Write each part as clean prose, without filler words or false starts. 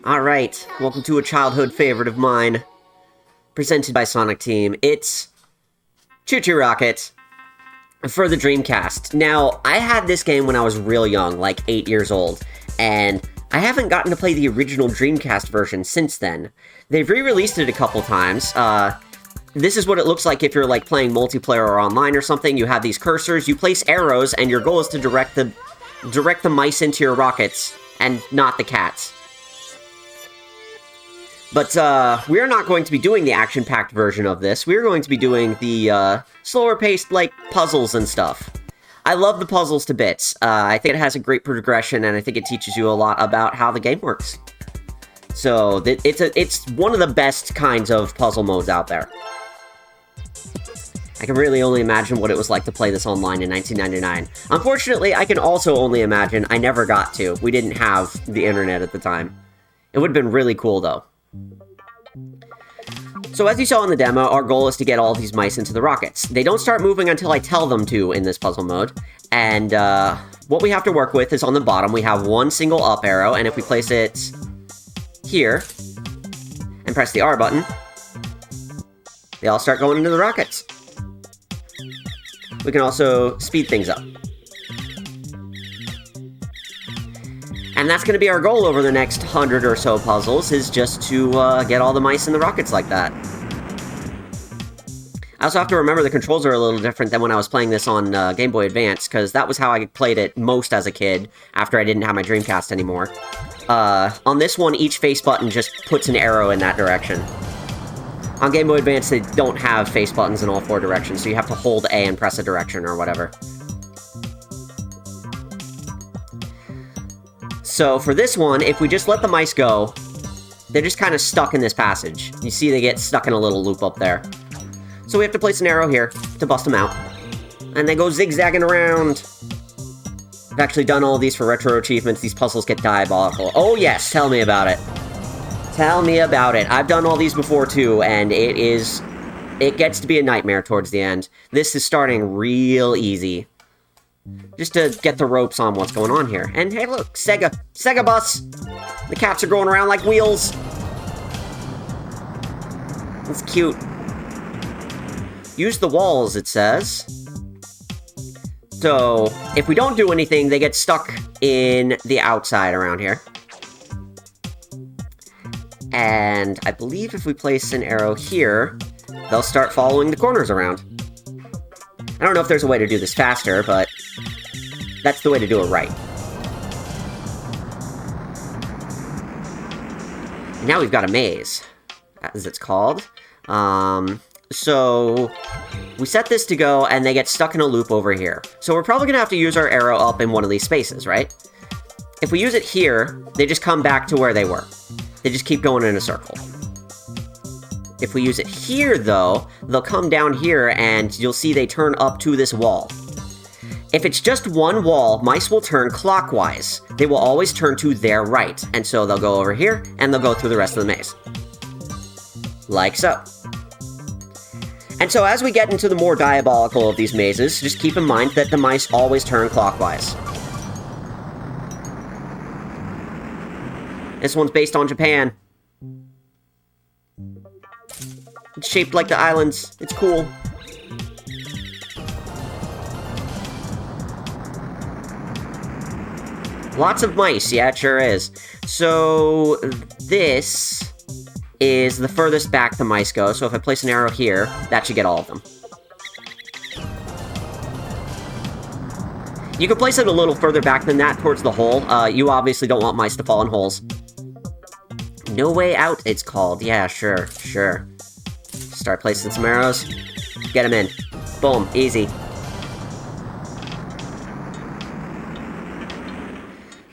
Alright, welcome to a childhood favorite of mine, presented by Sonic Team. It's ChuChu Rocket for the Dreamcast. Now, I had this game when I was real young, like 8 years old, and I haven't gotten to play the original Dreamcast version since then. They've re-released it a couple times. This is what it looks like if you're like playing multiplayer or online or something. You have these cursors, you place arrows, and your goal is to direct the mice into your rockets, and not the cats. But, we're not going to be doing the action-packed version of this. We're going to be doing the, slower-paced, like, puzzles and stuff. I love the puzzles to bits. I think it has a great progression, and I think it teaches you a lot about how the game works. So, it's one of the best kinds of puzzle modes out there. I can really only imagine what it was like to play this online in 1999. Unfortunately, I can also only imagine I never got to. We didn't have the internet at the time. It would have been really cool, though. So as you saw in the demo, our goal is to get all these mice into the rockets. They don't start moving until I tell them to in this puzzle mode, and what we have to work with is on the bottom we have one single up arrow, and if we place it here, and press the R button, they all start going into the rockets. We can also speed things up. And that's going to be our goal over the next 100 or so puzzles, is just to get all the mice in the rockets like that. I also have to remember the controls are a little different than when I was playing this on Game Boy Advance, because that was how I played it most as a kid, after I didn't have my Dreamcast anymore. On this one, each face button just puts an arrow in that direction. On Game Boy Advance, they don't have face buttons in all four directions, so you have to hold A and press a direction or whatever. So for this one, if we just let the mice go, they're just kind of stuck in this passage. You see they get stuck in a little loop up there. So we have to place an arrow here to bust them out. And they go zigzagging around. I've actually done all of these for retro achievements. These puzzles get diabolical. Oh yes, tell me about it. Tell me about it. I've done all these before too, and it gets to be a nightmare towards the end. This is starting real easy. Just to get the ropes on what's going on here. And hey look, Sega bus! The cats are going around like wheels! It's cute. Use the walls, it says. So, if we don't do anything, they get stuck in the outside around here. And I believe if we place an arrow here, they'll start following the corners around. I don't know if there's a way to do this faster, but that's the way to do it right. Now we've got a maze, as it's called. So we set this to go, and they get stuck in a loop over here. So we're probably going to have to use our arrow up in one of these spaces, right? If we use it here, they just come back to where they were. They just keep going in a circle. If we use it here, though, they'll come down here, and you'll see they turn up to this wall. If it's just one wall, mice will turn clockwise. They will always turn to their right, and so they'll go over here, and they'll go through the rest of the maze. Like so. And so as we get into the more diabolical of these mazes, just keep in mind that the mice always turn clockwise. This one's based on Japan. It's shaped like the islands. It's cool. Lots of mice, yeah, it sure is. So, this is the furthest back the mice go, so if I place an arrow here, that should get all of them. You can place it a little further back than that, towards the hole. You obviously don't want mice to fall in holes. No Way Out, it's called. Yeah, sure. Start placing some arrows. Get them in. Boom, easy.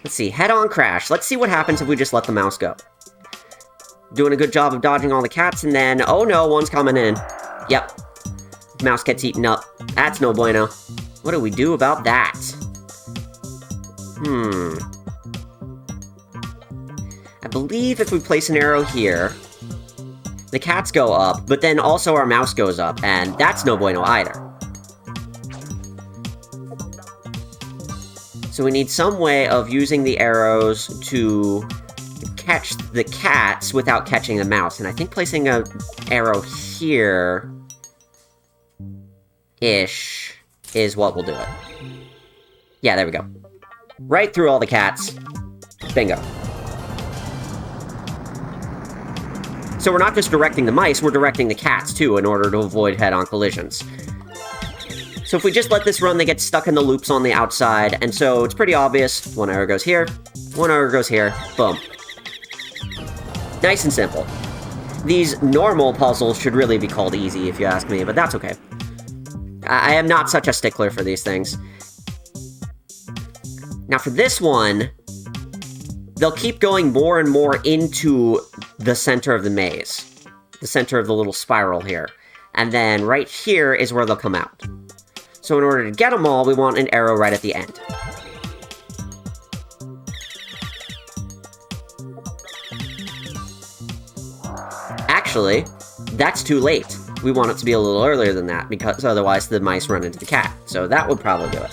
Let's see, head-on crash. Let's see what happens if we just let the mouse go. Doing a good job of dodging all the cats, and then, oh no, one's coming in. Yep. Mouse gets eaten up. That's no bueno. What do we do about that? I believe if we place an arrow here, the cats go up, but then also our mouse goes up, and that's no bueno either. So we need some way of using the arrows to catch the cats without catching the mouse. And I think placing an arrow here... ish is what will do it. Yeah, there we go. Right through all the cats. Bingo. So we're not just directing the mice, we're directing the cats, too, in order to avoid head-on collisions. So if we just let this run, they get stuck in the loops on the outside, and so it's pretty obvious. One arrow goes here, one arrow goes here, boom. Nice and simple. These normal puzzles should really be called easy, if you ask me, but that's okay. I am not such a stickler for these things. Now for this one, they'll keep going more and more into the center of the maze. The center of the little spiral here. And then right here is where they'll come out. So in order to get them all, we want an arrow right at the end. Actually, that's too late. We want it to be a little earlier than that, because otherwise the mice run into the cat. So that would probably do it.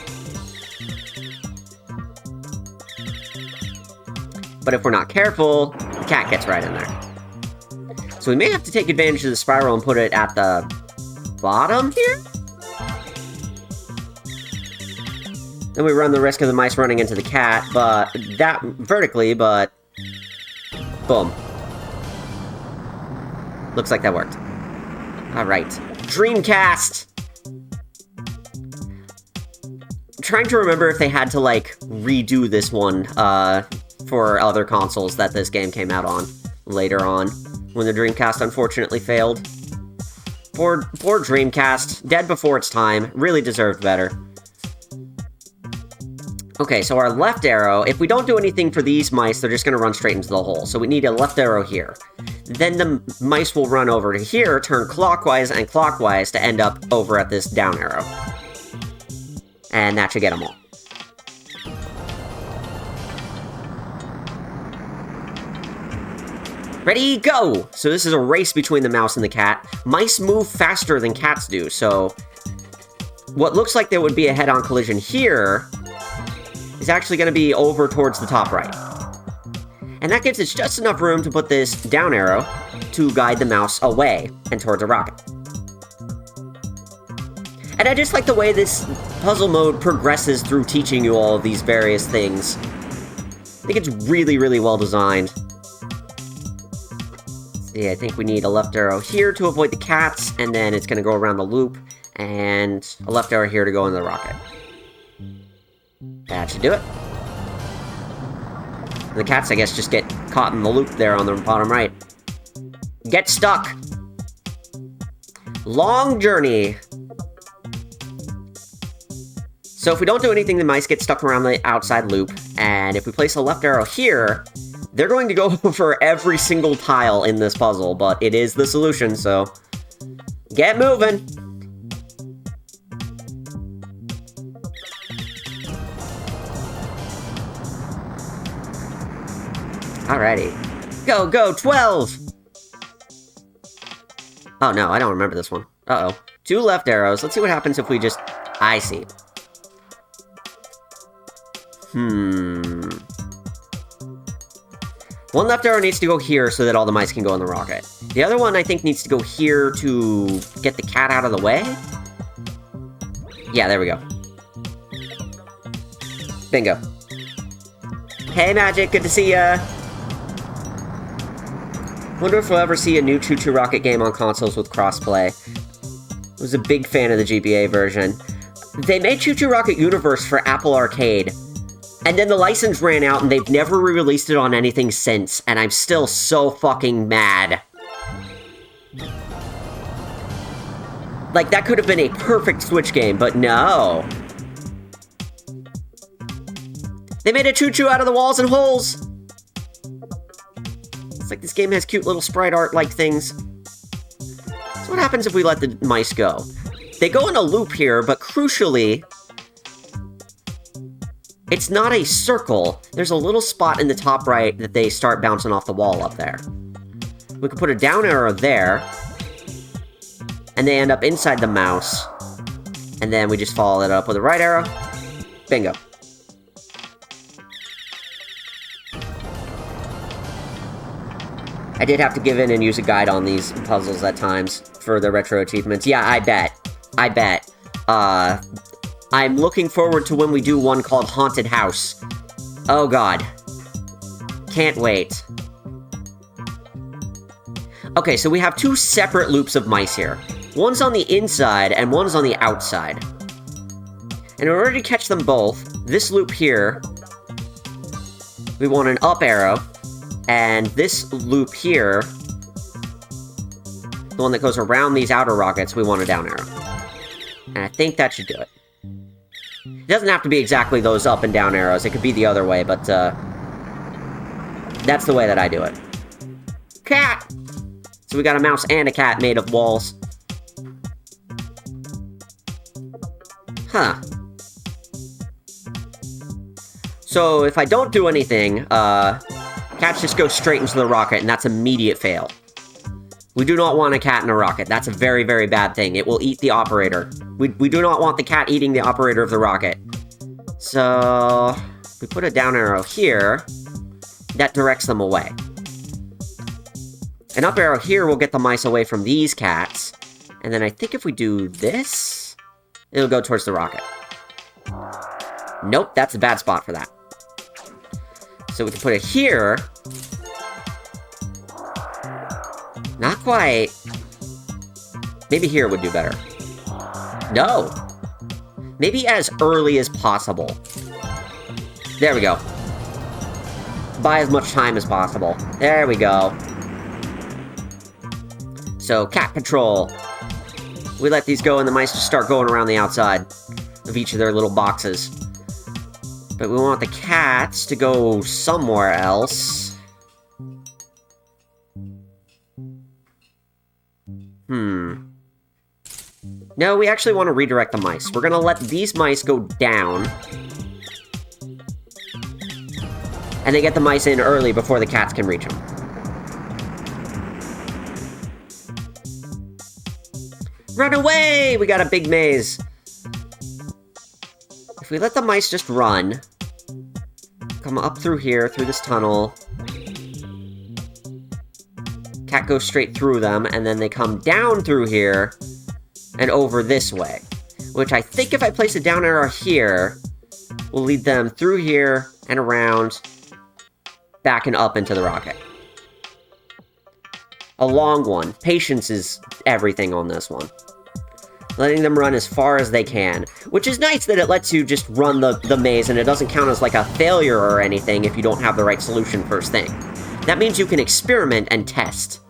But if we're not careful, the cat gets right in there. So we may have to take advantage of the spiral and put it at the bottom here? Then we run the risk of the mice running into the cat, but that vertically, but boom. Looks like that worked. Alright. Dreamcast! I'm trying to remember if they had to, like, redo this one, for other consoles that this game came out on later on, when the Dreamcast unfortunately failed. Poor Dreamcast, dead before its time, really deserved better. Okay, so our left arrow, if we don't do anything for these mice, they're just gonna run straight into the hole, so we need a left arrow here. Then the mice will run over to here, turn clockwise and clockwise to end up over at this down arrow. And that should get them all. Ready, go! So this is a race between the mouse and the cat. Mice move faster than cats do, so... what looks like there would be a head-on collision here is actually going to be over towards the top right. And that gives us just enough room to put this down arrow to guide the mouse away and towards a rocket. And I just like the way this puzzle mode progresses through teaching you all of these various things. I think it's really, really well designed. See, I think we need a left arrow here to avoid the cats, and then it's going to go around the loop, and a left arrow here to go into the rocket. That should do it. The cats, I guess, just get caught in the loop there on the bottom right. Get stuck! Long journey. So if we don't do anything, the mice get stuck around the outside loop, and if we place a left arrow here, they're going to go for every single tile in this puzzle, but it is the solution, so get moving! Alrighty. Go, go, 12! Oh no, I don't remember this one. Uh-oh. 2 left arrows. Let's see what happens if we just... I see. One left arrow needs to go here so that all the mice can go in the rocket. The other one, I think, needs to go here to get the cat out of the way? Yeah, there we go. Bingo. Hey, Magic, good to see ya! Wonder if we'll ever see a new ChuChu Rocket game on consoles with crossplay. I was a big fan of the GBA version. They made ChuChu Rocket Universe for Apple Arcade, and then the license ran out and they've never re-released it on anything since, and I'm still so fucking mad. Like, that could have been a perfect Switch game, but no. They made a ChuChu out of the walls and holes! It's like this game has cute little sprite art-like things. So what happens if we let the mice go? They go in a loop here, but crucially, it's not a circle. There's a little spot in the top right that they start bouncing off the wall up there. We could put a down arrow there, and they end up inside the mouse, and then we just follow it up with a right arrow. Bingo. I did have to give in and use a guide on these puzzles at times for the retro achievements. Yeah, I bet. I'm looking forward to when we do one called Haunted House. Oh god. Can't wait. Okay, so we have two separate loops of mice here. One's on the inside, and one's on the outside. And in order to catch them both, this loop here, we want an up arrow, and this loop here, the one that goes around these outer rockets, we want a down arrow. And I think that should do it. It doesn't have to be exactly those up and down arrows, it could be the other way, but, that's the way that I do it. Cat! So we got a mouse and a cat made of walls. Huh. So, if I don't do anything, cats just go straight into the rocket, and that's immediate fail. We do not want a cat in a rocket. That's a very, very bad thing. It will eat the operator. We do not want the cat eating the operator of the rocket. So, we put a down arrow here. That directs them away. An up arrow here will get the mice away from these cats. And then I think if we do this, it'll go towards the rocket. Nope, that's a bad spot for that. So we can put it here. Not quite. Maybe here would do better. No! Maybe as early as possible. There we go. Buy as much time as possible. There we go. So, cat patrol. We let these go and the mice just start going around the outside of each of their little boxes. But we want the cats to go somewhere else. No, we actually want to redirect the mice. We're gonna let these mice go down. And they get the mice in early before the cats can reach them. Run away! We got a big maze. If we let the mice just run, come up through here, through this tunnel. Cat goes straight through them, and then they come down through here and over this way. Which I think if I place a down arrow here, will lead them through here and around, back and up into the rocket. A long one. Patience is everything on this one. Letting them run as far as they can. Which is nice that it lets you just run the maze and it doesn't count as like a failure or anything if you don't have the right solution first thing. That means you can experiment and test.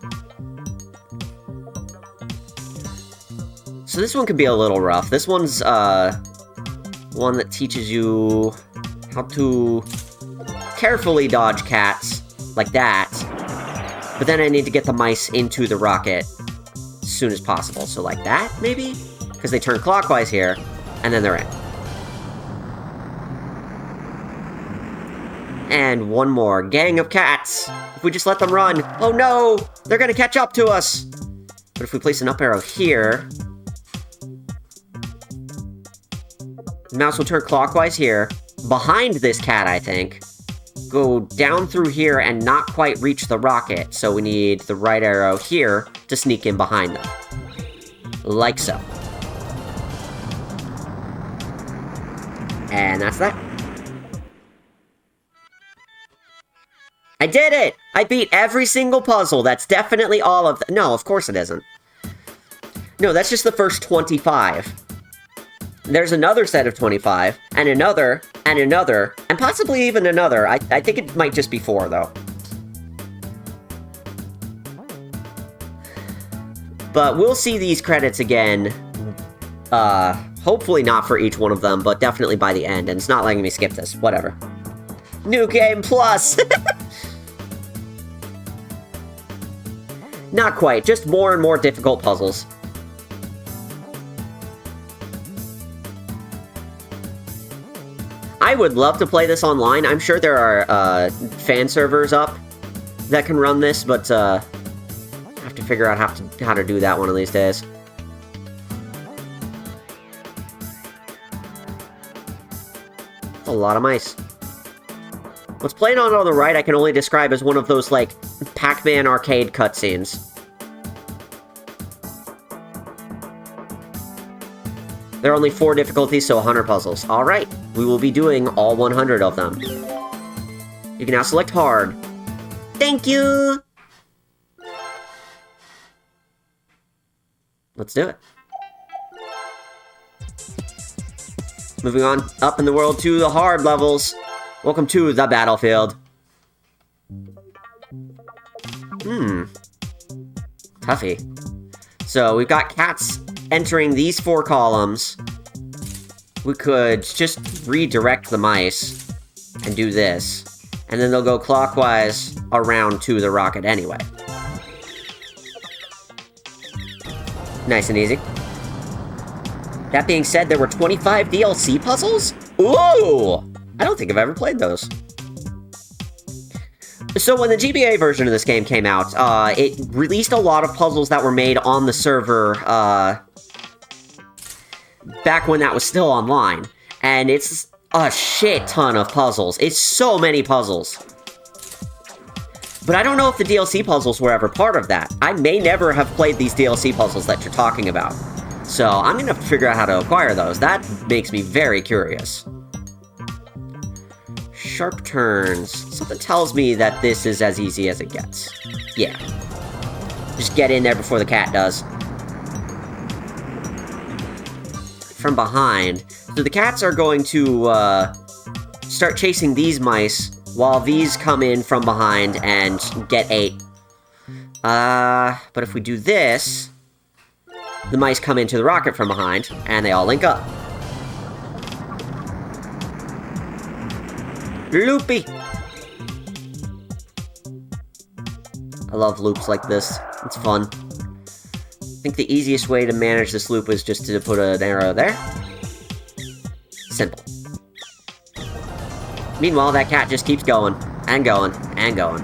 So this one can be a little rough. This one's one that teaches you how to carefully dodge cats, like that. But then I need to get the mice into the rocket as soon as possible. So like that, maybe? Because they turn clockwise here, and then they're in. And one more. Gang of cats! If we just let them run... Oh no! They're gonna catch up to us! But if we place an up arrow here... the mouse will turn clockwise here, behind this cat, I think. Go down through here and not quite reach the rocket, so we need the right arrow here to sneak in behind them. Like so. And that's that. I did it! I beat every single puzzle. That's definitely all of them. No, of course it isn't. No, that's just the first 25. There's another set of 25, and another, and possibly even another. I think it might just be 4, though. But we'll see these credits again, hopefully not for each one of them, but definitely by the end, and it's not letting me skip this. Whatever. New Game Plus! Not quite, just more and more difficult puzzles. I would love to play this online. I'm sure there are fan servers up that can run this, but I have to figure out how to do that one of these days. A lot of mice. What's playing on the right I can only describe as one of those, like, Pac-Man arcade cutscenes. There are only 4 difficulties, so 100 puzzles. Alright, we will be doing all 100 of them. You can now select hard. Thank you! Let's do it. Moving on up in the world to the hard levels. Welcome to the battlefield. Toughy. So we've got cats entering these 4 columns. We could just redirect the mice and do this. And then they'll go clockwise around to the rocket anyway. Nice and easy. That being said, there were 25 DLC puzzles? Ooh! I don't think I've ever played those. So when the GBA version of this game came out, it released a lot of puzzles that were made on the server, back when that was still online. And it's a shit ton of puzzles. It's so many puzzles. But I don't know if the DLC puzzles were ever part of that. I may never have played these DLC puzzles that you're talking about. So I'm gonna have to figure out how to acquire those. That makes me very curious. Sharp turns. Something tells me that this is as easy as it gets. Yeah. Just get in there before the cat does. From behind. So the cats are going to start chasing these mice while these come in from behind and get 8. But if we do this, the mice come into the rocket from behind, and they all link up. Loopy! I love loops like this. It's fun. I think the easiest way to manage this loop is just to put an arrow there. Simple. Meanwhile, that cat just keeps going, and going, and going.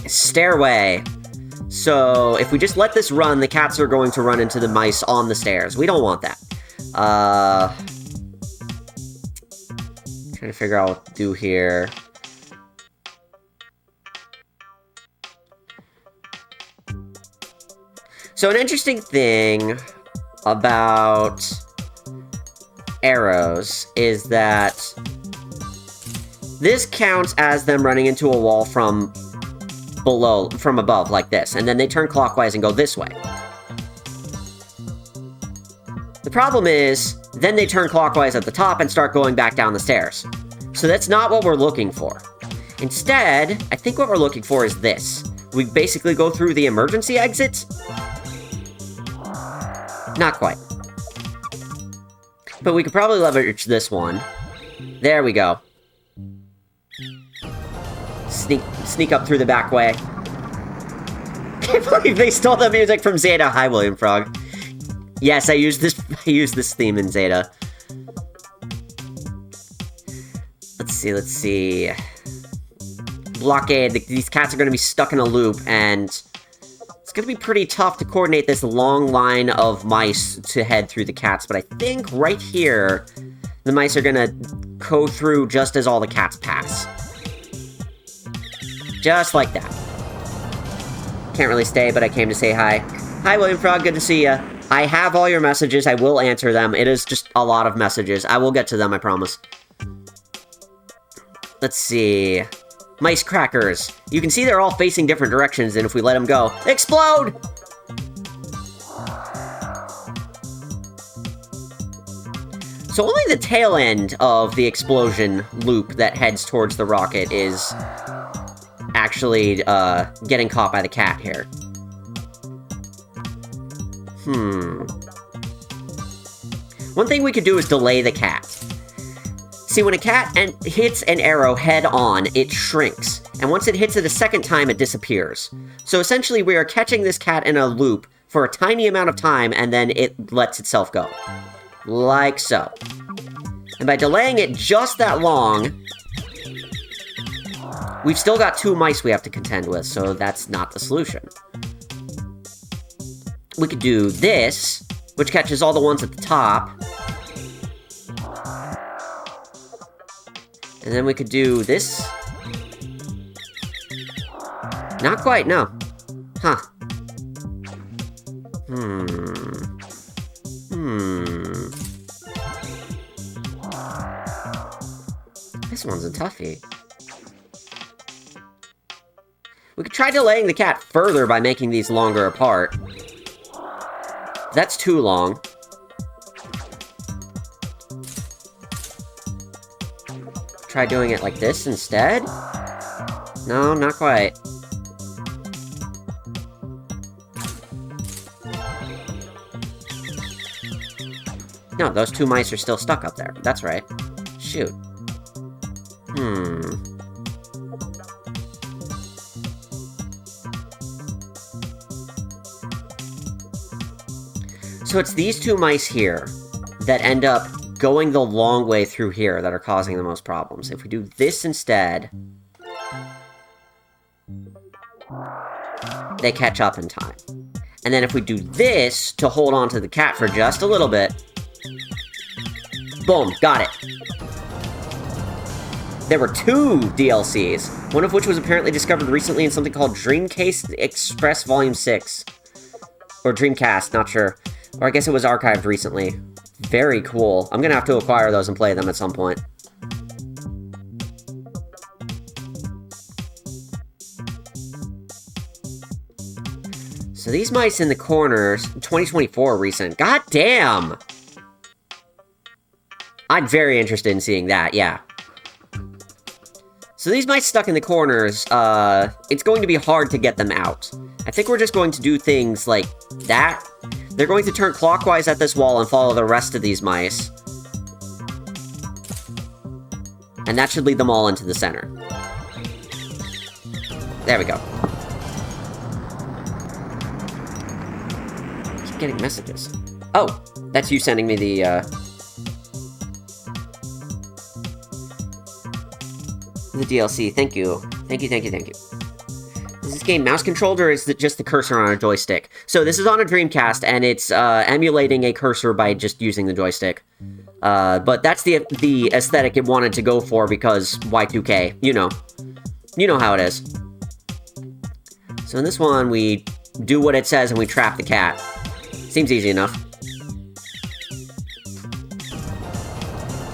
Stairway. So, if we just let this run, the cats are going to run into the mice on the stairs. We don't want that. Trying to figure out what to do here. So an interesting thing about arrows is that this counts as them running into a wall from above, like this, and then they turn clockwise and go this way. The problem is, then they turn clockwise at the top and start going back down the stairs. So that's not what we're looking for. Instead, I think what we're looking for is this. We basically go through the emergency exit. Not quite. But we could probably leverage this one. There we go. Sneak up through the back way. Can't believe they stole the music from Zeta. Hi, William Frog. Yes, I use this theme in Zeta. Let's see. Blockade. These cats are going to be stuck in a loop, and it's going to be pretty tough to coordinate this long line of mice to head through the cats, but I think right here, the mice are going to go through just as all the cats pass. Just like that. Can't really stay, but I came to say hi. Hi, William Frog, good to see ya. I have all your messages, I will answer them. It is just a lot of messages. I will get to them, I promise. Let's see. Mice crackers. You can see they're all facing different directions, and if we let them go, explode! So only the tail end of the explosion loop that heads towards the rocket is actually getting caught by the cat here. One thing we could do is delay the cat. See, when a cat hits an arrow head-on, it shrinks, and once it hits it a second time, it disappears. So essentially, we are catching this cat in a loop for a tiny amount of time, and then it lets itself go. Like so. And by delaying it just that long, we've still got 2 mice we have to contend with, so that's not the solution. We could do this, which catches all the ones at the top. And then we could do this. Not quite, no. Huh. This one's a toughie. We could try delaying the cat further by making these longer apart. That's too long. Try doing it like this instead? No, not quite. No, those two mice are still stuck up there. That's right. Shoot. So it's these two mice here that end up going the long way through here that are causing the most problems. If we do this instead, they catch up in time. And then if we do this to hold on to the cat for just a little bit, boom, got it. There were two DLCs, one of which was apparently discovered recently in something called Dreamcast Express Volume 6. Or Dreamcast, not sure. Or I guess it was archived recently. Very cool. I'm gonna have to acquire those and play them at some point. So these mice in the corners, 2024 recent. God damn! I'm very interested in seeing that, yeah. So these mice stuck in the corners, it's going to be hard to get them out. I think we're just going to do things like that. They're going to turn clockwise at this wall and follow the rest of these mice. And that should lead them all into the center. There we go. I keep getting messages. Oh, that's you sending me the, DLC. Thank you. Thank you, thank you, thank you. Is this game mouse-controlled, or is it just the cursor on a joystick? So this is on a Dreamcast, and it's emulating a cursor by just using the joystick. But that's the aesthetic it wanted to go for, because Y2K, you know. You know how it is. So in this one, we do what it says and we trap the cat. Seems easy enough.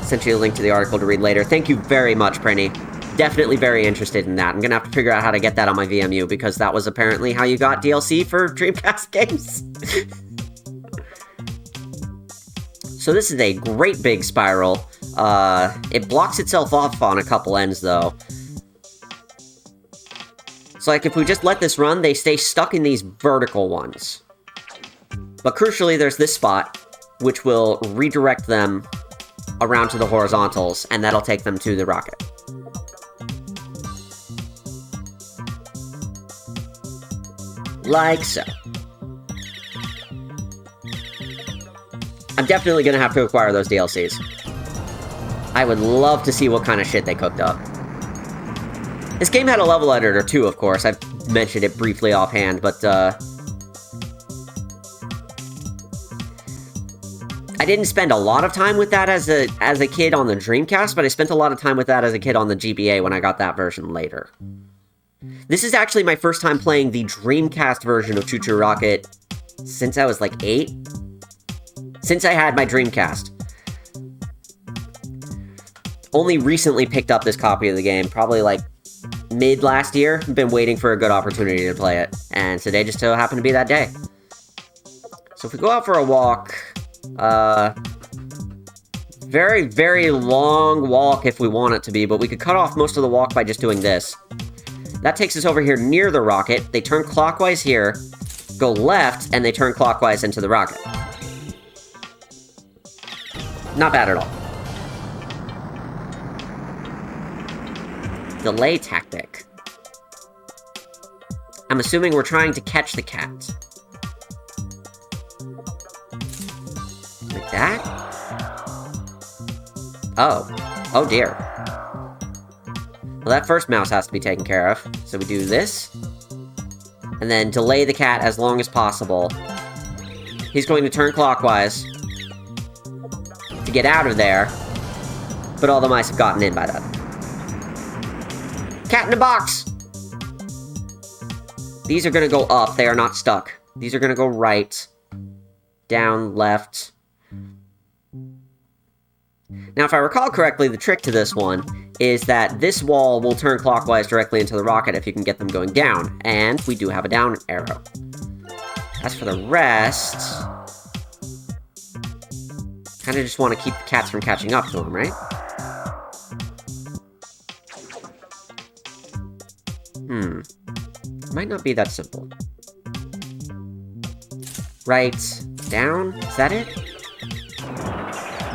Sent you a link to the article to read later. Thank you very much, Prenny. Definitely very interested in that. I'm gonna have to figure out how to get that on my VMU, because that was apparently how you got DLC for Dreamcast games. So this is a great big spiral. It blocks itself off on a couple ends, though. So, like, if we just let this run, they stay stuck in these vertical ones. But crucially, there's this spot, which will redirect them around to the horizontals, and that'll take them to the rocket. Like so. I'm definitely gonna have to acquire those DLCs. I would love to see what kind of shit they cooked up. This game had a level editor too, of course. I've mentioned it briefly offhand, but I didn't spend a lot of time with that as a kid on the Dreamcast, but I spent a lot of time with that as a kid on the GBA when I got that version later. This is actually my first time playing the Dreamcast version of ChuChu Rocket since I was like 8. Since I had my Dreamcast. Only recently picked up this copy of the game, probably like mid last year. Been waiting for a good opportunity to play it, and today just so happened to be that day. So if we go out for a walk, very, very long walk if we want it to be, but we could cut off most of the walk by just doing this. That takes us over here near the rocket. They turn clockwise here, go left, and they turn clockwise into the rocket. Not bad at all. Delay tactic. I'm assuming we're trying to catch the cat. Like that? Oh. Oh dear. Well, that first mouse has to be taken care of. So we do this. And then delay the cat as long as possible. He's going to turn clockwise to get out of there. But all the mice have gotten in by that. Cat in a box! These are gonna go up. They are not stuck. These are gonna go right. Down, left. Now, if I recall correctly, the trick to this one is that this wall will turn clockwise directly into the rocket if you can get them going down. And we do have a down arrow. As for the rest... Kinda just want to keep the cats from catching up to them, right? Might not be that simple. Right, down? Is that it?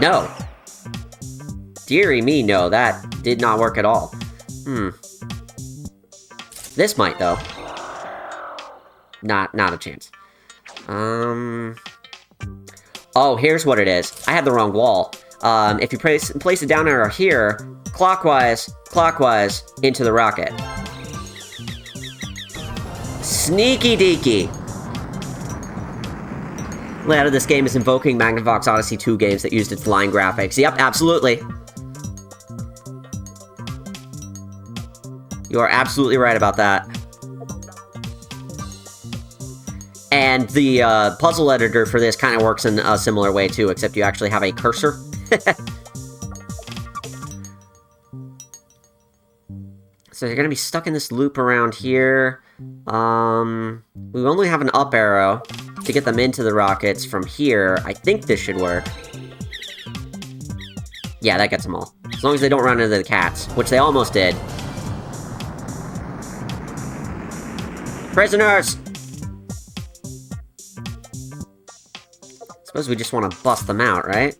No! Dearie me, no, that did not work at all. This might, though. Not a chance. Oh, here's what it is. I had the wrong wall. If you place a down arrow here, clockwise, into the rocket. Sneaky deaky! Layout of this game is invoking Magnavox Odyssey 2 games that used its line graphics. Yep, absolutely. You are absolutely right about that. And the puzzle editor for this kind of works in a similar way too, except you actually have a cursor. So you're gonna be stuck in this loop around here. We only have an up arrow to get them into the rockets from here. I think this should work. Yeah, that gets them all. As long as they don't run into the cats, which they almost did. Prisoners! Suppose we just want to bust them out, right?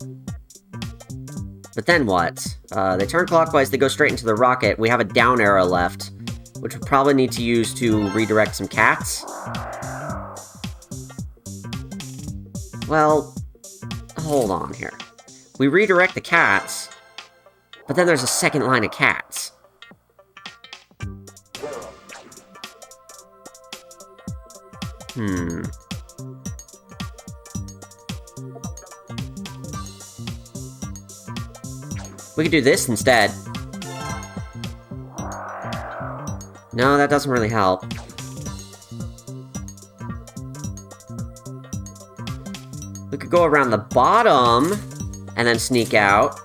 But then what? They turn clockwise, they go straight into the rocket. We have a down arrow left, which we'll probably need to use to redirect some cats. Well, hold on here. We redirect the cats, but then there's a second line of cats. We could do this instead. No, that doesn't really help. We could go around the bottom and then sneak out.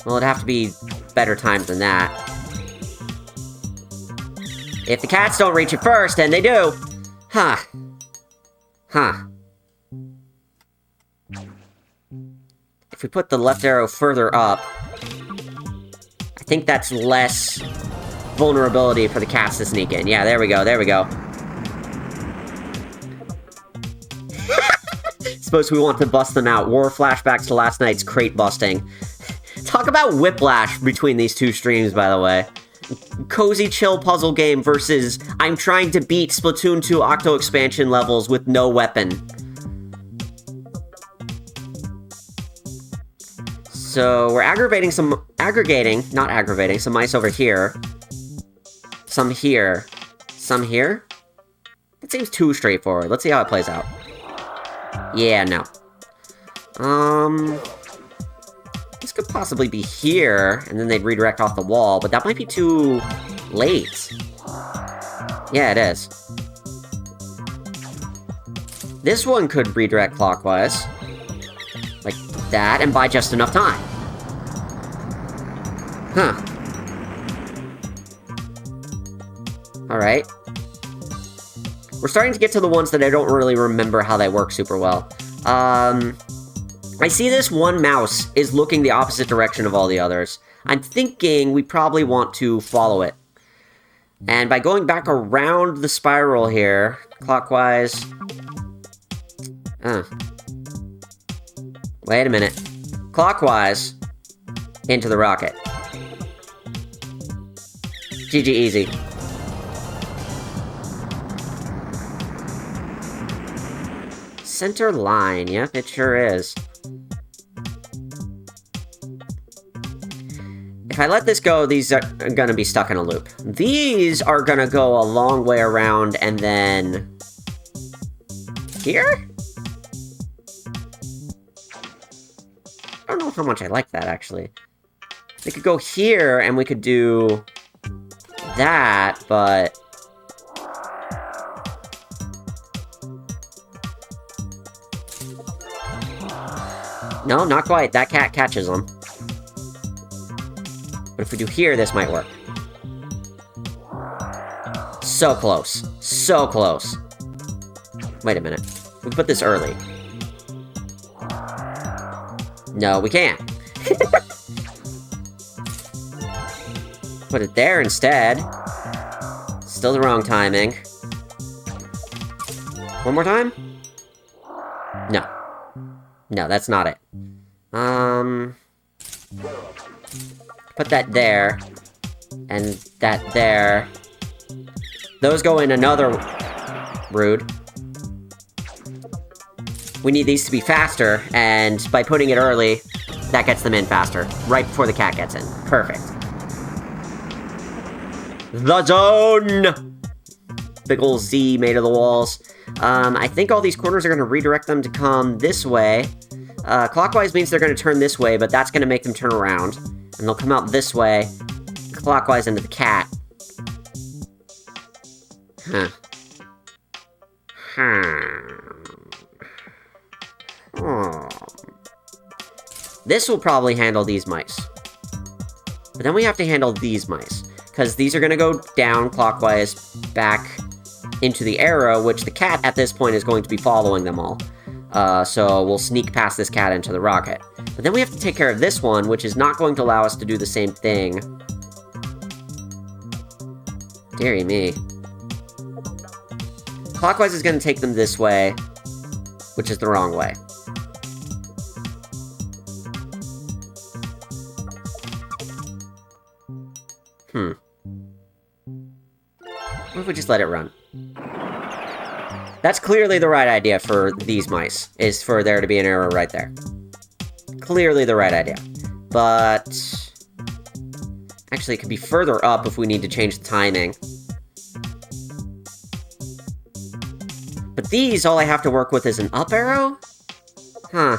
Well, it'd have to be better timed than that. If the cats don't reach it first, and they do. Huh. If we put the left arrow further up, I think that's less vulnerability for the cats to sneak in. Yeah, there we go. Suppose we want to bust them out. War flashbacks to last night's crate busting. Talk about whiplash between these two streams, by the way. Cozy chill puzzle game versus I'm trying to beat Splatoon 2 Octo expansion levels with no weapon. So we're aggregating some mice over here. Some here. Some here? That seems too straightforward. Let's see how it plays out. Yeah, no. This could possibly be here, and then they'd redirect off the wall, but that might be too late. Yeah, it is. This one could redirect clockwise. Like that, and buy just enough time. Huh. Alright. We're starting to get to the ones that I don't really remember how they work super well. I see this one mouse is looking the opposite direction of all the others. I'm thinking we probably want to follow it. And by going back around the spiral here, clockwise... Wait a minute. Clockwise into the rocket. GG easy. Center line, yep, it sure is. If I let this go, these are gonna be stuck in a loop. These are gonna go a long way around and then... Here? I don't know how much I like that, actually. They could go here, and we could do that, but... No, not quite. That cat catches them. But if we do here, this might work. So close. So close. Wait a minute. We put this early. No, we can't. Put it there instead. Still the wrong timing. One more time? No. No, that's not it. Put that there. And that there. Those go in another... Rude. We need these to be faster, and by putting it early, that gets them in faster. Right before the cat gets in. Perfect. The zone! Big ol' Z made of the walls. I think all these corners are going to redirect them to come this way. Clockwise means they're going to turn this way, but that's going to make them turn around. And they'll come out this way, clockwise into the cat. Huh. This will probably handle these mice. But then we have to handle these mice. Because these are going to go down clockwise back into the arrow, which the cat at this point is going to be following them all. So we'll sneak past this cat into the rocket. But then we have to take care of this one, which is not going to allow us to do the same thing. Dearie me. Clockwise is going to take them this way, which is the wrong way. What if we just let it run? That's clearly the right idea for these mice, is for there to be an arrow right there. Clearly the right idea. But... actually, it could be further up if we need to change the timing. But these, all I have to work with is an up arrow? Huh.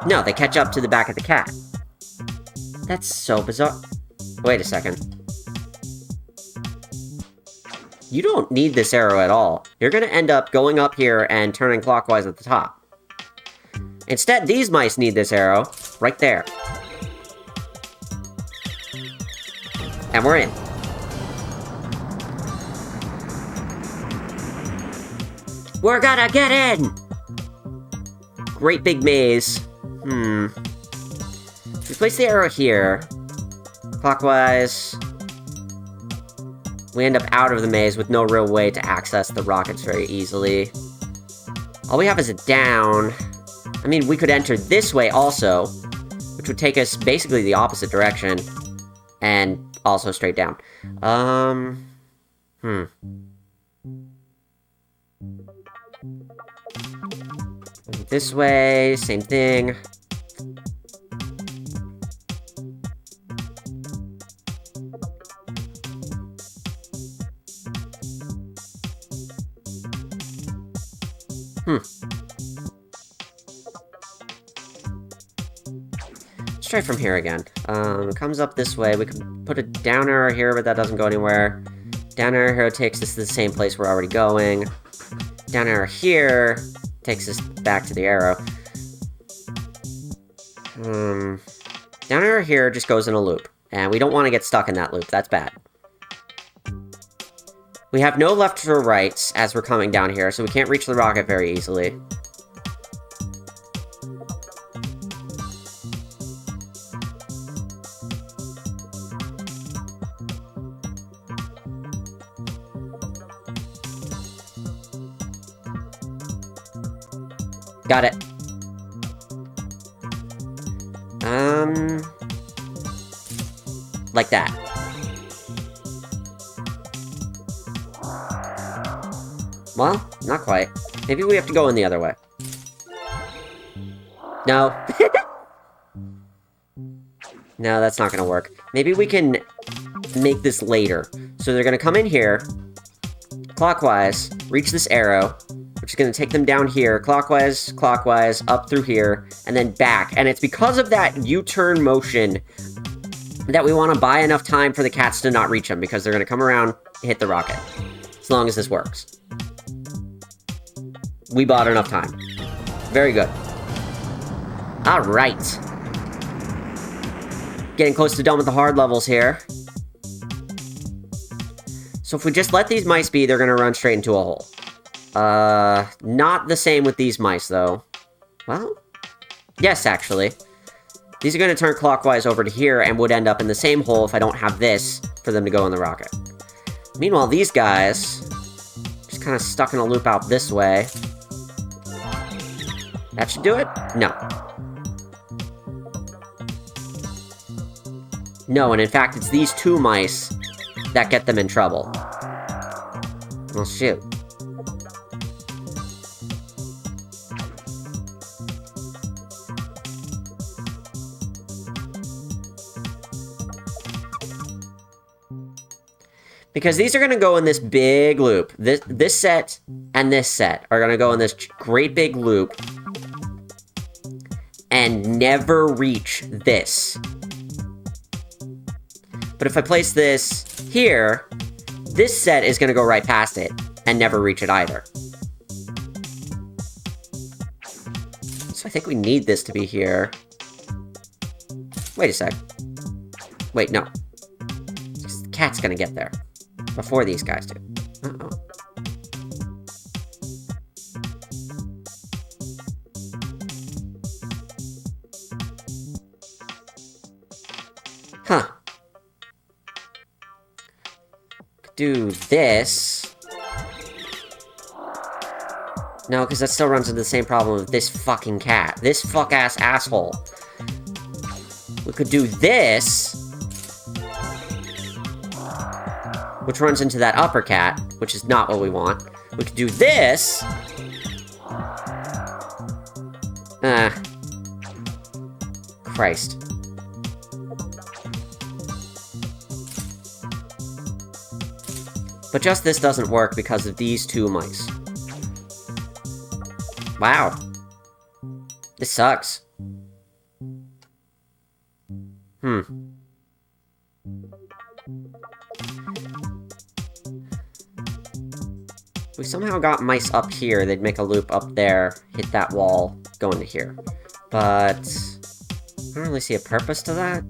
No, they catch up to the back of the cat. That's so bizarre. Wait a second. You don't need this arrow at all. You're gonna end up going up here and turning clockwise at the top. Instead, these mice need this arrow right there. And we're in. We're gonna get in! Great big maze. If we place the arrow here, clockwise, we end up out of the maze with no real way to access the rockets very easily. All we have is a down. I mean, we could enter this way also, which would take us basically the opposite direction, and also straight down. This way, same thing. Let's try from here again. It comes up this way. We can put a down arrow here, but that doesn't go anywhere. Down arrow here takes us to the same place we're already going. Down arrow here takes us back to the arrow. Down arrow here just goes in a loop. And we don't want to get stuck in that loop. That's bad. We have no left or rights as we're coming down here, so we can't reach the rocket very easily. Got it. Like that. Well, not quite. Maybe we have to go in the other way. No. No, that's not gonna work. Maybe we can make this later. So they're gonna come in here, clockwise, reach this arrow, which is going to take them down here, clockwise, clockwise, up through here, and then back. And it's because of that U-turn motion that we want to buy enough time for the cats to not reach them, because they're going to come around, hit the rocket. As long as this works. We bought enough time. Very good. Alright. Getting close to done with the hard levels here. So if we just let these mice be, they're going to run straight into a hole. Not the same with these mice, though. Well, yes, actually. These are going to turn clockwise over to here and would end up in the same hole if I don't have this for them to go in the rocket. Meanwhile, these guys, just kind of stuck in a loop out this way. That should do it? No. No, and in fact, it's these two mice that get them in trouble. Well, shoot. Because these are going to go in this big loop. This set and this set are going to go in this great big loop and never reach this. But if I place this here, this set is going to go right past it and never reach it either. So I think we need this to be here. Wait a sec. Wait, no. The cat's going to get there before these guys do. Uh-oh. Huh. Do this. No, because that still runs into the same problem with this fucking cat. This fuck-ass asshole. We could do this, which runs into that upper cat, which is not what we want. We could do this. Christ. But just this doesn't work because of these two mice. Wow. This sucks. If we somehow got mice up here, they'd make a loop up there, hit that wall, go into here. But I don't really see a purpose to that.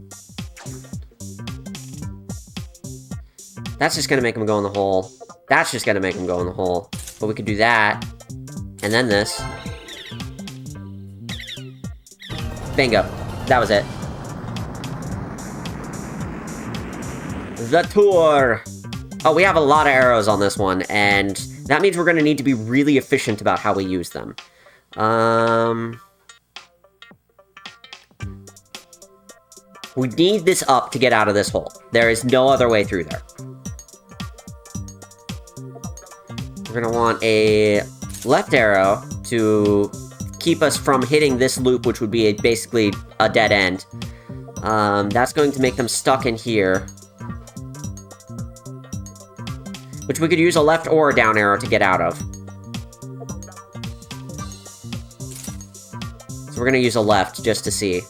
That's just gonna make them go in the hole. That's just gonna make them go in the hole. But we could do that. And then this. Bingo. That was it. The tour! Oh, we have a lot of arrows on this one, and that means we're gonna need to be really efficient about how we use them. We need this up to get out of this hole. There is no other way through there. We're gonna want a left arrow to keep us from hitting this loop, which would be basically a dead end. That's going to make them stuck in here. Which we could use a left or a down arrow to get out of. So we're gonna use a left just to see.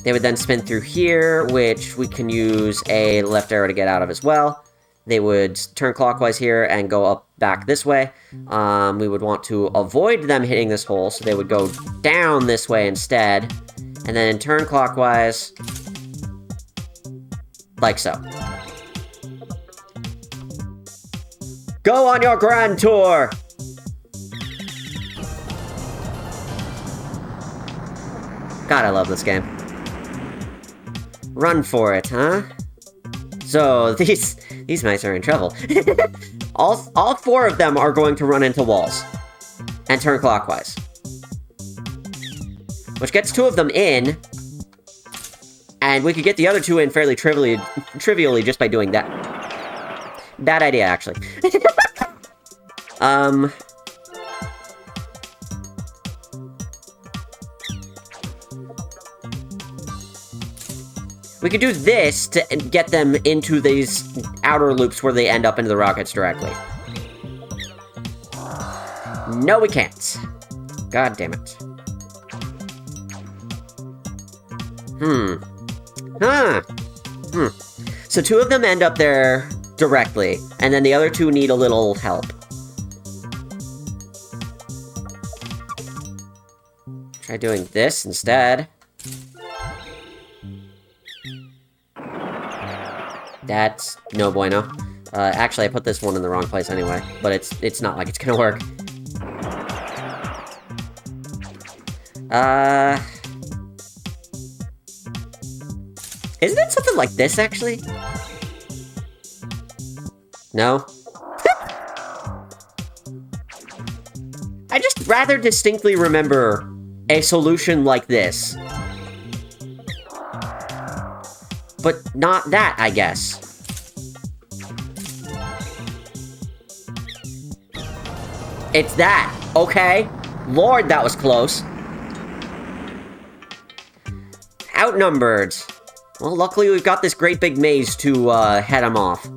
They would then spin through here, which we can use a left arrow to get out of as well. They would turn clockwise here and go up back this way. We would want to avoid them hitting this hole, so they would go down this way instead. And then turn clockwise, like so. Go on your grand tour! God, I love this game. Run for it, huh? So, these mice are in trouble. all four of them are going to run into walls. And turn clockwise. Which gets two of them in. And we could get the other two in fairly trivially just by doing that. Bad idea, actually. We could do this to get them into these outer loops where they end up into the rockets directly. No, we can't. God damn it. So 2 of them end up there directly, and then the other 2 need a little help. Try doing this instead. That's no bueno. Actually, I put this one in the wrong place anyway, but it's not like it's gonna work. Isn't it something like this, actually? No? I just rather distinctly remember a solution like this. But not that, I guess. It's that, okay? Lord, that was close. Outnumbered. Well, luckily we've got this great big maze to head them off.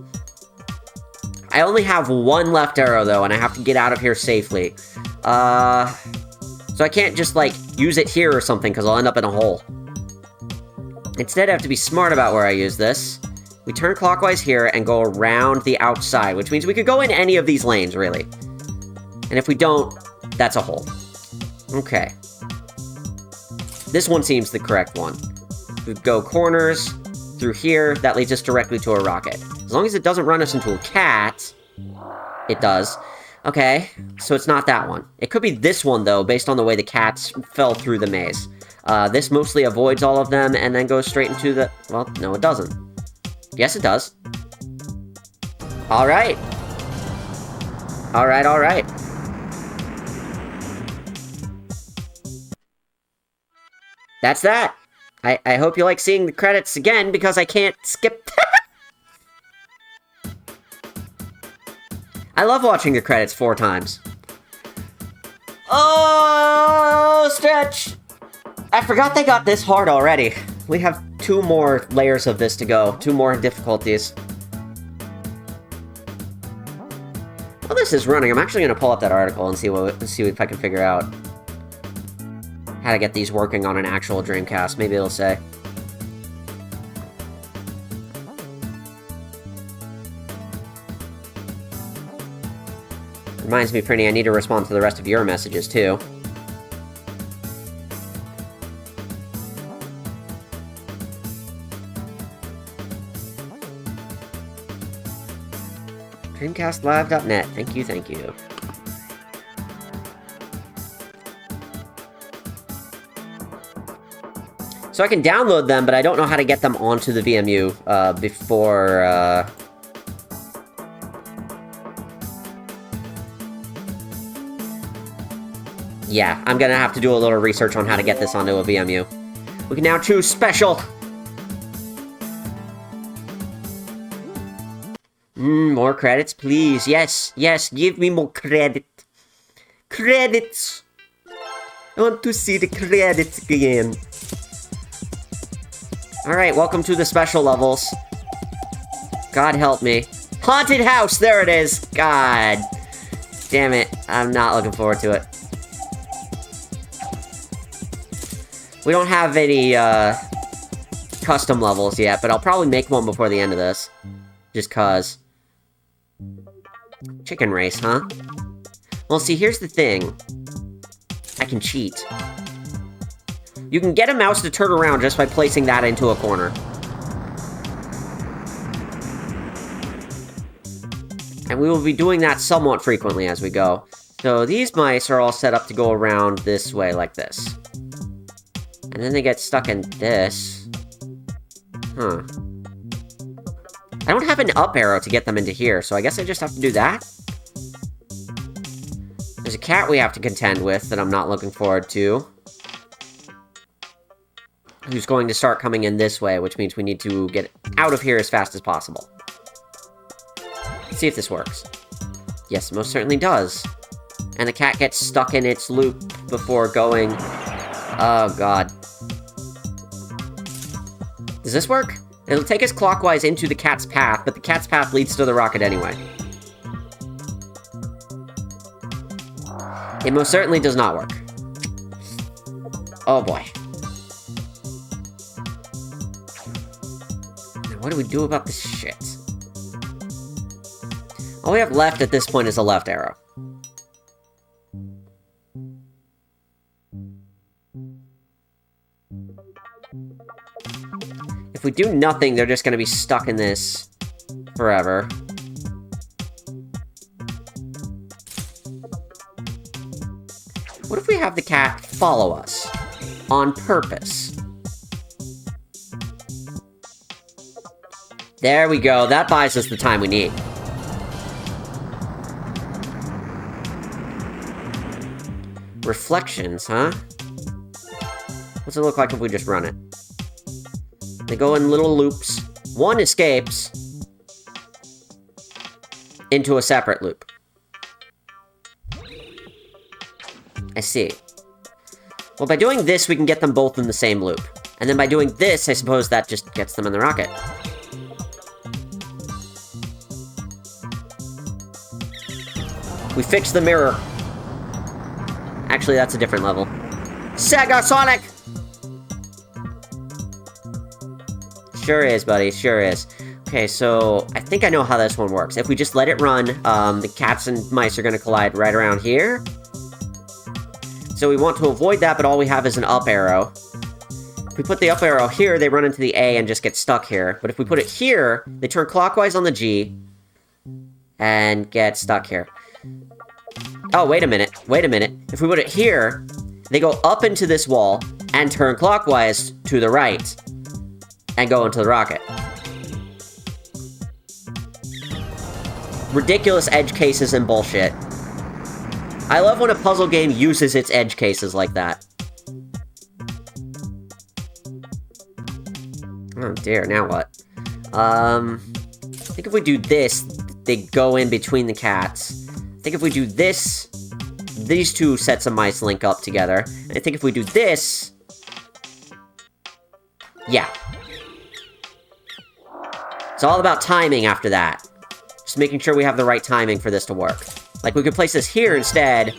I only have 1 left arrow, though, and I have to get out of here safely. So I can't just, like, use it here or something, because I'll end up in a hole. Instead, I have to be smart about where I use this. We turn clockwise here and go around the outside, which means we could go in any of these lanes, really. And if we don't, that's a hole. Okay. This one seems the correct one. We go corners through here, that leads us directly to a rocket. As long as it doesn't run us into a cat, it does. Okay, so it's not that one. It could be this one, though, based on the way the cats fell through the maze. This mostly avoids all of them and then goes straight into the... Well, no, it doesn't. Yes, it does. Alright. Alright. That's that. I hope you like seeing the credits again, because I can't skip... I love watching the credits 4 times. Oh, stretch! I forgot they got this hard already. We have 2 more layers of this to go. 2 more difficulties. While this is running, I'm actually going to pull up that article and see if I can figure out how to get these working on an actual Dreamcast. Maybe it'll say. Reminds me, Prinny, I need to respond to the rest of your messages, too. DreamcastLive.net. Thank you, thank you. So I can download them, but I don't know how to get them onto the VMU before... Yeah, I'm gonna have to do a little research on how to get this onto a VMU. We can now choose special! More credits, please. Yes, give me more credit. Credits! I want to see the credits again. Alright, welcome to the special levels. God help me. Haunted house, there it is! God. Damn it, I'm not looking forward to it. We don't have any, custom levels yet, but I'll probably make one before the end of this. Just cause. Chicken race, huh? Well, see, here's the thing. I can cheat. You can get a mouse to turn around just by placing that into a corner. And we will be doing that somewhat frequently as we go. So these mice are all set up to go around this way, like this. And then they get stuck in this. Huh. I don't have an up arrow to get them into here, so I guess I just have to do that? There's a cat we have to contend with that I'm not looking forward to. Who's going to start coming in this way, which means we need to get out of here as fast as possible. Let's see if this works. Yes, it most certainly does. And the cat gets stuck in its loop before going... Oh, God. Does this work? It'll take us clockwise into the cat's path, but the cat's path leads to the rocket anyway. It most certainly does not work. Oh boy. Now what do we do about this shit? All we have left at this point is a left arrow. If we do nothing, they're just gonna be stuck in this forever. What if we have the cat follow us on purpose? There we go. That buys us the time we need. Reflections, huh? What's it look like if we just run it? They go in little loops. One escapes into a separate loop. I see. Well, by doing this, we can get them both in the same loop. And then by doing this, I suppose that just gets them in the rocket. We fixed the mirror. Actually, that's a different level. Sega Sonic! Sure is, buddy, sure is. Okay, so I think I know how this one works. If we just let it run, the cats and mice are gonna collide right around here. So we want to avoid that, but all we have is an up arrow. If we put the up arrow here, they run into the A and just get stuck here. But if we put it here, they turn clockwise on the G and get stuck here. Oh, wait a minute. Wait a minute. If we put it here, they go up into this wall and turn clockwise to the right and go into the rocket. Ridiculous edge cases and bullshit. I love when a puzzle game uses its edge cases like that. Oh dear, now what? I think if we do this, they go in between the cats. I think if we do this, these two sets of mice link up together. And I think if we do this... yeah. It's all about timing after that. Just making sure we have the right timing for this to work. Like, we could place this here instead.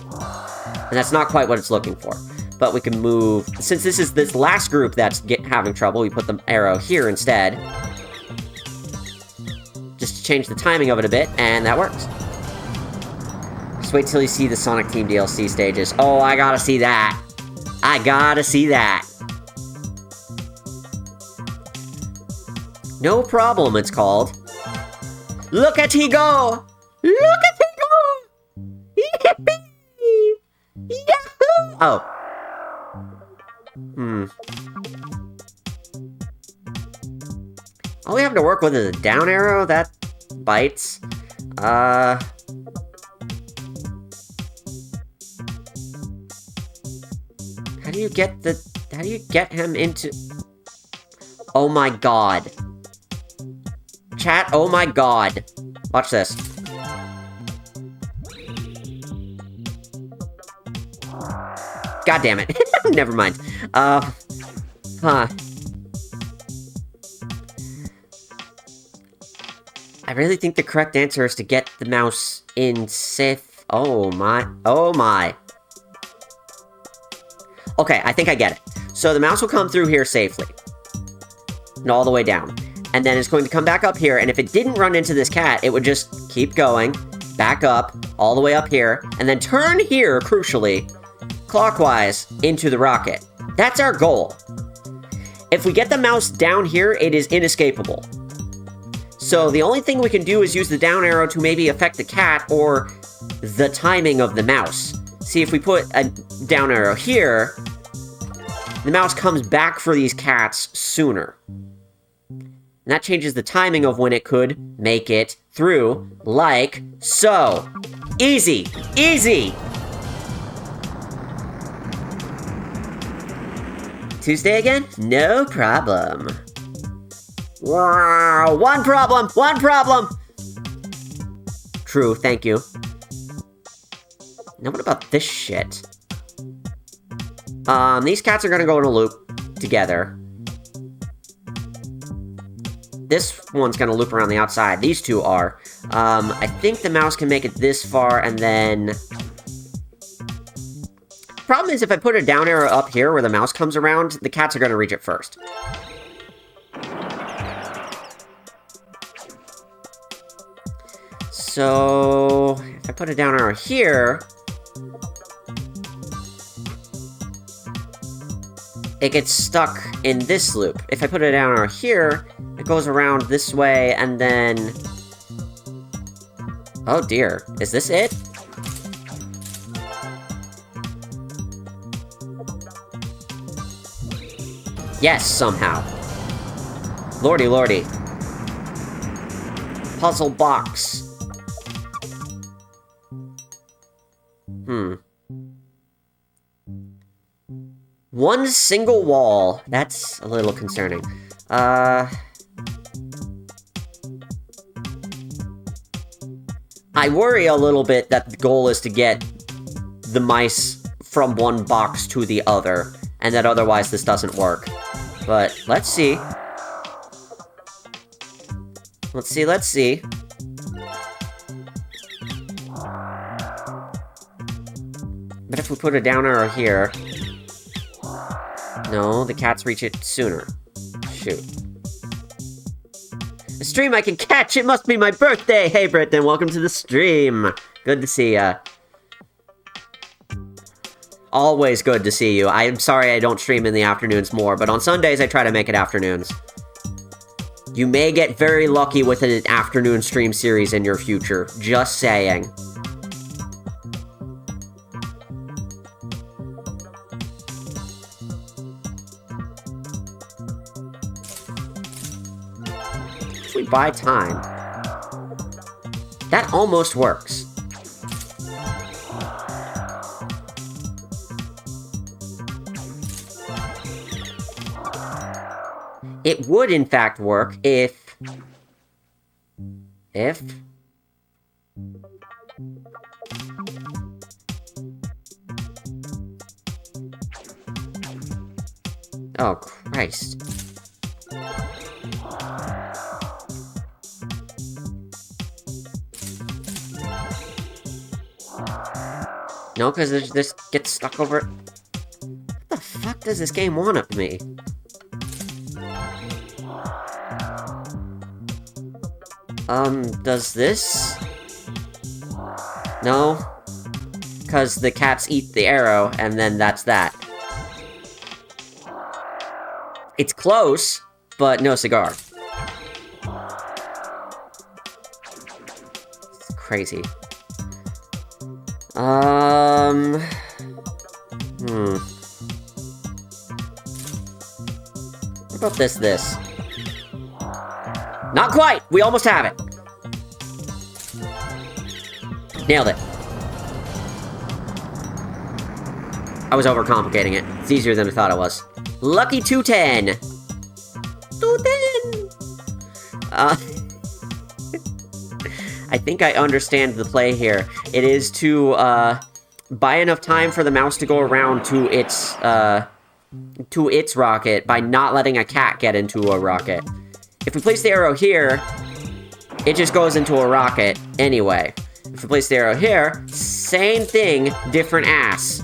And that's not quite what it's looking for. But we can move... since this is this last group that's having trouble, we put the arrow here instead. Just to change the timing of it a bit, and that works. Just wait till you see the Sonic Team DLC stages. Oh, I gotta see that. I gotta see that. No problem, it's called. Look at he go! Look at he go! Yippee! Yahoo! Oh. All we have to work with is a down arrow that bites. How do you get him into... oh my god. Chat, oh my god. Watch this. God damn it. Never mind. Huh. I really think the correct answer is to get the mouse in safe... oh my. Oh my. Okay, I think I get it. So the mouse will come through here safely. And all the way down. And then it's going to come back up here, and if it didn't run into this cat, it would just keep going, back up, all the way up here, and then turn here, crucially, clockwise, into the rocket. That's our goal. If we get the mouse down here, it is inescapable. So the only thing we can do is use the down arrow to maybe affect the cat, or the timing of the mouse. See, if we put a down arrow here, the mouse comes back for these cats sooner. And that changes the timing of when it could make it through, like so. Easy! Easy! Tuesday again? No problem. Wow, one problem! One problem! True, thank you. Now what about this shit? These cats are gonna go in a loop. together. This one's gonna loop around the outside. These two are. I think the mouse can make it this far, and then... Problem is, if I put a down arrow up here where the mouse comes around, the cats are gonna reach it first. So... if I put a down arrow here... it gets stuck in this loop. If I put a down arrow here, it goes around this way, and then... oh dear, is this it? Yes, somehow. Lordy, lordy. Puzzle box. One single wall. That's a little concerning. I worry a little bit that the goal is to get the mice from one box to the other, and that otherwise this doesn't work. But, let's see. Let's see, let's see. But if we put a down arrow here... no, the cats reach it sooner. Shoot. A stream I can catch! It must be my birthday! Hey, Britton, welcome to the stream! Good to see ya. Always good to see you. I'm sorry I don't stream in the afternoons more, but on Sundays I try to make it afternoons. You may get very lucky with an afternoon stream series in your future. Just saying. If we buy time... that almost works. It would, in fact, work if... oh, Christ. No, because this gets stuck over... what the fuck does this game want of me? Does this? No? Because the cats eat the arrow, and then that's that. It's close, but no cigar. It's crazy. What about this? Not quite! We almost have it! Nailed it. I was overcomplicating it. It's easier than I thought it was. Lucky 210! 210! I think I understand the play here. It is to, buy enough time for the mouse to go around to its rocket by not letting a cat get into a rocket. If we place the arrow here, it just goes into a rocket anyway. If we place the arrow here, same thing, different ass.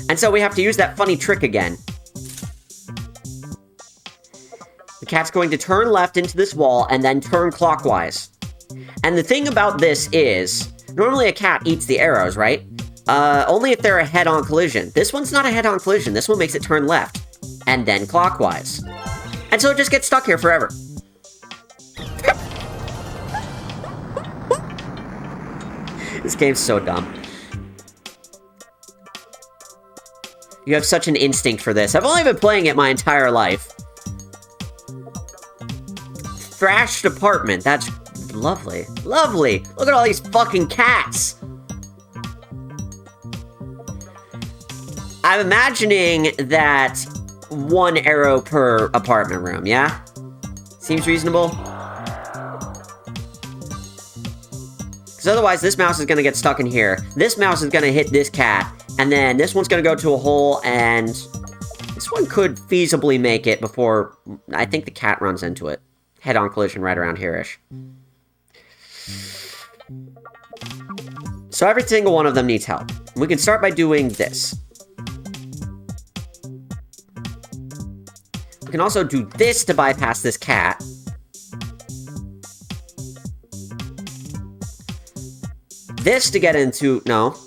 And so we have to use that funny trick again. The cat's going to turn left into this wall and then turn clockwise. And the thing about this is, normally a cat eats the arrows, right? Only if they're a head-on collision. This one's not a head-on collision. This one makes it turn left. And then clockwise. And so it just gets stuck here forever. This game's so dumb. You have such an instinct for this. I've only been playing it my entire life. Thrashed apartment. That's lovely. Lovely! Look at all these fucking cats! I'm imagining that one arrow per apartment room, yeah? Seems reasonable? Because otherwise this mouse is gonna get stuck in here. This mouse is gonna hit this cat, And then this one's gonna go to a hole, and this one could feasibly make it before... I think the cat runs into it. Head-on collision right around here-ish. So every single one of them needs help. We can start by doing this. We can also do this to bypass this cat. This to get into... No,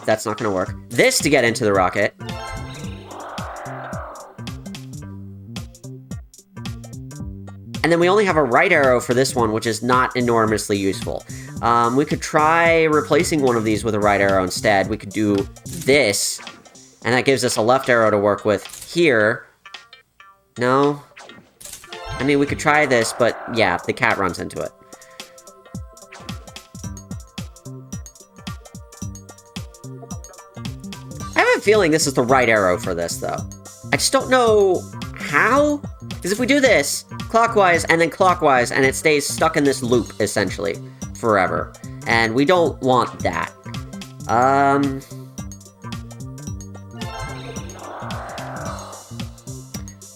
that's not gonna work. This to get into the rocket. And then we only have a right arrow for this one, which is not enormously useful. We could try replacing one of these with a right arrow instead. We could do this, and that gives us a left arrow to work with here. No? I mean, we could try this, but yeah, the cat runs into it. I have a feeling this is the right arrow for this, though. I just don't know how? Because if we do this clockwise and then clockwise, and it stays stuck in this loop, essentially, forever. And we don't want that.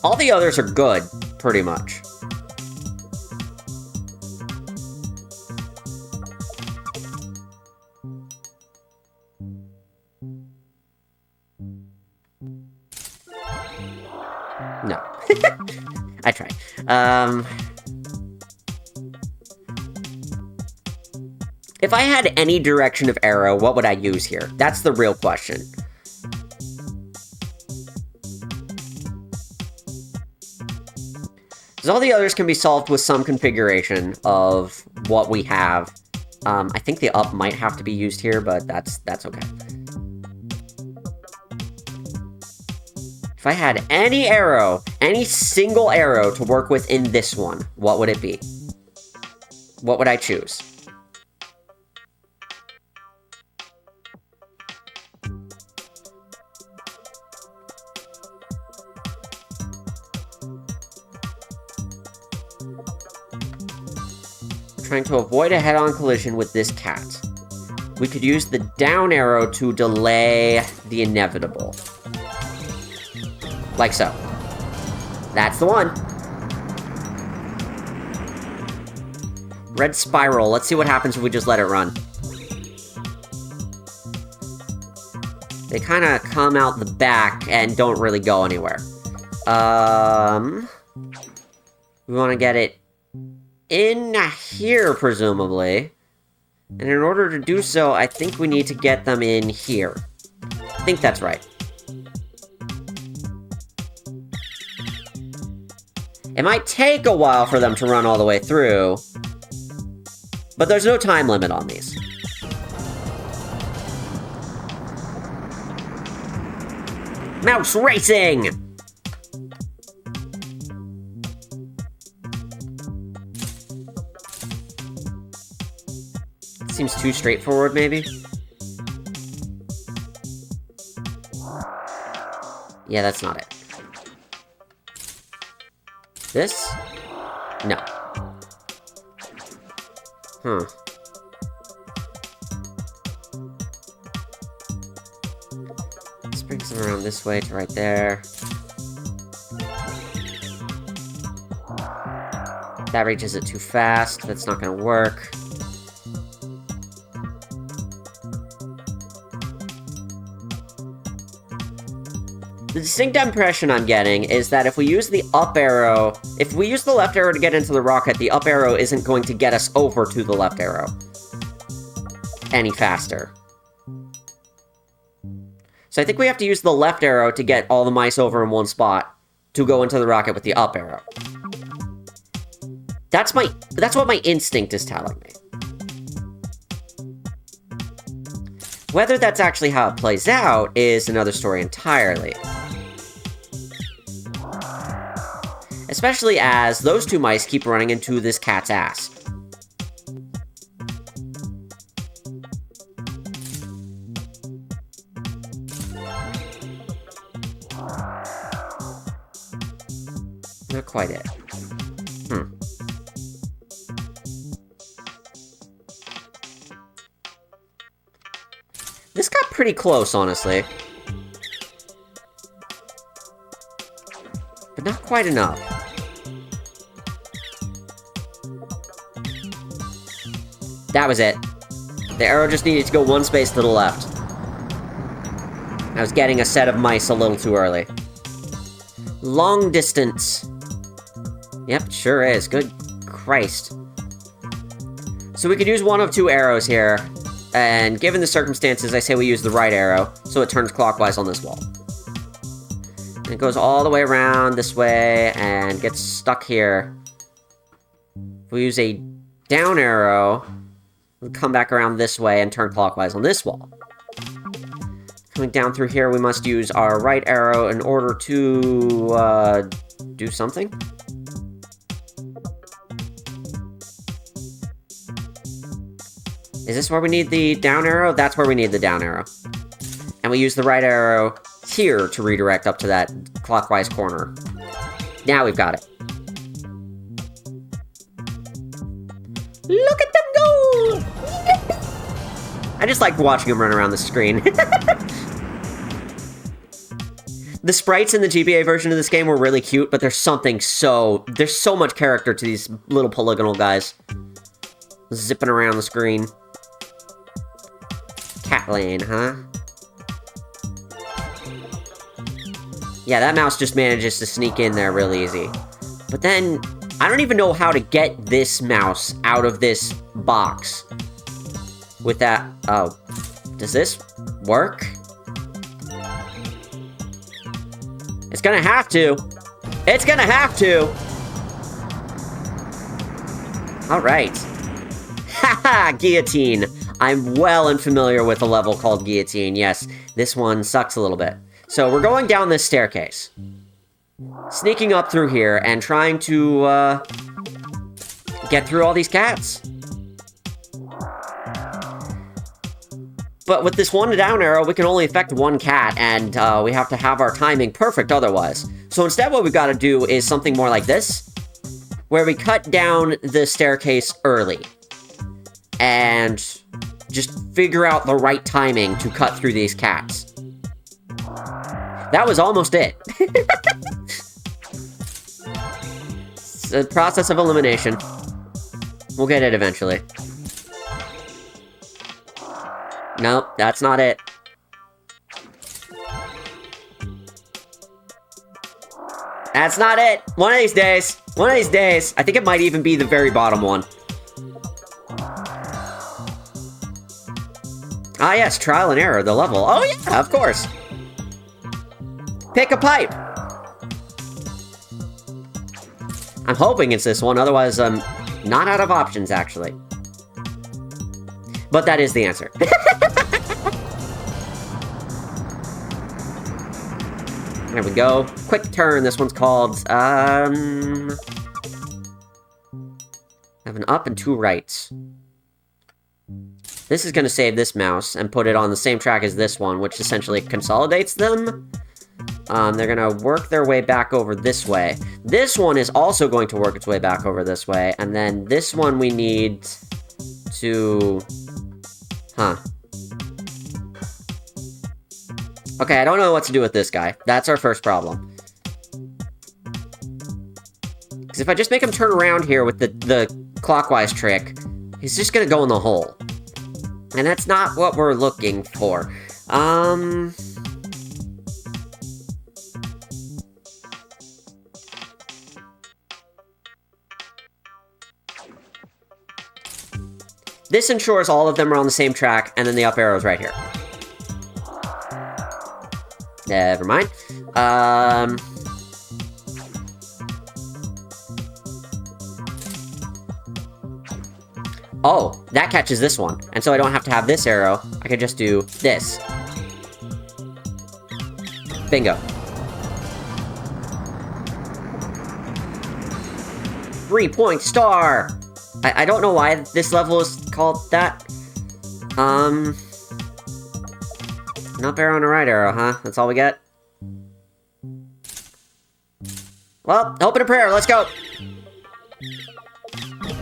All the others are good, pretty much. No. I tried. If I had any direction of arrow, what would I use here? That's the real question. Because all the others can be solved with some configuration of what we have. I think the up might have to be used here, but that's okay. If I had any arrow, any single arrow to work with in this one, what would it be? What would I choose? Trying to avoid a head-on collision with this cat. We could use the down arrow to delay the inevitable. Like so. That's the one. Red spiral. Let's see what happens if we just let it run. They kind of come out the back and don't really go anywhere. We want to get it in here, presumably. And in order to do so, I think we need to get them in here. I think that's right. It might take a while for them to run all the way through, but there's no time limit on these. Mouse racing! Seems too straightforward, maybe? Yeah, that's not it. This? No. This brings them around this way to right there. That reaches it too fast. That's not gonna work. The distinct impression I'm getting is that if we use the up arrow, if we use the left arrow to get into the rocket, the up arrow isn't going to get us over to the left arrow any faster. So I think we have to use the left arrow to get all the mice over in one spot to go into the rocket with the up arrow. That's what my instinct is telling me. Whether that's actually how it plays out is another story entirely. Especially as those two mice keep running into this cat's ass. Not quite it. This got pretty close, honestly. But not quite enough. That was it. The arrow just needed to go one space to the left. I was getting a set of mice a little too early. Long distance. Yep, sure is. Good Christ. So we could use one of two arrows here. And given the circumstances, I say we use the right arrow, so it turns clockwise on this wall. And it goes all the way around this way, and gets stuck here. If we use a down arrow, we'll come back around this way and turn clockwise on this wall. Coming down through here, we must use our right arrow in order to, do something. Is this where we need the down arrow? That's where we need the down arrow. And we use the right arrow here to redirect up to that clockwise corner. Now we've got it. Look at them go! I just like watching them run around the screen. The sprites in the GBA version of this game were really cute, but there's so much character to these little polygonal guys. Zipping around the screen. Cat lane, huh? Yeah, that mouse just manages to sneak in there real easy. But then, I don't even know how to get this mouse out of this box. With that... Oh. Does this work? It's gonna have to! It's gonna have to! Alright. Haha! Guillotine! I'm well and familiar with a level called Guillotine. Yes, this one sucks a little bit. So we're going down this staircase. Sneaking up through here and trying to, get through all these cats. But with this one down arrow, we can only affect one cat, and we have to have our timing perfect otherwise. So instead what we've got to do is something more like this, where we cut down the staircase early. And just figure out the right timing to cut through these cats. That was almost it. It's a process of elimination. We'll get it eventually. Nope, that's not it. That's not it! One of these days! One of these days! I think it might even be the very bottom one. Ah yes, trial and error, the level. Oh yeah, of course! Pick a pipe! I'm hoping it's this one, otherwise I'm not out of options, actually. But that is the answer. There we go. Quick turn, this one's called, I have an up and two rights. This is going to save this mouse and put it on the same track as this one, which essentially consolidates them. They're going to work their way back over this way. This one is also going to work its way back over this way, and then this one we need to... Huh. Okay, I don't know what to do with this guy. That's our first problem. Because if I just make him turn around here with the clockwise trick, he's just going to go in the hole. And that's not what we're looking for. This ensures all of them are on the same track, and then the up arrow's right here. Never mind. Oh, that catches this one. And so I don't have to have this arrow. I can just do this. Bingo. 3-point star! I don't know why this level is called that. An up arrow and a right arrow, huh? That's all we get? Well, hope and a prayer, let's go!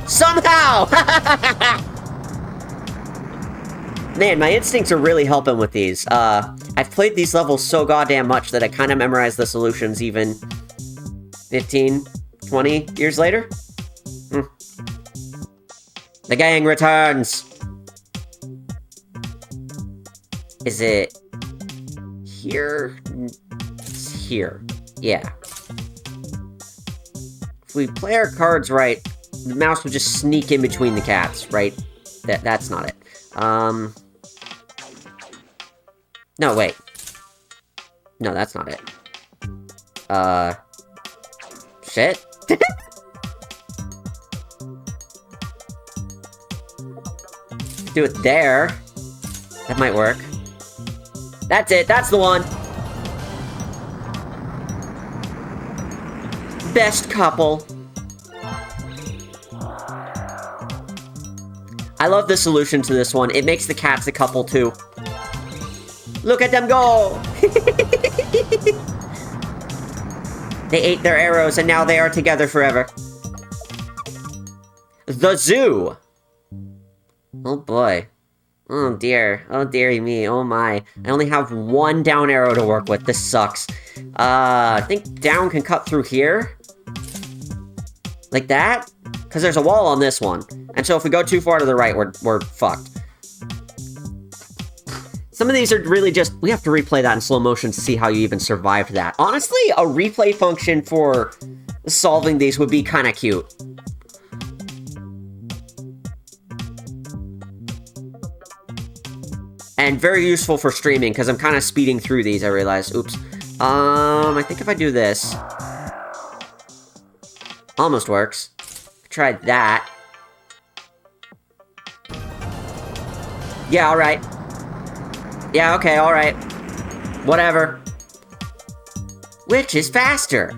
Somehow! Man, my instincts are really helping with these. I've played these levels so goddamn much that I kind of memorized the solutions even 15, 20 years later. The gang returns! Is it here? It's here. Yeah. If we play our cards right, the mouse would just sneak in between the cats, right? That's not it. No, wait. No, that's not it. Shit? Do it there. That might work. That's it, that's the one! Best couple. I love the solution to this one. It makes the cats a couple, too. Look at them go! They ate their arrows, and now they are together forever. The zoo! Oh boy. Oh dear. Oh dearie me. Oh my. I only have one down arrow to work with. This sucks. I think down can cut through here? Like that? Because there's a wall on this one. And so if we go too far to the right, we're fucked. Some of these are really just... We have to replay that in slow motion to see how you even survived that. Honestly, a replay function for solving these would be kind of cute. And very useful for streaming, because I'm kind of speeding through these, I realize. Oops. I think if I do this... Almost works. Try that. Yeah, alright. Yeah, okay, alright. Whatever. Which is faster?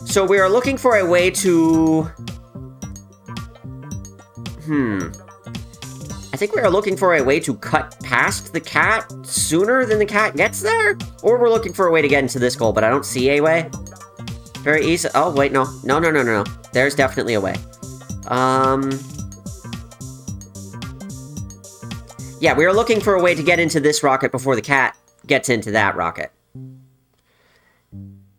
So we are looking for a way to... I think we are looking for a way to cut past the cat sooner than the cat gets there? Or we're looking for a way to get into this goal, but I don't see a way. Very easy. Oh, wait, no. No. There's definitely a way. Yeah, we are looking for a way to get into this rocket before the cat gets into that rocket.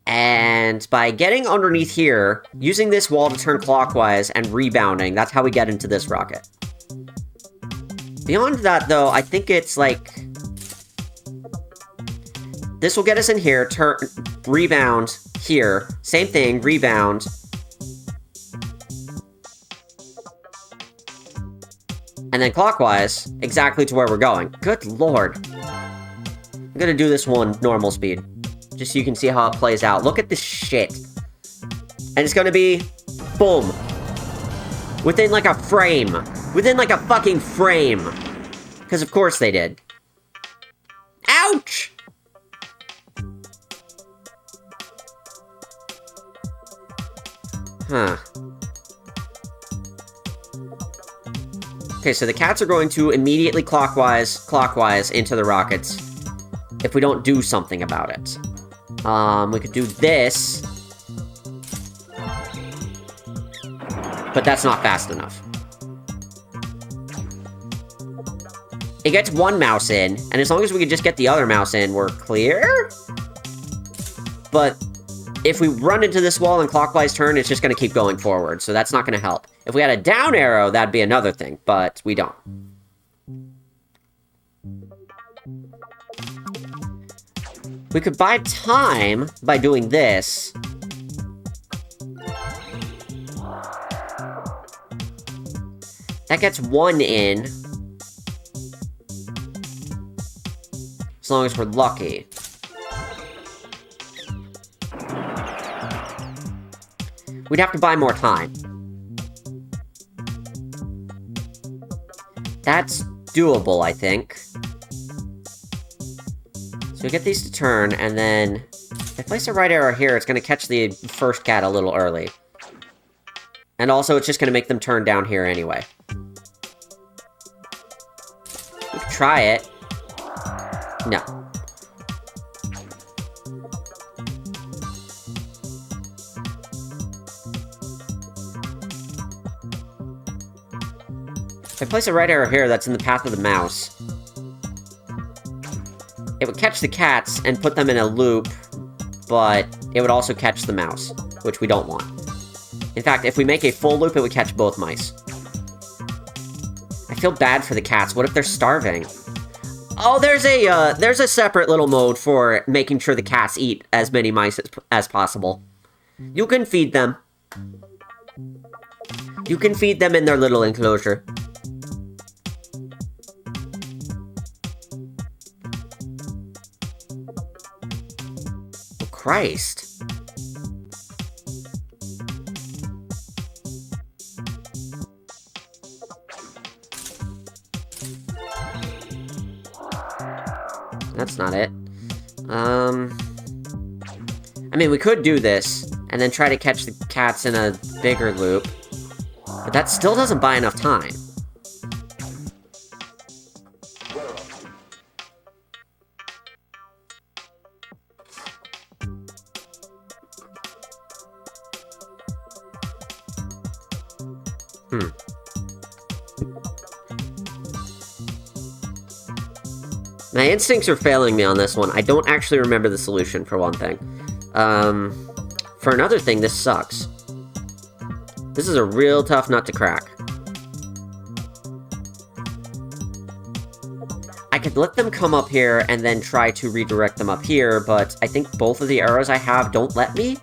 And by getting underneath here, using this wall to turn clockwise and rebounding, that's how we get into this rocket. Beyond that, though, I think it's like... This will get us in here, rebound here. Same thing, rebound. And then clockwise, exactly to where we're going. Good lord. I'm gonna do this one normal speed. Just so you can see how it plays out. Look at this shit. And it's gonna be... Boom. Within like a frame. Within like a fucking frame. Because of course they did. Ouch! Huh. Okay, so the cats are going to immediately clockwise into the rockets if we don't do something about it. We could do this. But that's not fast enough. It gets one mouse in, and as long as we can just get the other mouse in, we're clear? But if we run into this wall and clockwise turn, it's just going to keep going forward, so that's not going to help. If we had a down arrow, that'd be another thing, but we don't. We could buy time by doing this. That gets one in. As long as we're lucky. We'd have to buy more time. That's doable, I think. So we get these to turn, and then... If I place a right arrow here, it's going to catch the first cat a little early. And also, it's just going to make them turn down here anyway. We could try it. No. If I place a right arrow here that's in the path of the mouse, it would catch the cats and put them in a loop, but it would also catch the mouse, which we don't want. In fact, if we make a full loop, it would catch both mice. I feel bad for the cats. What if they're starving? Oh, there's a separate little mode for making sure the cats eat as many mice as possible. You can feed them. You can feed them in their little enclosure. Oh, Christ. That's not it. I mean, we could do this, and then try to catch the cats in a bigger loop. But that still doesn't buy enough time. My instincts are failing me on this one. I don't actually remember the solution, for one thing. For another thing, this sucks. This is a real tough nut to crack. I could let them come up here and then try to redirect them up here, but I think both of the arrows I have don't let me,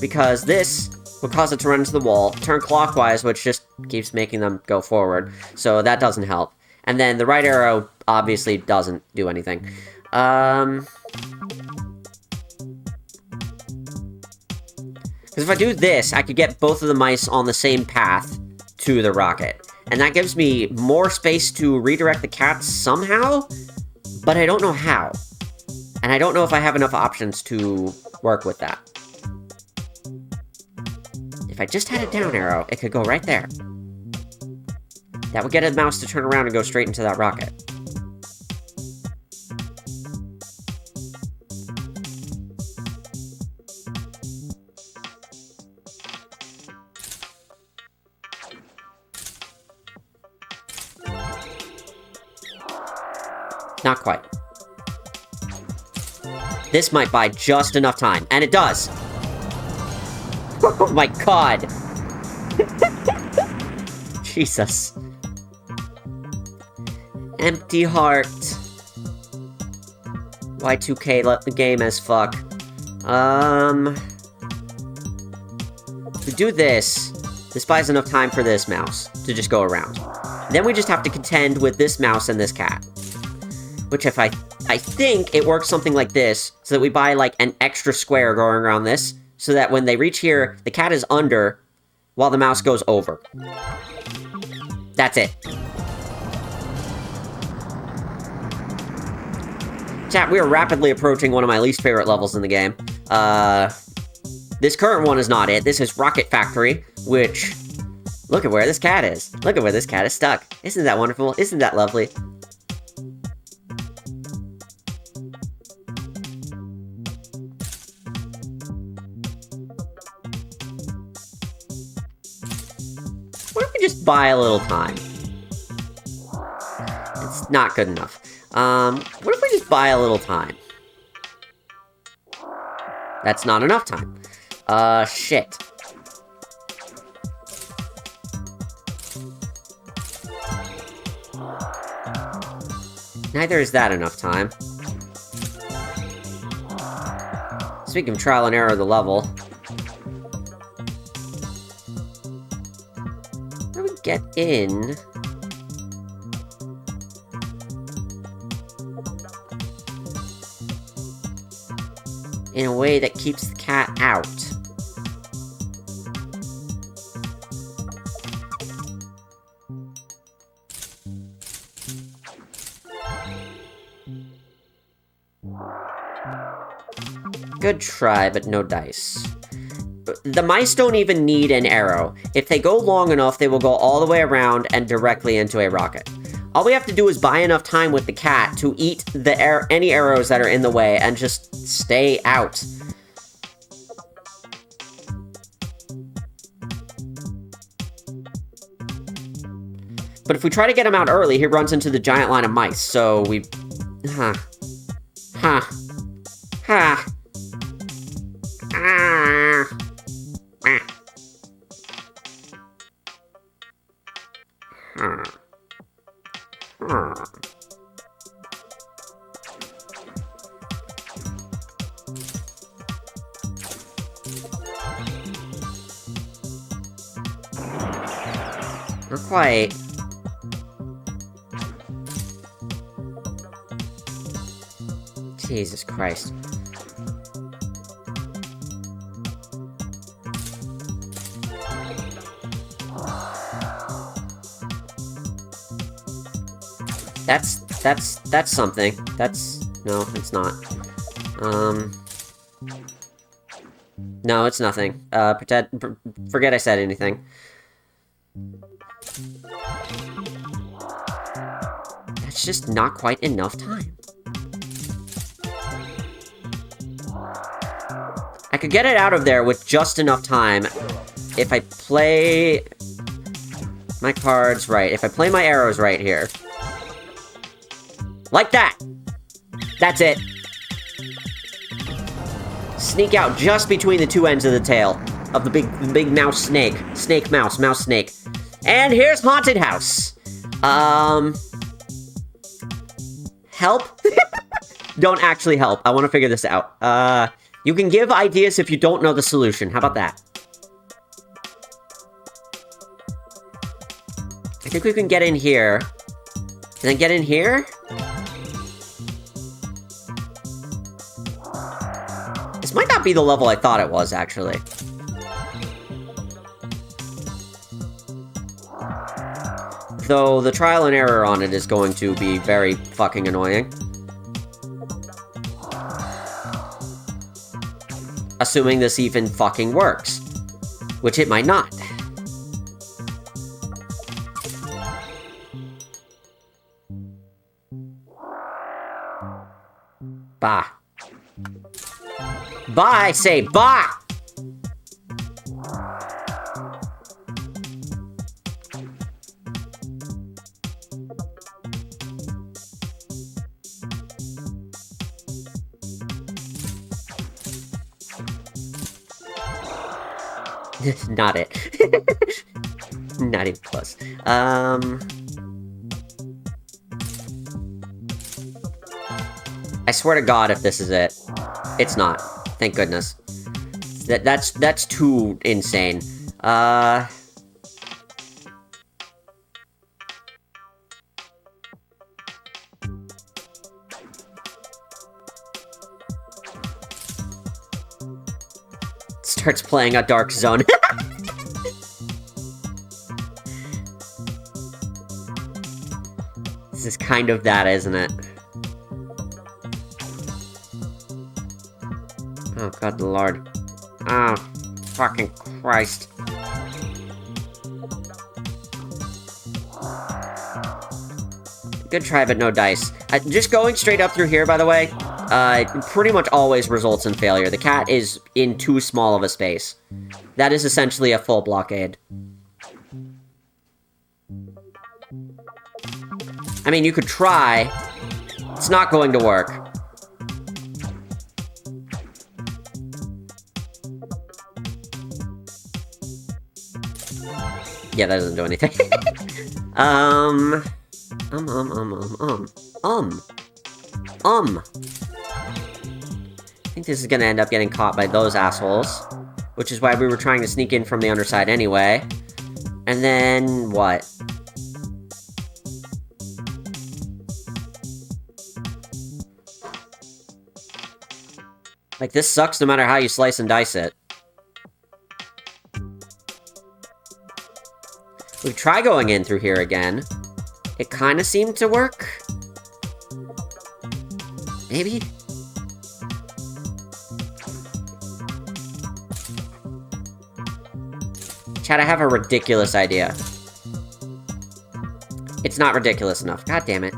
because this will cause it to run into the wall, turn clockwise, which just keeps making them go forward, so that doesn't help. And then the right arrow obviously doesn't do anything. Because if I do this, I could get both of the mice on the same path to the rocket. And that gives me more space to redirect the cats somehow, but I don't know how. And I don't know if I have enough options to work with that. If I just had a down arrow, it could go right there. That would get a mouse to turn around and go straight into that rocket. Not quite. This might buy just enough time, and it does! Oh my god! Jesus. Empty heart. Y2K let the game as fuck. To do this, this buys enough time for this mouse to just go around. Then we just have to contend with this mouse and this cat. Which if I think it works something like this, so that we buy like an extra square going around this, so that when they reach here, the cat is under, while the mouse goes over. That's it. Chat, we are rapidly approaching one of my least favorite levels in the game. This current one is not it. This is Rocket Factory, which... Look at where this cat is. Look at where this cat is stuck. Isn't that wonderful? Isn't that lovely? What if we just buy a little time? It's not good enough. What if we just buy a little time? That's not enough time. Shit. Neither is that enough time. Speaking of trial and error of the level. How do we get in? In a way that keeps the cat out. Good try, but no dice. The mice don't even need an arrow. If they go long enough, they will go all the way around and directly into a rocket. All we have to do is buy enough time with the cat to eat any arrows that are in the way and just stay out. But if we try to get him out early, he runs into the giant line of mice, so we... Huh. Huh. Huh. Ah. Ah. Huh. Huh. Not quite. Jesus Christ. That's something. No, it's not. No, it's nothing. Forget I said anything. That's just not quite enough time. I could get it out of there with just enough time if I play my cards right. If I play my arrows right here. Like that! That's it. Sneak out just between the two ends of the tail of the big mouse snake. Snake mouse, mouse snake. And here's Haunted House. Help? Don't actually help. I want to figure this out. You can give ideas if you don't know the solution. How about that? I think we can get in here. Can I get in here? This might not be the level I thought it was, actually. Though the trial and error on it is going to be very fucking annoying. Assuming this even fucking works. Which it might not. Bah. Bah, I say, bah! Not it. Not even close. I swear to God if this is it. It's not. Thank goodness. That's too insane. Starts playing a Dark Zone. This is kind of that, isn't it? Oh, God the Lord. Oh, fucking Christ. Good try, but no dice. Just going straight up through here, by the way, pretty much always results in failure. The cat is in too small of a space. That is essentially a full blockade. I mean, you could try. It's not going to work. Yeah, that doesn't do anything. I think this is gonna end up getting caught by those assholes. Which is why we were trying to sneak in from the underside anyway. And then, what? Like, this sucks no matter how you slice and dice it. We try going in through here again. It kind of seemed to work. Maybe? Chad, I have a ridiculous idea. It's not ridiculous enough. God damn it.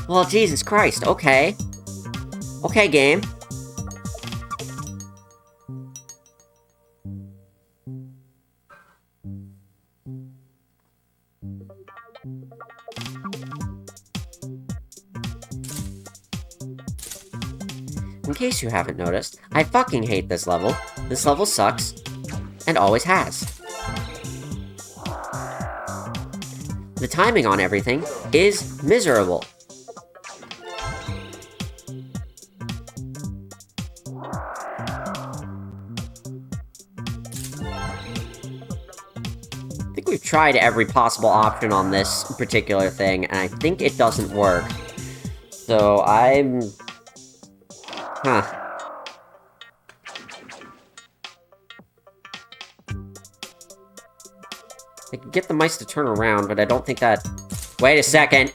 Well, Jesus Christ, okay. Okay, game. In case you haven't noticed, I fucking hate this level. This level sucks, and always has. The timing on everything is miserable. I think we've tried every possible option on this particular thing, and I think it doesn't work. So I'm... Huh. I can get the mice to turn around, but I don't think that... Wait a second!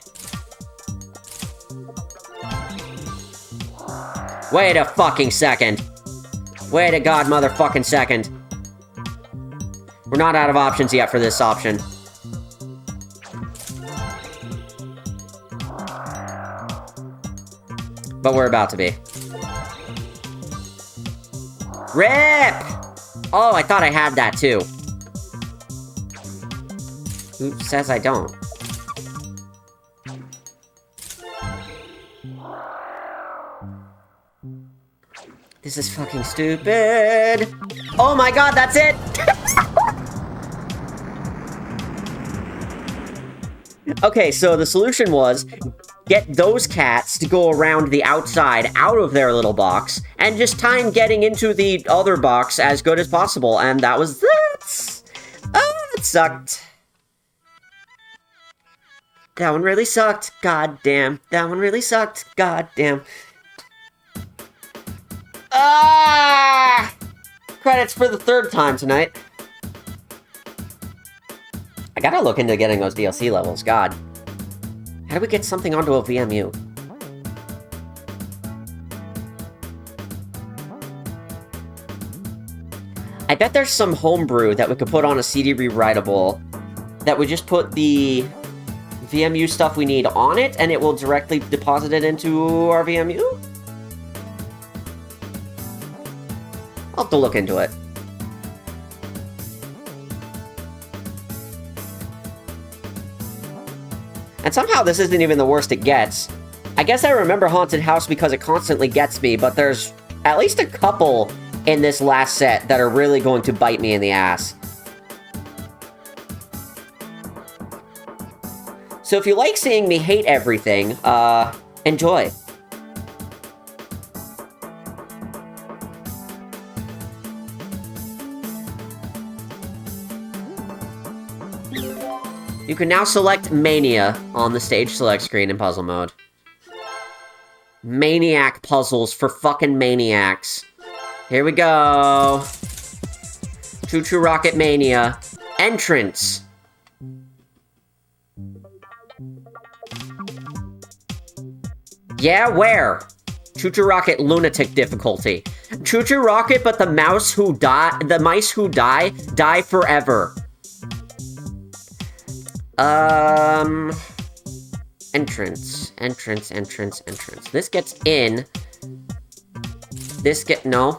Wait a fucking second! Wait a god motherfucking second! We're not out of options yet for this option. But we're about to be. RIP! Oh, I thought I had that too. Who says I don't? This is fucking stupid. Oh my god, that's it! Okay, so the solution was get those cats to go around the outside, out of their little box, and just time getting into the other box as good as possible, and that was that. Oh, it sucked. That one really sucked. God damn. That one really sucked. God damn. Ah! Credits for the third time tonight. I gotta look into getting those DLC levels. God. How do we get something onto a VMU? I bet there's some homebrew that we could put on a CD rewritable that would just put the VMU stuff we need on it, and it will directly deposit it into our VMU? I'll have to look into it. And somehow this isn't even the worst it gets. I guess I remember Haunted House because it constantly gets me, but there's at least a couple in this last set that are really going to bite me in the ass. So if you like seeing me hate everything, enjoy. You can now select Mania on the stage select screen in puzzle mode. Maniac puzzles for fucking maniacs. Here we go. ChuChu Rocket Mania. Entrance. Yeah, where? ChuChu Rocket Lunatic difficulty. ChuChu Rocket, but the mice who die forever. Entrance. This gets in. No.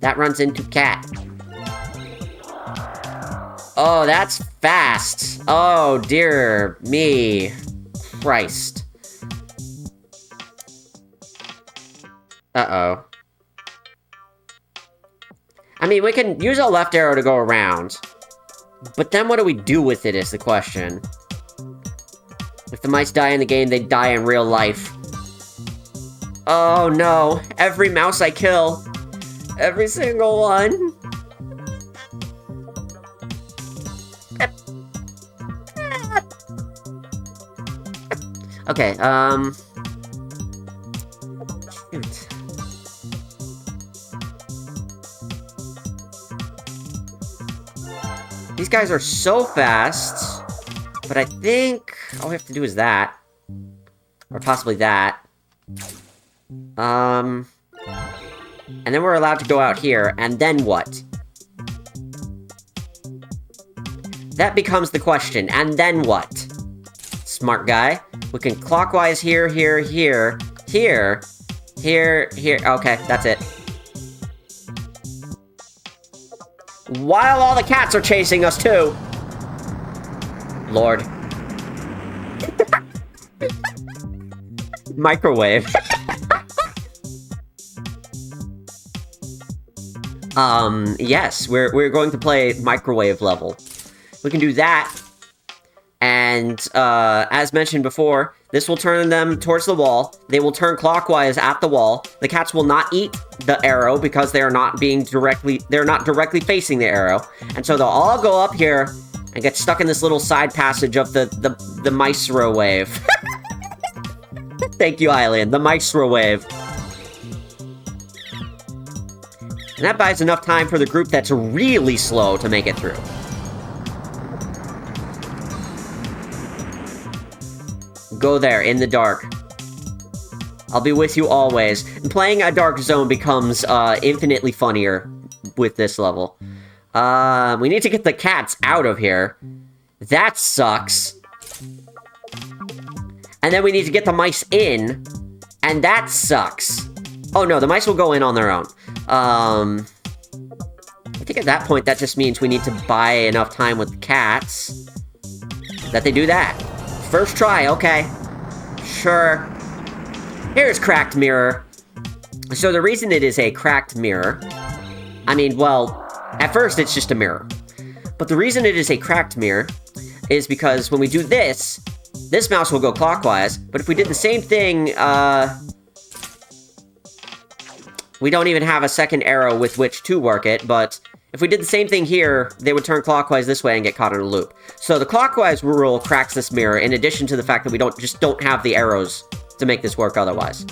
That runs into cat. Oh, that's fast. Oh, dear me. Christ. Uh-oh. I mean, we can use a left arrow to go around. But then what do we do with it is the question. If the mice die in the game, they die in real life. Oh no, every mouse I kill. Every single one. Okay, shoot. These guys are so fast, but I think all we have to do is that. Or possibly that. And then we're allowed to go out here, and then what? That becomes the question, and then what? Smart guy. We can clockwise here. Okay, that's it. While all the cats are chasing us, too. Lord. Microwave. Yes, we're going to play microwave level. We can do that, and, as mentioned before, this will turn them towards the wall. They will turn clockwise at the wall. The cats will not eat the arrow because they're not directly facing the arrow. And so they'll all go up here and get stuck in this little side passage of the maestro wave. Thank you, Eileen. The maestro wave. And that buys enough time for the group that's really slow to make it through. Go there, in the dark. I'll be with you always. And playing a dark zone becomes, infinitely funnier with this level. We need to get the cats out of here. That sucks. And then we need to get the mice in. And that sucks. Oh no, the mice will go in on their own. I think at that point, that just means we need to buy enough time with the cats that they do that. First try, okay. Sure. Here's cracked mirror. So the reason it is a cracked mirror, I mean, well, at first it's just a mirror. But the reason it is a cracked mirror is because when we do this, this mouse will go clockwise, but if we did the same thing, we don't even have a second arrow with which to work it, but if we did the same thing here, they would turn clockwise this way and get caught in a loop. So the clockwise rule cracks this mirror, in addition to the fact that we don't have the arrows to make this work otherwise.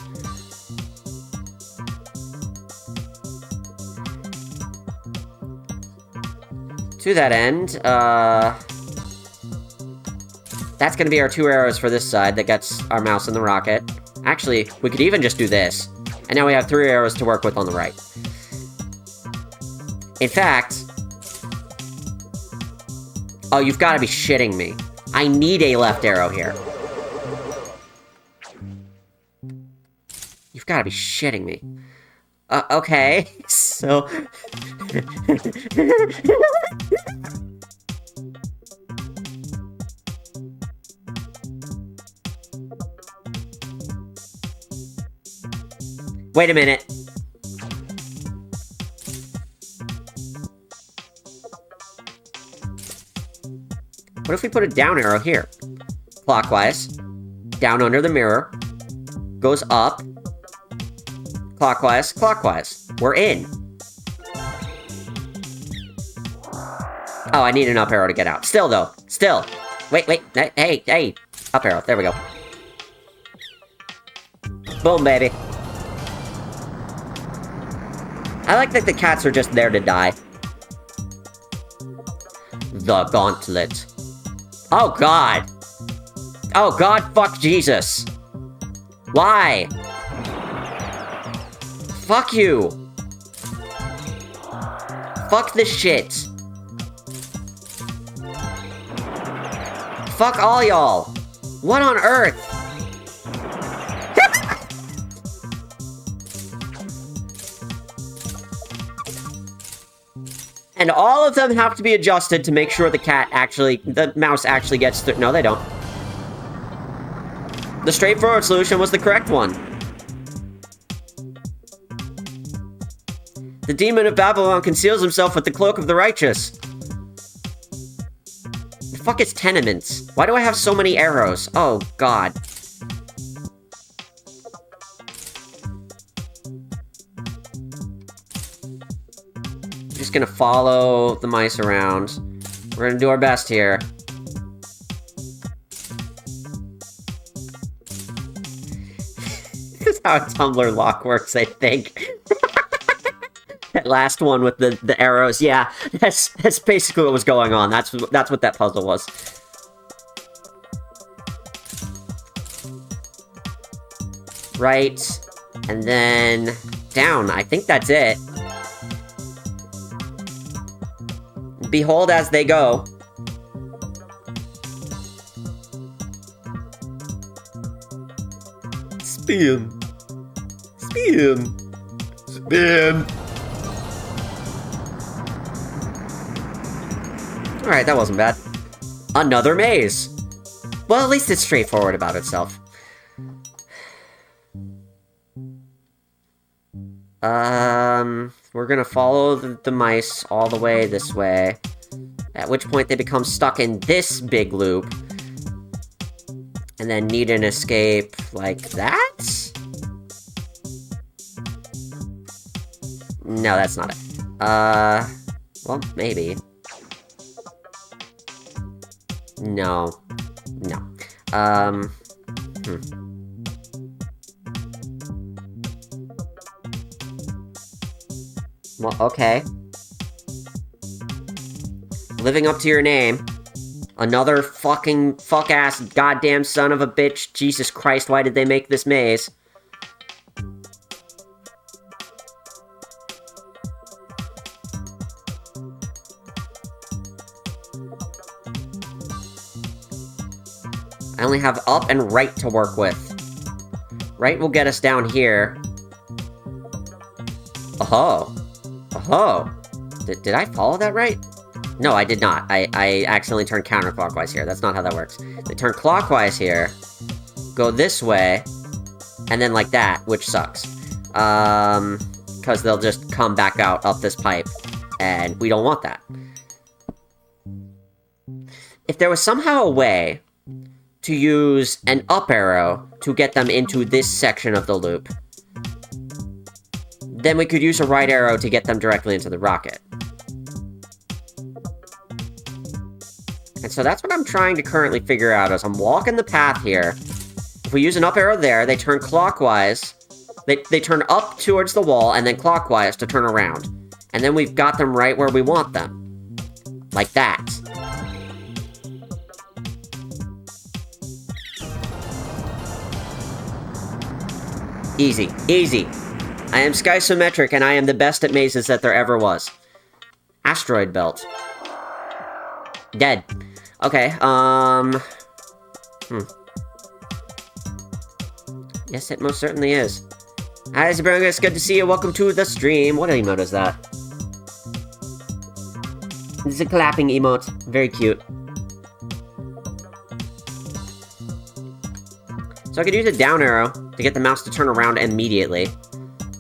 To that end, that's gonna be our 2 arrows for this side that gets our mouse in the rocket. Actually, we could even just do this. And now we have 3 arrows to work with on the right. In fact... Oh, you've got to be shitting me. I need a left arrow here. You've got to be shitting me. Okay, so... Wait a minute. What if we put a down arrow here? Clockwise. Down under the mirror. Goes up. Clockwise, clockwise. We're in. Oh, I need an up arrow to get out. Still, though. Still. Wait. Hey. Up arrow. There we go. Boom, baby. I like that the cats are just there to die. The gauntlet. Oh, God. Oh, God, fuck Jesus. Why? Fuck you. Fuck this shit. Fuck all y'all. What on earth? And all of them have to be adjusted to make sure the mouse actually gets through. No, they don't. The straightforward solution was the correct one. The demon of Babylon conceals himself with the cloak of the righteous. The fuck is tenements? Why do I have so many arrows? Oh, God. Just gonna follow the mice around. We're gonna do our best here. This is how a Tumblr lock works, I think. That last one with the arrows, yeah, that's basically what was going on. That's what that puzzle was. Right, and then down. I think that's it. Behold as they go. Spin. Spin. Spin. Alright, that wasn't bad. Another maze. Well, at least it's straightforward about itself. We're gonna follow the mice all the way this way. At which point they become stuck in this big loop. And then need an escape like that? No, that's not it. Well, maybe. No. No. Well, okay. Living up to your name. Another fucking fuck-ass goddamn son of a bitch. Jesus Christ, why did they make this maze? I only have up and right to work with. Right will get us down here. Oh. Oh. Did I follow that right? No, I did not. I accidentally turned counterclockwise here. That's not how that works. They turn clockwise here, go this way, and then like that, which sucks. Because they'll just come back out up this pipe, and we don't want that. If there was somehow a way to use an up arrow to get them into this section of the loop, then we could use a right arrow to get them directly into the rocket. And so that's what I'm trying to currently figure out as I'm walking the path here. If we use an up arrow there, they turn clockwise. They turn up towards the wall and then clockwise to turn around. And then we've got them right where we want them. Like that. Easy. Easy. I am Skysometric and I am the best at mazes that there ever was. Asteroid belt. Dead. Okay, Yes, it most certainly is. Hi, Zabrangus, good to see you. Welcome to the stream. What emote is that? This is a clapping emote. Very cute. So I could use a down arrow to get the mouse to turn around immediately.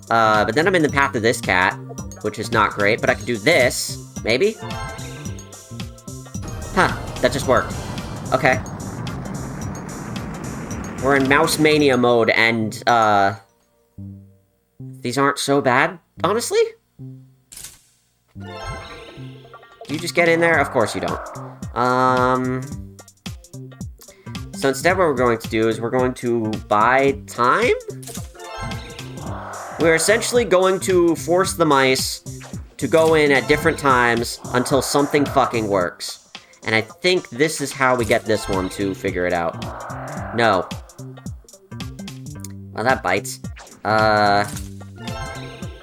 But then I'm in the path of this cat, which is not great, but I could do this, maybe? Huh, that just worked. Okay. We're in Mouse Mania mode, and, these aren't so bad, honestly? Do you just get in there? Of course you don't. So instead what we're going to do is we're going to buy time? We're essentially going to force the mice to go in at different times until something fucking works. And I think this is how we get this one to figure it out. No. Well, that bites.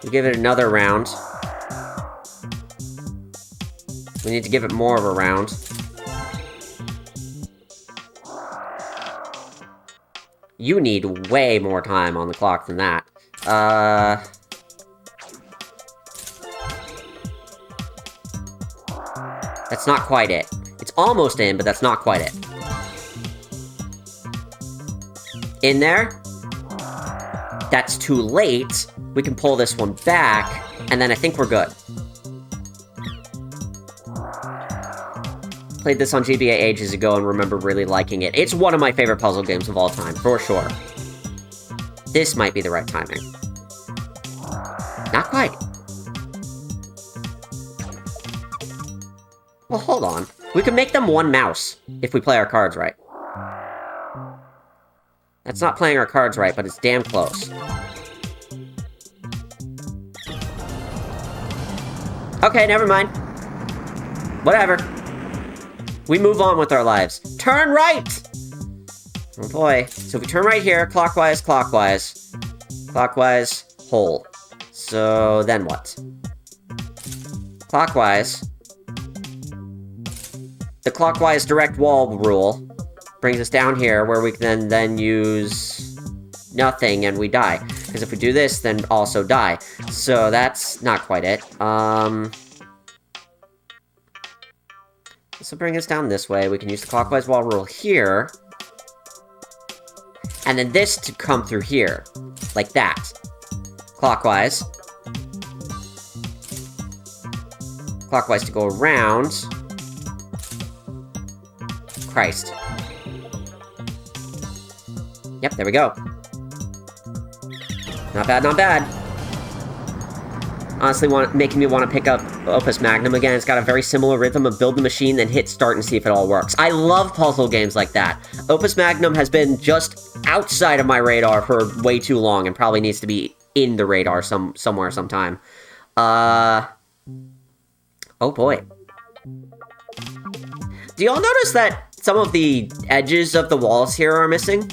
We give it another round. We need to give it more of a round. You need way more time on the clock than that. That's not quite it. It's almost in, but that's not quite it. In there? That's too late. We can pull this one back, and then I think we're good. Played this on GBA ages ago and remember really liking it. It's one of my favorite puzzle games of all time, for sure. This might be the right timing. Not quite. Well, hold on. We can make them one mouse, if we play our cards right. That's not playing our cards right, but it's damn close. Okay, never mind. Whatever. We move on with our lives. Turn right! Oh boy. So if we turn right here, clockwise, clockwise. Clockwise, hole. So then what? Clockwise. The clockwise direct wall rule brings us down here, where we can then use nothing and we die. Because if we do this, then also die. So that's not quite it. This will bring us down this way. We can use the clockwise wall rule here. And then this to come through here. Like that. Clockwise. clockwise to go around. Christ. Yep, there we go. Not bad, not bad. Honestly, making me want to pick up Opus Magnum again. It's got a very similar rhythm of build the machine, then hit start and see if it all works. I love puzzle games like that. Opus Magnum has been just outside of my radar for way too long and probably needs to be in the radar somewhere sometime. Oh boy. Do y'all notice that some of the edges of the walls here are missing?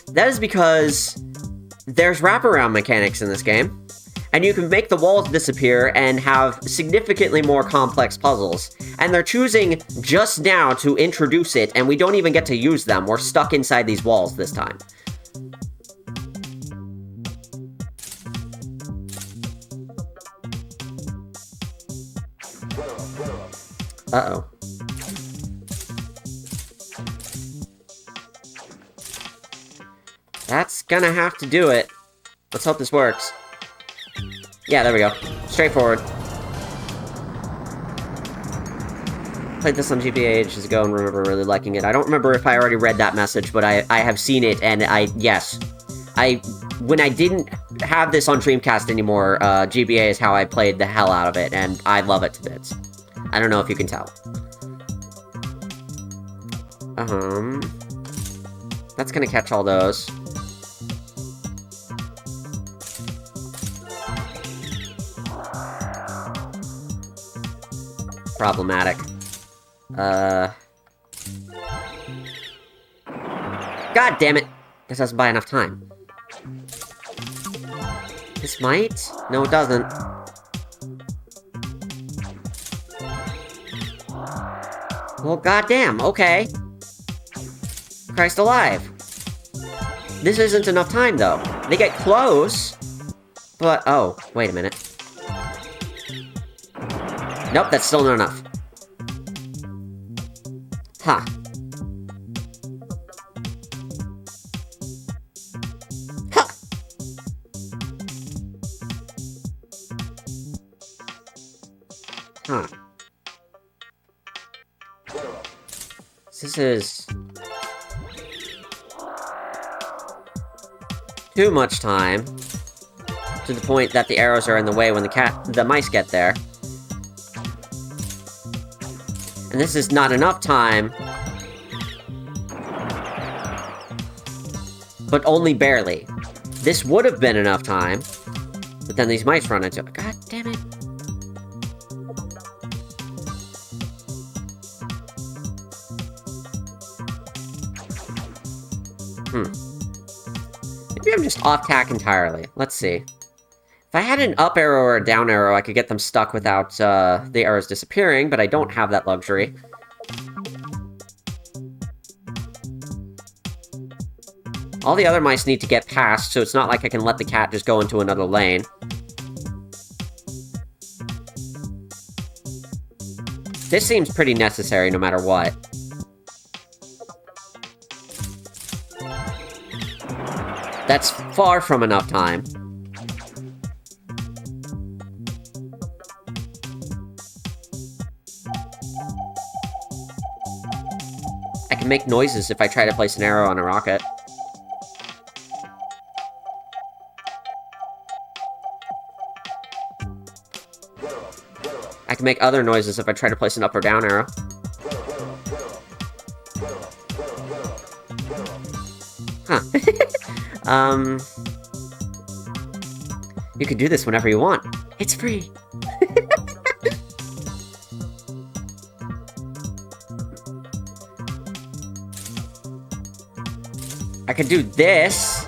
That is because there's wraparound mechanics in this game. And you can make the walls disappear and have significantly more complex puzzles. And they're choosing just now to introduce it, and we don't even get to use them. We're stuck inside these walls this time. Uh-oh. That's gonna have to do it. Let's hope this works. Yeah, there we go. Straightforward. Played this on GBA ages ago and remember really liking it. I don't remember if I already read that message, but I have seen it, and yes. When I didn't have this on Dreamcast anymore, GBA is how I played the hell out of it, and I love it to bits. I don't know if you can tell. That's gonna catch all those. Problematic. God damn it! This doesn't buy enough time. This might? No, it doesn't. Well, goddamn, okay. Christ alive. This isn't enough time, though. They get close, but... Oh, wait a minute. Nope, that's still not enough. Huh. Huh! Huh. This is... too much time. To the point that the arrows are in the way when the mice get there. And this is not enough time. But only barely. This would have been enough time. But then these mice run into it. God damn it. Maybe I'm just off tack entirely. Let's see. If I had an up arrow or a down arrow, I could get them stuck without the arrows disappearing, but I don't have that luxury. All the other mice need to get past, so it's not like I can let the cat just go into another lane. This seems pretty necessary no matter what. That's far from enough time. I can make noises if I try to place an arrow on a rocket. I can make other noises if I try to place an up or down arrow. Huh. You can do this whenever you want. It's free. I can do this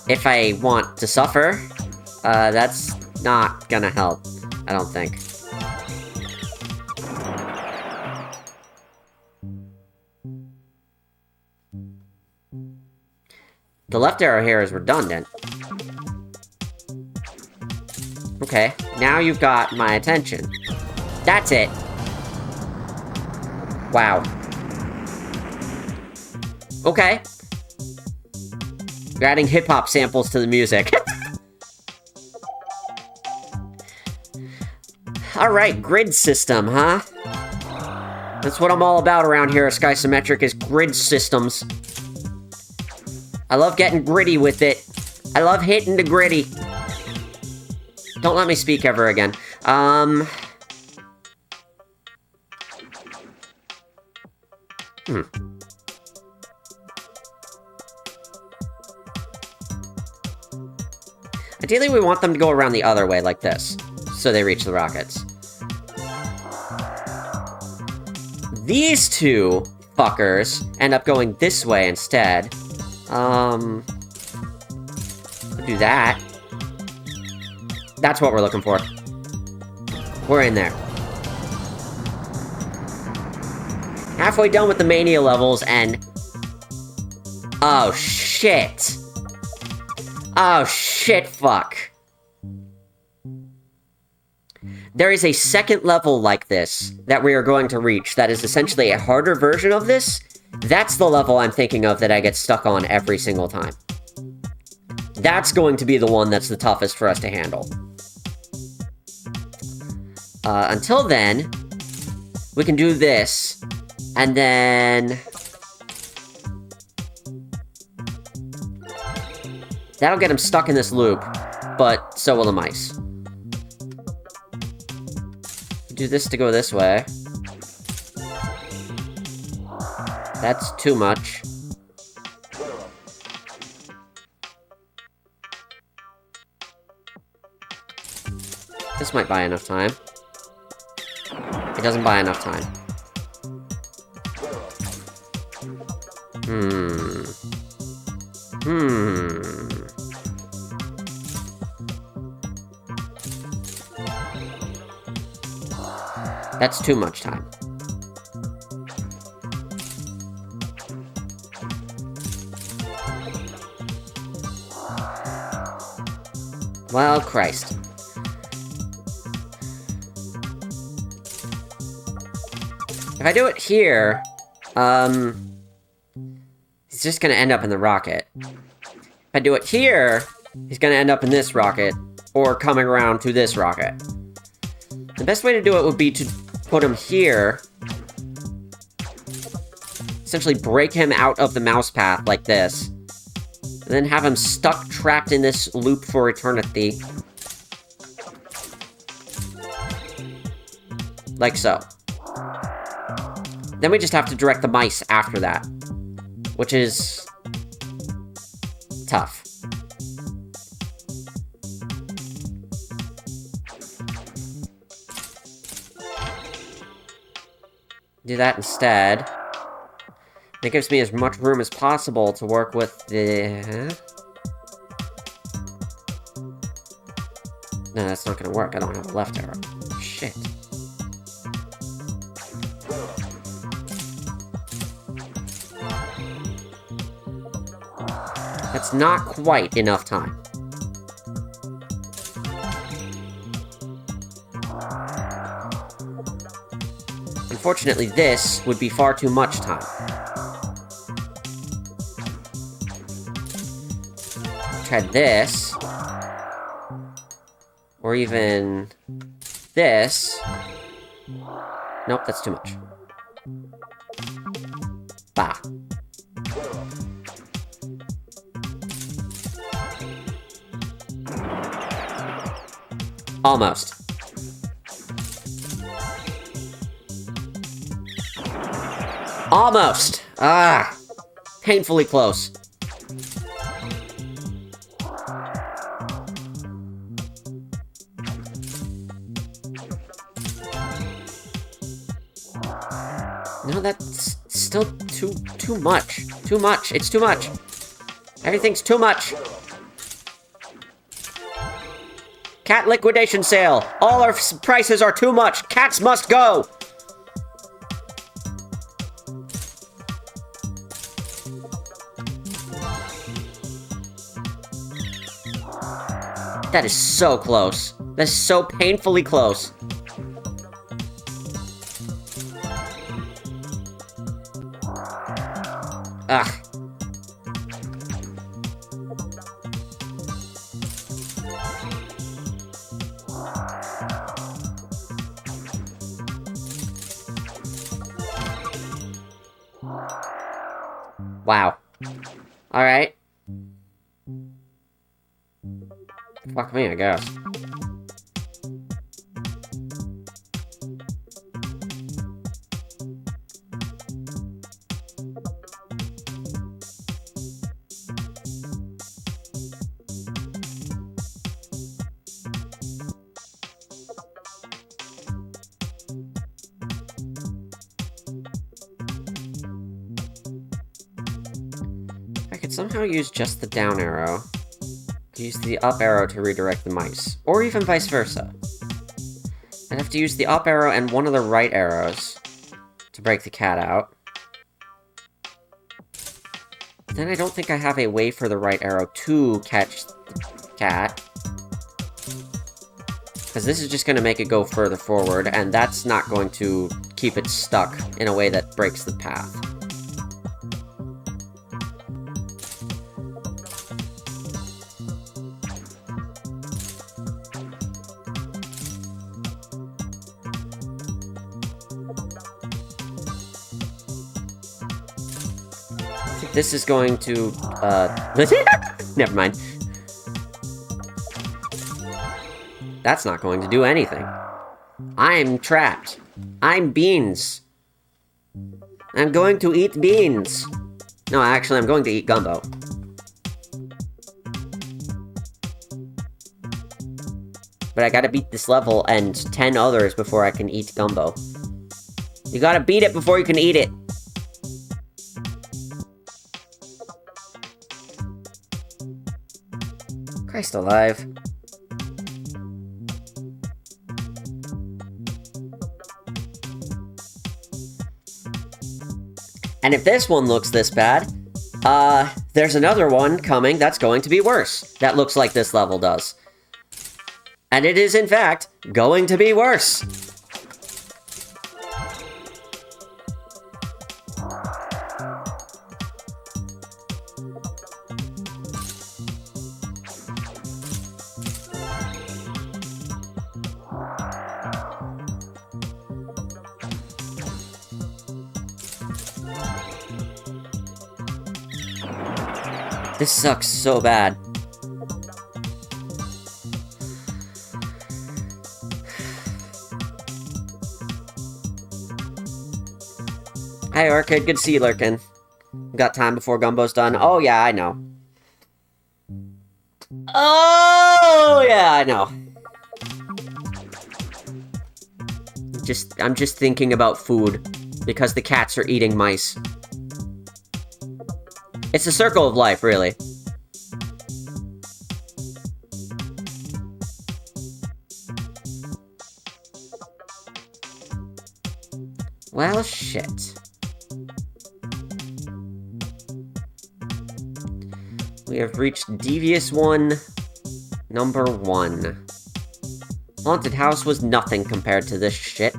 if I want to suffer. That's not gonna help, I don't think. The left arrow here is redundant. Okay, now you've got my attention. That's it. Wow. Okay. You're adding hip-hop samples to the music. Alright, grid system, huh? That's what I'm all about around here at Skysometric, is grid systems. I love getting gritty with it. I love hitting the gritty. Don't let me speak ever again. Ideally, we want them to go around the other way, like this, so they reach the rockets. These two fuckers end up going this way instead. Do that. That's what we're looking for. We're in there. Halfway done with the Mania levels, and... oh, shit. Oh, shit, fuck. There is a second level like this that we are going to reach that is essentially a harder version of this. That's the level I'm thinking of that I get stuck on every single time. That's going to be the one that's the toughest for us to handle. Until then, we can do this, and then... that'll get him stuck in this loop, but so will the mice. Do this to go this way. That's too much. This might buy enough time. It doesn't buy enough time. That's too much time. Well, Christ. If I do it here, he's just gonna end up in the rocket. If I do it here, he's gonna end up in this rocket, or coming around to this rocket. The best way to do it would be to put him here, essentially break him out of the mouse path like this, and then have him stuck, trapped in this loop for eternity. Like so. Then we just have to direct the mice after that, which is tough. Do that instead. That gives me as much room as possible to work with the... No, that's not gonna work. I don't have a left arrow. Shit. That's not quite enough time. Unfortunately, this would be far too much time. Try this. Or even... this. Nope, that's too much. Bah. Almost. Almost! Ah! Painfully close. No, that's still too much. Too much. It's too much. Everything's too much. Cat liquidation sale. All our prices are too much. Cats must go. That is so close. That is so painfully close. Ugh. Wow. Alright. Fuck me, I guess. I could somehow use just the down arrow. Use the up arrow to redirect the mice. Or even vice versa. I'd have to use the up arrow and one of the right arrows to break the cat out. But then I don't think I have a way for the right arrow to catch the cat. Because this is just going to make it go further forward, and that's not going to keep it stuck in a way that breaks the path. This is going to, never mind. That's not going to do anything. I'm trapped. I'm beans. I'm going to eat beans. No, actually, I'm going to eat gumbo. But I gotta beat this level and 10 others before I can eat gumbo. You gotta beat it before you can eat it. Christ alive. And if this one looks this bad, there's another one coming that's going to be worse. That looks like this level does. And it is, in fact, going to be worse. This sucks so bad. Hey, Arcade, good to see you lurking. Got time before Gumbo's done? Oh, yeah, I know. Oh, yeah, I know. I'm just thinking about food, because the cats are eating mice. It's a circle of life, really. Well, shit. We have reached Devious One, number 1. Haunted House was nothing compared to this shit.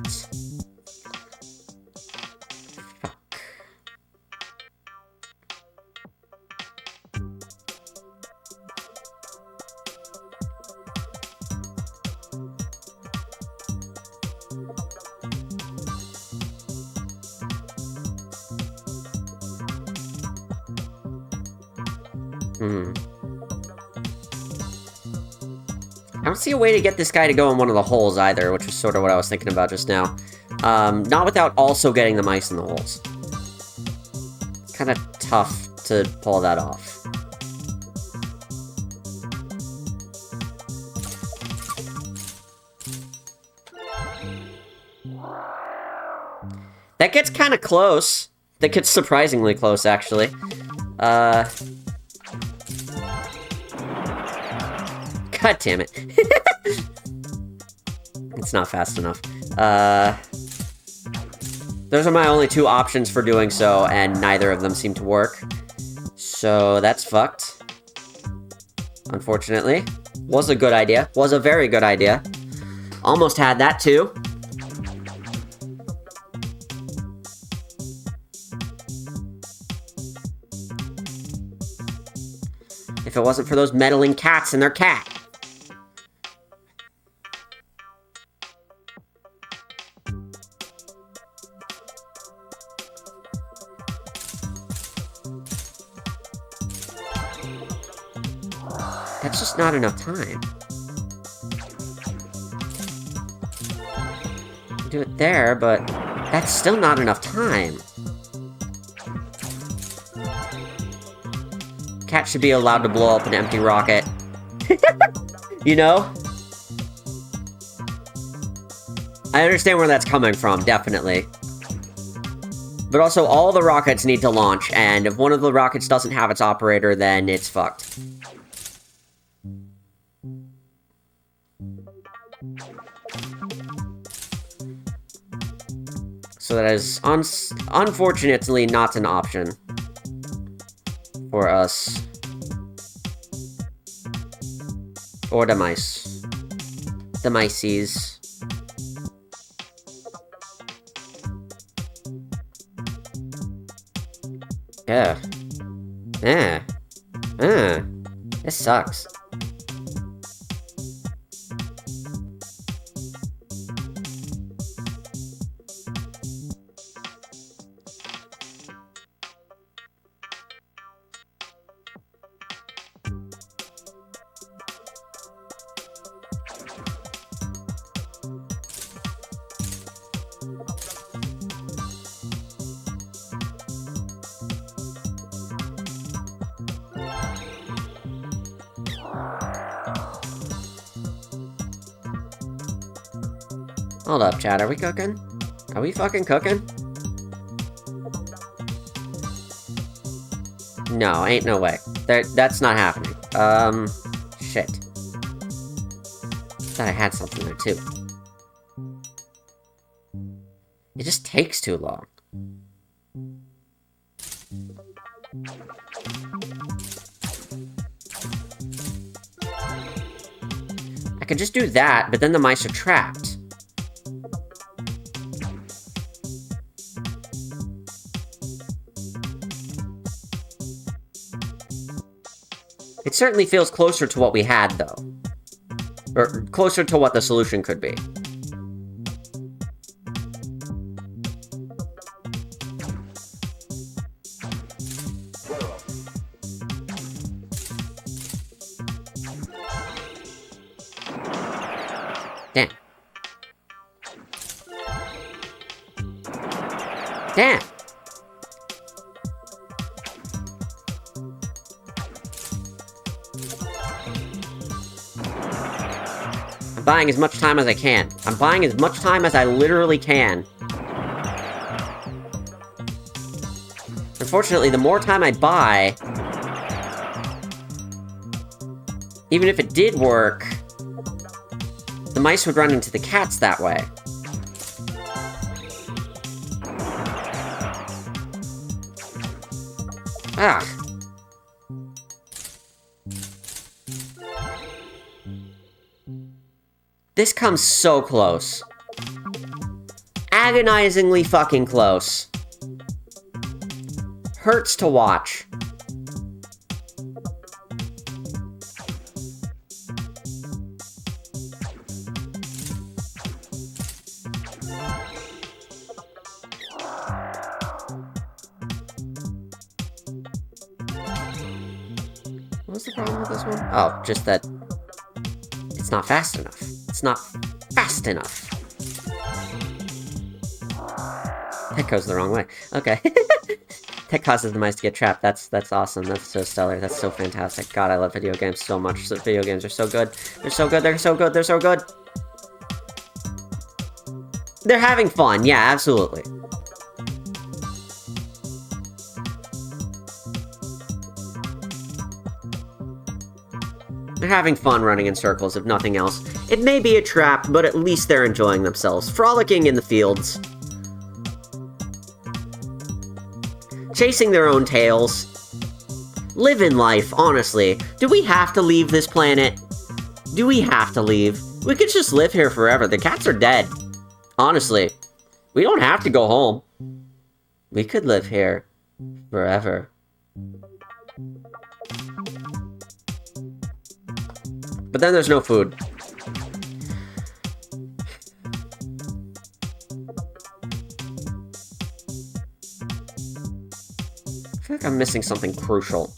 I don't see a way to get this guy to go in one of the holes either, which is sort of what I was thinking about just now. Not without also getting the mice in the holes. Kind of tough to pull that off. That gets kind of close. That gets surprisingly close, actually. God damn it. It's not fast enough. Those are my only 2 options for doing so, and neither of them seem to work. So that's fucked. Unfortunately. Was a good idea. Was a very good idea. Almost had that, too. If it wasn't for those meddling cats and their cat. That's just not enough time. Do it there, but that's still not enough time. Cat should be allowed to blow up an empty rocket. You know? I understand where that's coming from, definitely. But also, all the rockets need to launch, and if one of the rockets doesn't have its operator, then it's fucked. So that is, unfortunately, not an option for us. Or the mice. The mices. Yeah. Yeah. This sucks. Hold up, chat. Are we cooking? Are we fucking cooking? No, ain't no way. That's not happening. Shit. Thought I had something there, too. It just takes too long. I could just do that, but then the mice are trapped. It certainly feels closer to what we had, though. Or closer to what the solution could be. Damn. Damn! Buying as much time as I can. I'm buying as much time as I literally can. Unfortunately, the more time I buy, even if it did work, the mice would run into the cats that way. Ah. This comes so close. Agonizingly fucking close. Hurts to watch. What's the problem with this one? Oh, just that it's not fast enough. It's not fast enough. That goes the wrong way. Okay. That causes the mice to get trapped. That's awesome. That's so stellar. That's so fantastic. God, I love video games so much. Video games are so good. They're so good. They're so good. They're so good. They're having fun. Yeah, absolutely. They're having fun running in circles, if nothing else. It may be a trap, but at least they're enjoying themselves, frolicking in the fields. Chasing their own tails. Living life, honestly. Do we have to leave this planet? Do we have to leave? We could just live here forever. The cats are dead. Honestly. We don't have to go home. We could live here forever. But then there's no food. I feel like I'm missing something crucial.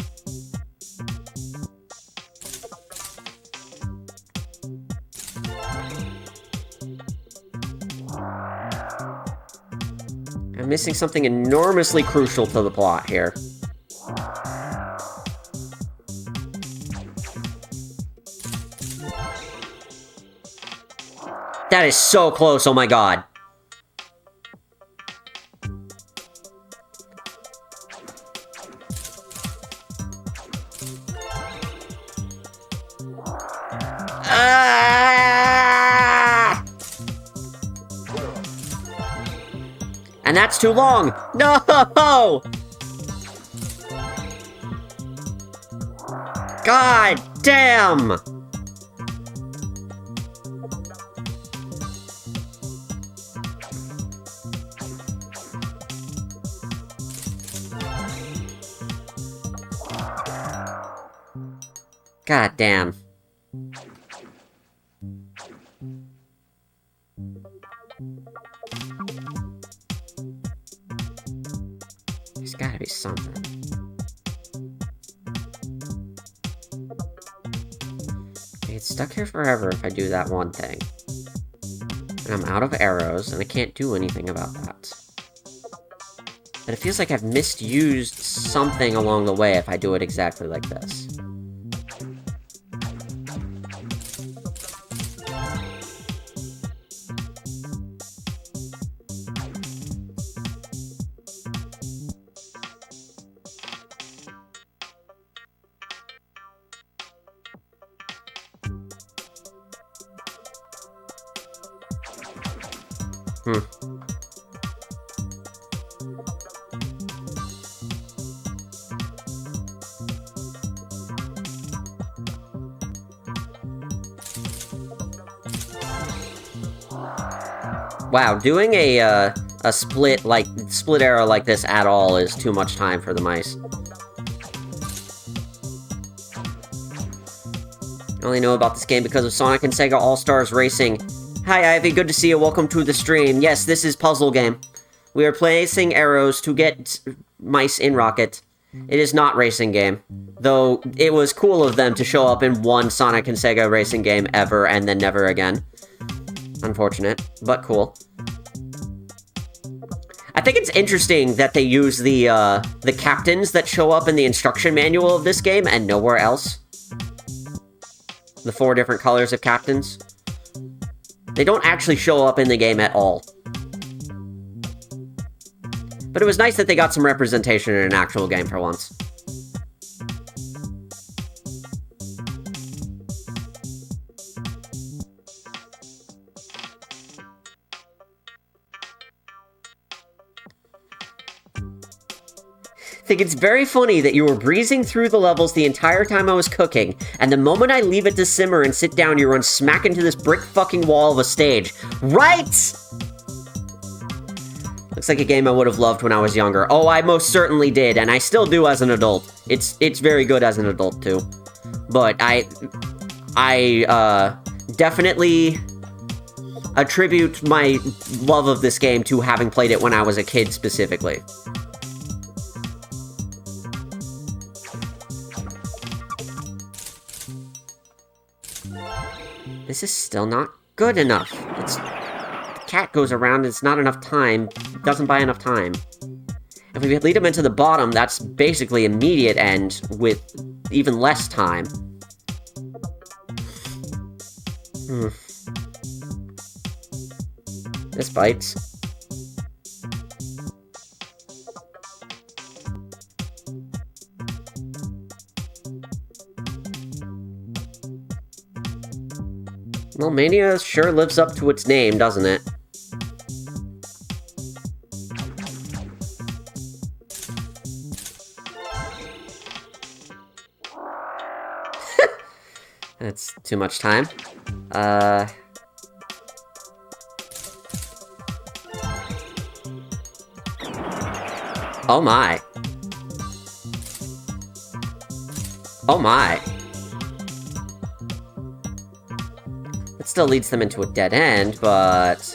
I'm missing something enormously crucial to the plot here. That is so close, oh my god. And that's too long! No! God damn! God damn. There's gotta be something. It's stuck here forever if I do that one thing. And I'm out of arrows, and I can't do anything about that. But it feels like I've misused something along the way if I do it exactly like this. Wow, doing a split arrow like this at all is too much time for the mice. I only know about this game because of Sonic and Sega All-Stars Racing. Hi Ivy, good to see you, welcome to the stream. Yes, this is puzzle game. We are placing arrows to get mice in Rocket. It is not racing game. Though, it was cool of them to show up in one Sonic and Sega racing game ever and then never again. Unfortunate, but cool. I think it's interesting that they use the captains that show up in the instruction manual of this game and nowhere else. The 4 different colors of captains. They don't actually show up in the game at all. But it was nice that they got some representation in an actual game for once. I think it's very funny that you were breezing through the levels the entire time I was cooking, and the moment I leave it to simmer and sit down, you run smack into this brick fucking wall of a stage. Right! Looks like a game I would have loved when I was younger. Oh, I most certainly did, and I still do as an adult. It's very good as an adult, too. But I definitely attribute my love of this game to having played it when I was a kid, specifically. This is still not good enough. The cat goes around, it's not enough time, doesn't buy enough time. If we lead him into the bottom, that's basically immediate end with even less time. This bites. Well, Mania sure lives up to its name, doesn't it? That's too much time. Oh my. Oh my. It still leads them into a dead end, but...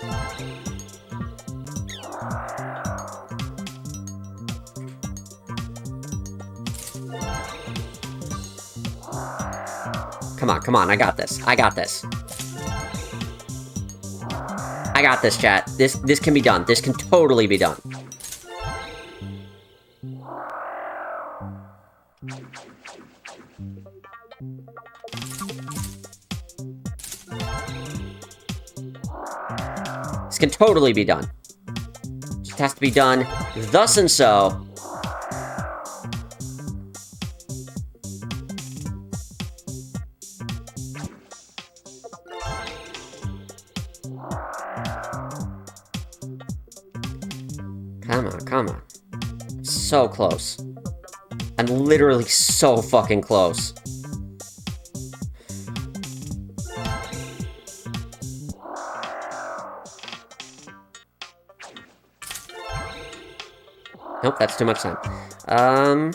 Come on, I got this. I got this. I got this, chat. This can be done. This can totally be done. can totally be done. Just has to be done thus and so. Come on, come on. So close. I'm literally so fucking close. Nope, that's too much time.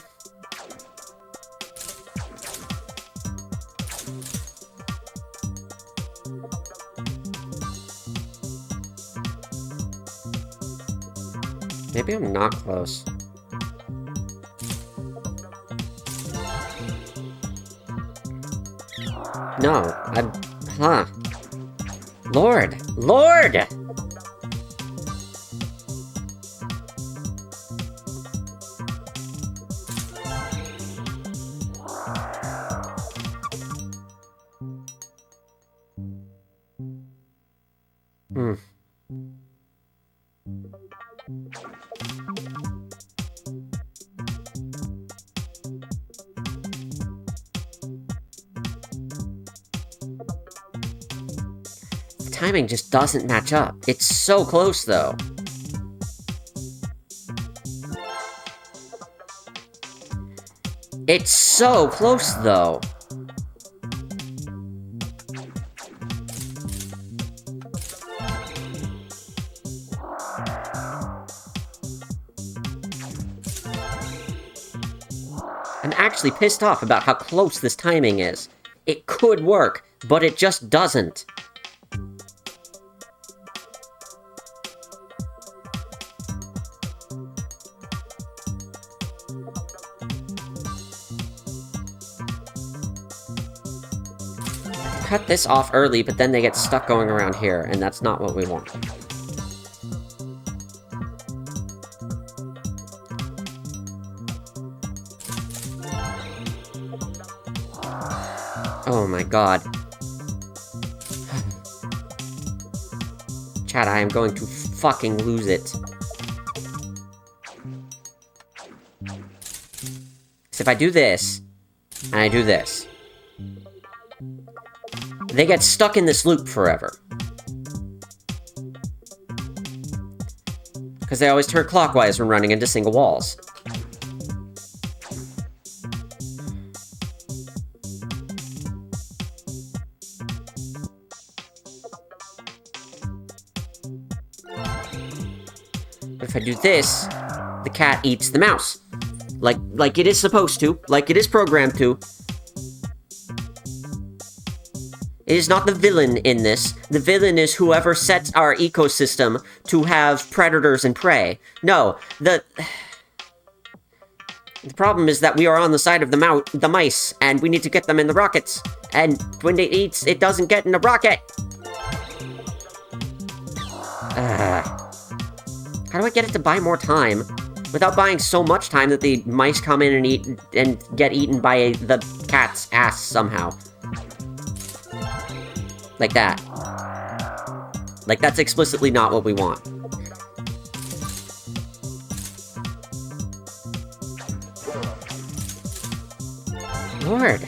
Maybe I'm not close. No, huh. Lord! Lord! Timing just doesn't match up. It's so close, though. It's so close, though. I'm actually pissed off about how close this timing is. It could work, but it just doesn't. Cut this off early, but then they get stuck going around here, and that's not what we want. Oh my god. Chat, I am going to fucking lose it. So if I do this, and I do this, they get stuck in this loop forever. Because they always turn clockwise when running into single walls. But if I do this, the cat eats the mouse. Like it is supposed to. Like it is programmed to. It is not the villain in this. The villain is whoever sets our ecosystem to have predators and prey. No, the problem is that we are on the side of the mice, and we need to get them in the rockets. And when it eats, it doesn't get in the rocket. How do I get it to buy more time without buying so much time that the mice come in and eat and get eaten by the cat's ass somehow? Like that. Like, that's explicitly not what we want. Lord.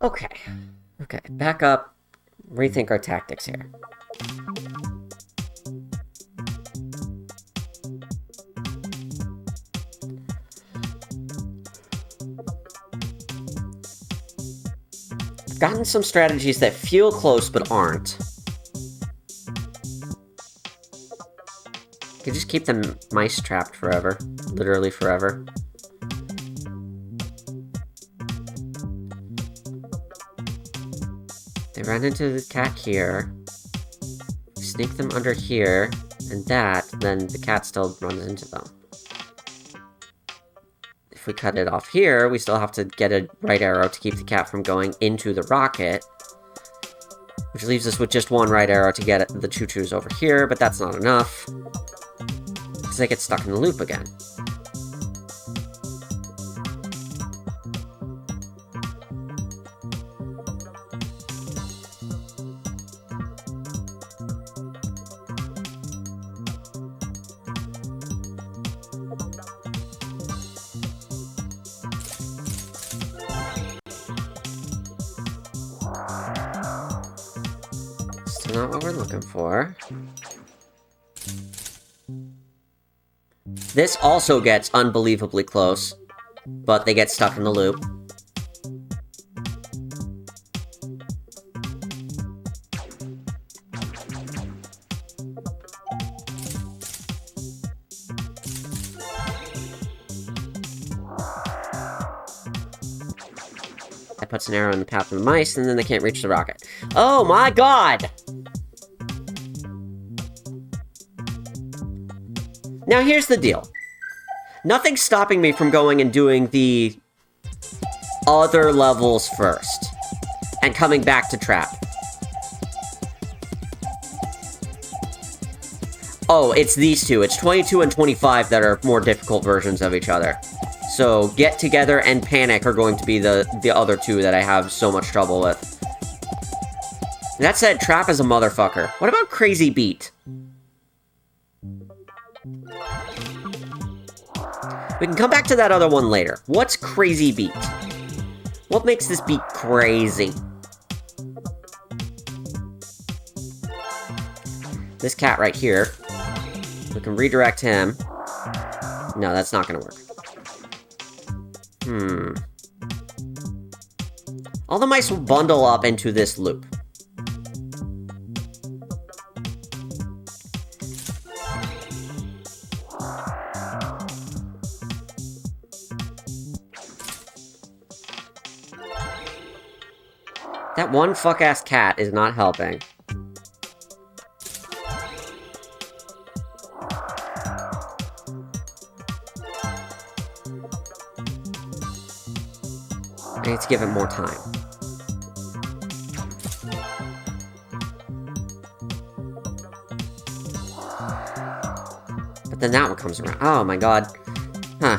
Okay. Okay, back up. Rethink our tactics here. Gotten some strategies that feel close but aren't. You could just keep the mice trapped forever. Literally forever. They run into the cat here. Sneak them under here, and that, then the cat still runs into them. If we cut it off here, we still have to get a right arrow to keep the cat from going into the rocket. Which leaves us with just one right arrow to get the ChuChus over here, but that's not enough. Because they get stuck in the loop again. not what we're looking for. This also gets unbelievably close, but they get stuck in the loop. That puts an arrow in the path of the mice, and then they can't reach the rocket. Oh my god! Now here's the deal. Nothing's stopping me from going and doing the other levels first, and coming back to Trap. Oh, it's these two. It's 22 and 25 that are more difficult versions of each other. So, Get Together and Panic are going to be the other two that I have so much trouble with. That said, Trap is a motherfucker. What about Crazy Beat? We can come back to that other one later. What's Crazy Beat? What makes this beat crazy? This cat right here. We can redirect him. No, that's not gonna work. All the mice will bundle up into this loop. That one fuck-ass cat is not helping. I need to give it more time. But then that one comes around. Oh my god. Huh.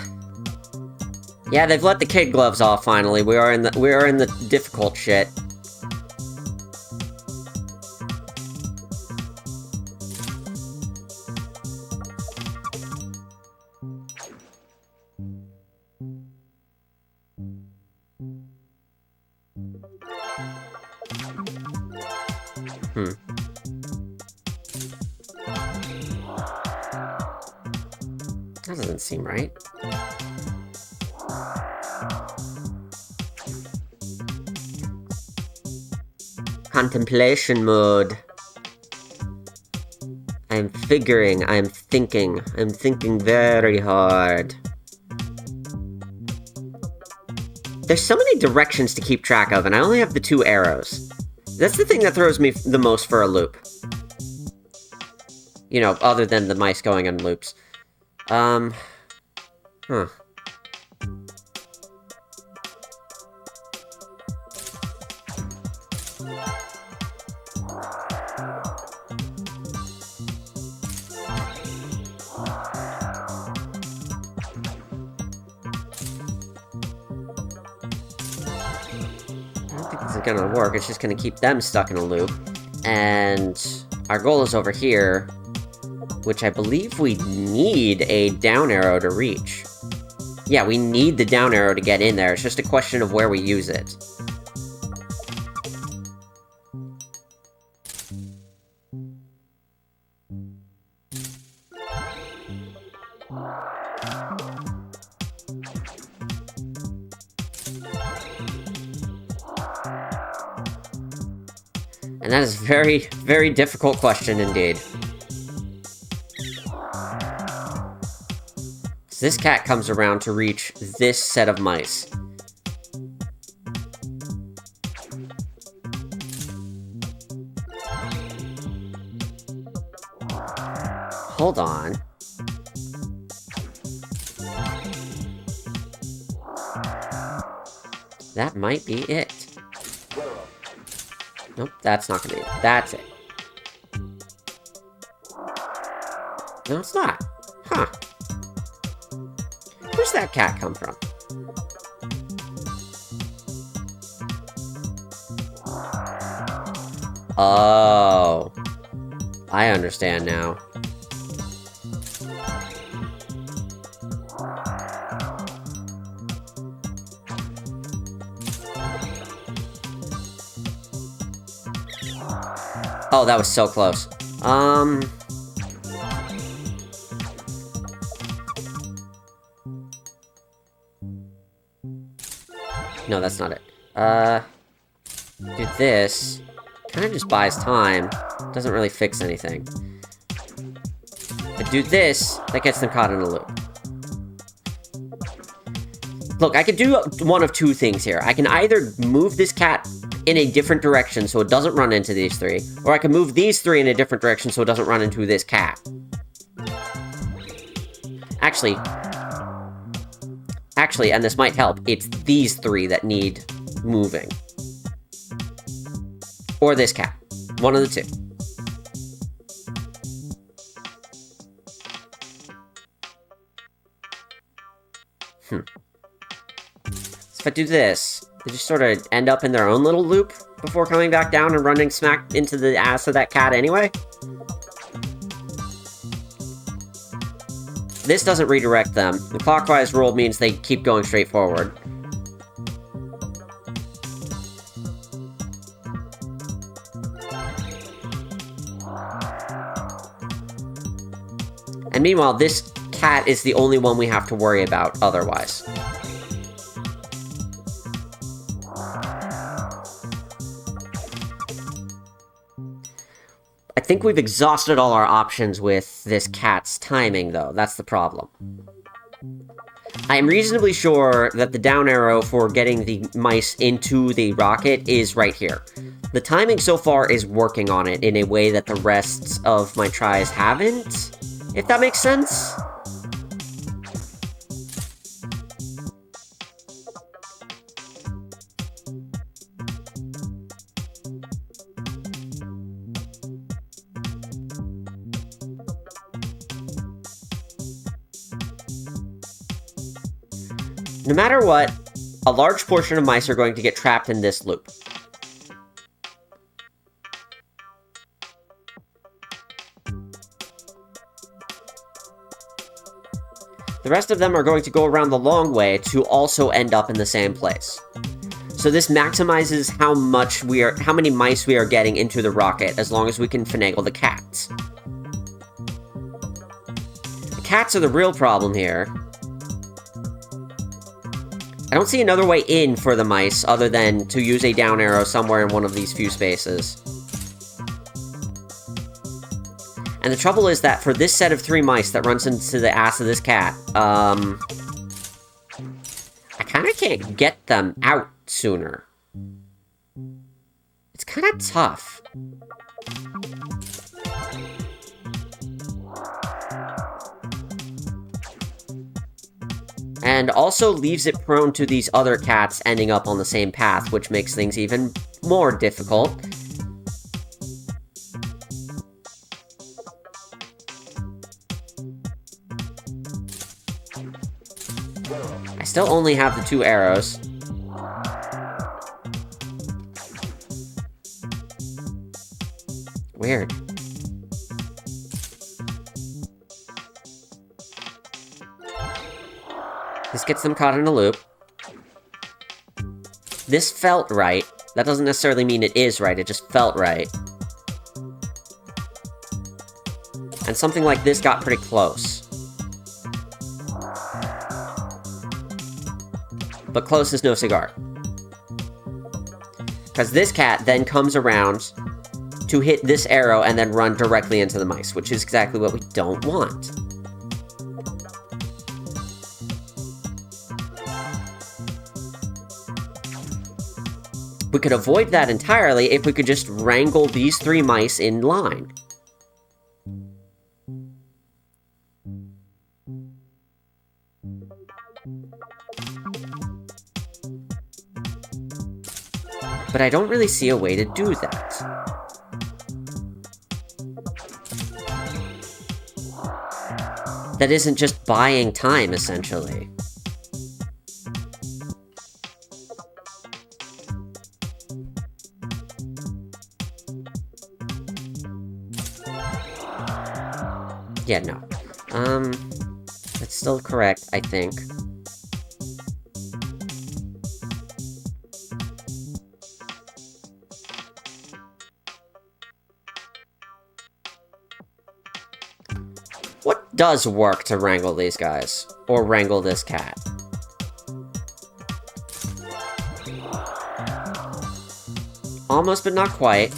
Yeah, they've let the kid gloves off finally. We are in the difficult shit. That doesn't seem right. Contemplation mode. I'm figuring, I'm thinking very hard. There's so many directions to keep track of, and I only have the 2 arrows. That's the thing that throws me the most for a loop. You know, other than the mice going on loops. Huh. Gonna work. It's just gonna keep them stuck in a loop. And our goal is over here, which I believe we need a down arrow to reach. Yeah, we need the down arrow to get in there. It's just a question of where we use it. And that is a very, very difficult question indeed. So this cat comes around to reach this set of mice. Hold on. That might be it. Nope, that's not gonna be it. That's it. No, it's not. Huh. Where's that cat come from? Oh. I understand now. Oh, that was so close. No, that's not it. Do this. Kind of just buys time. Doesn't really fix anything. But do this, that gets them caught in a loop. Look, I could do one of two things here. I can either move this cat in a different direction so it doesn't run into these three, or I can move these three in a different direction so it doesn't run into this cat. Actually, and this might help, it's these three that need moving. Or this cat. One of the two. So if I do this, they just sort of end up in their own little loop before coming back down and running smack into the ass of that cat anyway. This doesn't redirect them. The clockwise rule means they keep going straight forward. And meanwhile, this cat is the only one we have to worry about otherwise. I think we've exhausted all our options with this cat's timing, though. That's the problem. I am reasonably sure that the down arrow for getting the mice into the rocket is right here. The timing so far is working on it in a way that the rest of my tries haven't, if that makes sense. No matter what, a large portion of mice are going to get trapped in this loop. The rest of them are going to go around the long way to also end up in the same place. So this maximizes how many mice we are getting into the rocket, as long as we can finagle the cats. The cats are the real problem here. I don't see another way in for the mice other than to use a down arrow somewhere in one of these few spaces. And the trouble is that for this set of 3 mice that runs into the ass of this cat, I kind of can't get them out sooner. It's kind of tough. And also leaves it prone to these other cats ending up on the same path, which makes things even more difficult. I still only have the 2 arrows. Weird. This gets them caught in a loop. This felt right. That doesn't necessarily mean it is right, it just felt right. And something like this got pretty close. But close is no cigar. Because this cat then comes around to hit this arrow and then run directly into the mice, which is exactly what we don't want. We could avoid that entirely if we could just wrangle these 3 mice in line. But I don't really see a way to do that. That isn't just buying time, essentially. Yeah, no. That's still correct, I think. does work to wrangle these guys. Or wrangle this cat. Almost, but not quite.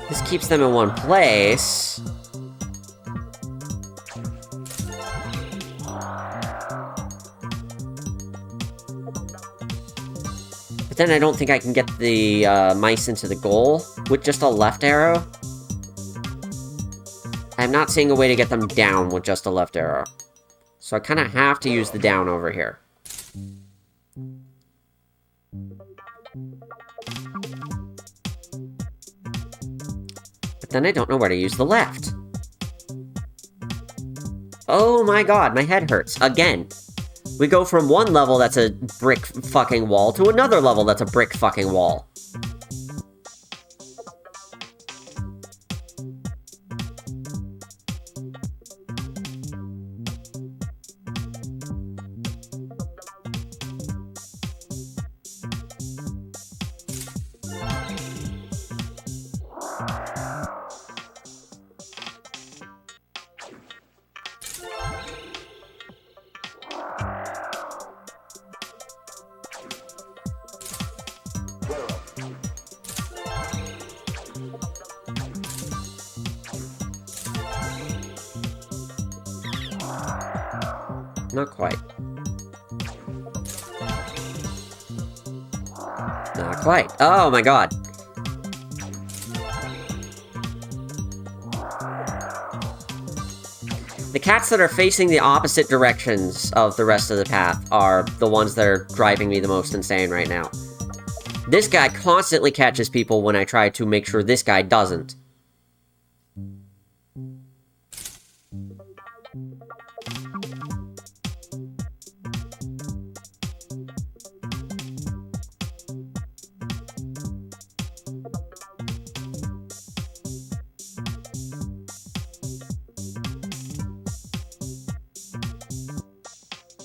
This keeps them in one place. But then I don't think I can get the mice into the goal with just a left arrow. I'm not seeing a way to get them down with just a left arrow. So I kind of have to use the down over here. But then I don't know where to use the left. Oh my god, my head hurts. Again. We go from one level that's a brick fucking wall to another level that's a brick fucking wall. Not quite. Not quite. Oh my god. The cats that are facing the opposite directions of the rest of the path are the ones that are driving me the most insane right now. This guy constantly catches people when I try to make sure this guy doesn't.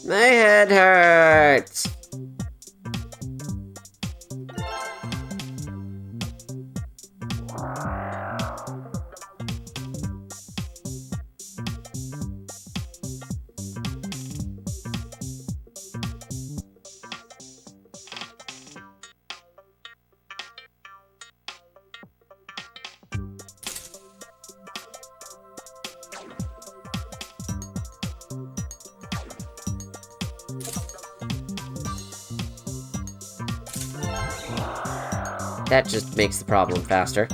My head hurts! That just makes the problem faster.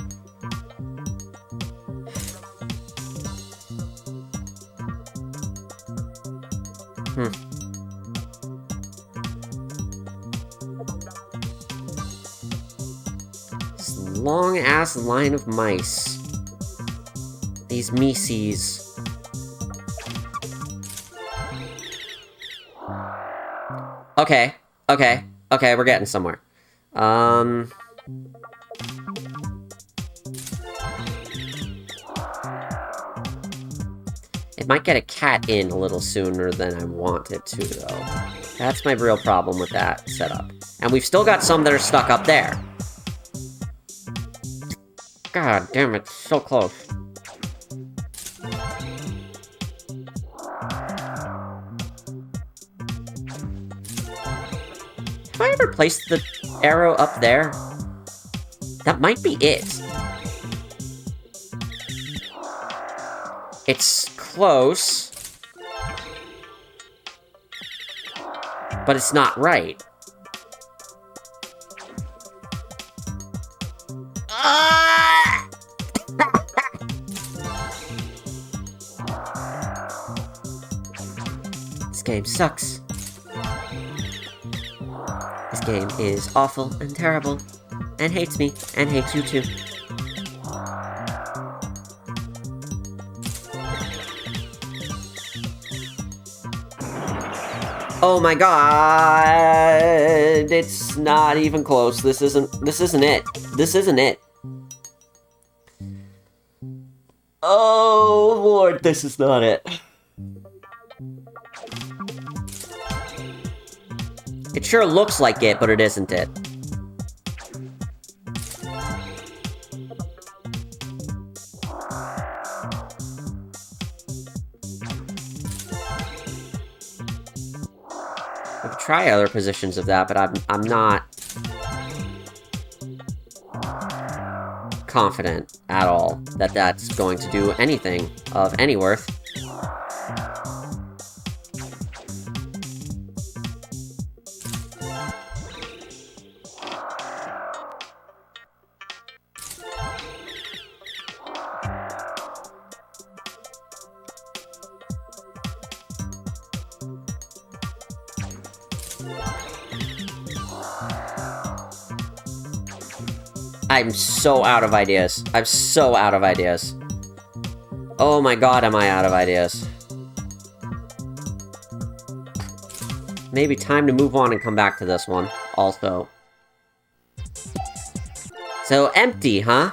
This long-ass line of mice. These Mises. Okay, we're getting somewhere. It might get a cat in a little sooner than I want it to, though. That's my real problem with that setup. And we've still got some that are stuck up there. God damn it, so close. Have I ever placed the arrow up there? That might be it. It's close. But it's not right. Ah! This game sucks. This game is awful and terrible, and hates me, and hates you too. Oh my god, it's not even close. This isn't it. This isn't it. Oh lord, this is not it. It sure looks like it, but it isn't it. try other positions of that, but I'm not confident at all that that's going to do anything of any worth. I'm so out of ideas. I'm so out of ideas. Oh my god, am I out of ideas. Maybe time to move on and come back to this one, also. So, empty, huh?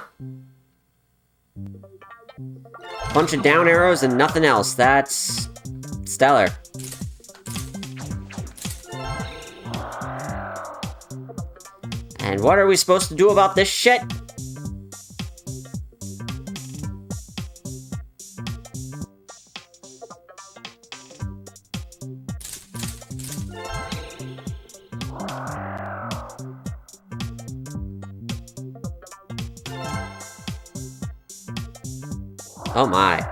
Bunch of down arrows and nothing else. That's... stellar. And what are we supposed to do about this shit? Oh my.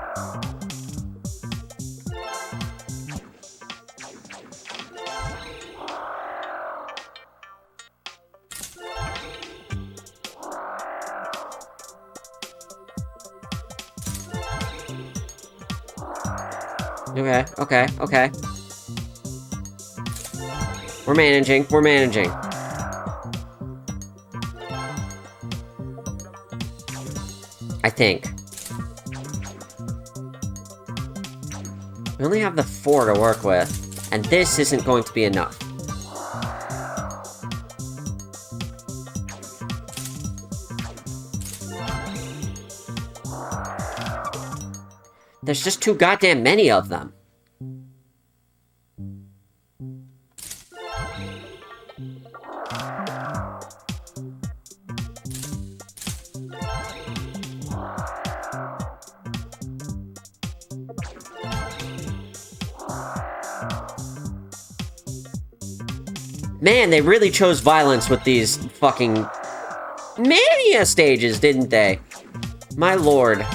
Okay. We're managing. I think. We only have the 4 to work with, and this isn't going to be enough. There's just too goddamn many of them. Man, they really chose violence with these fucking Mania stages, didn't they? My lord.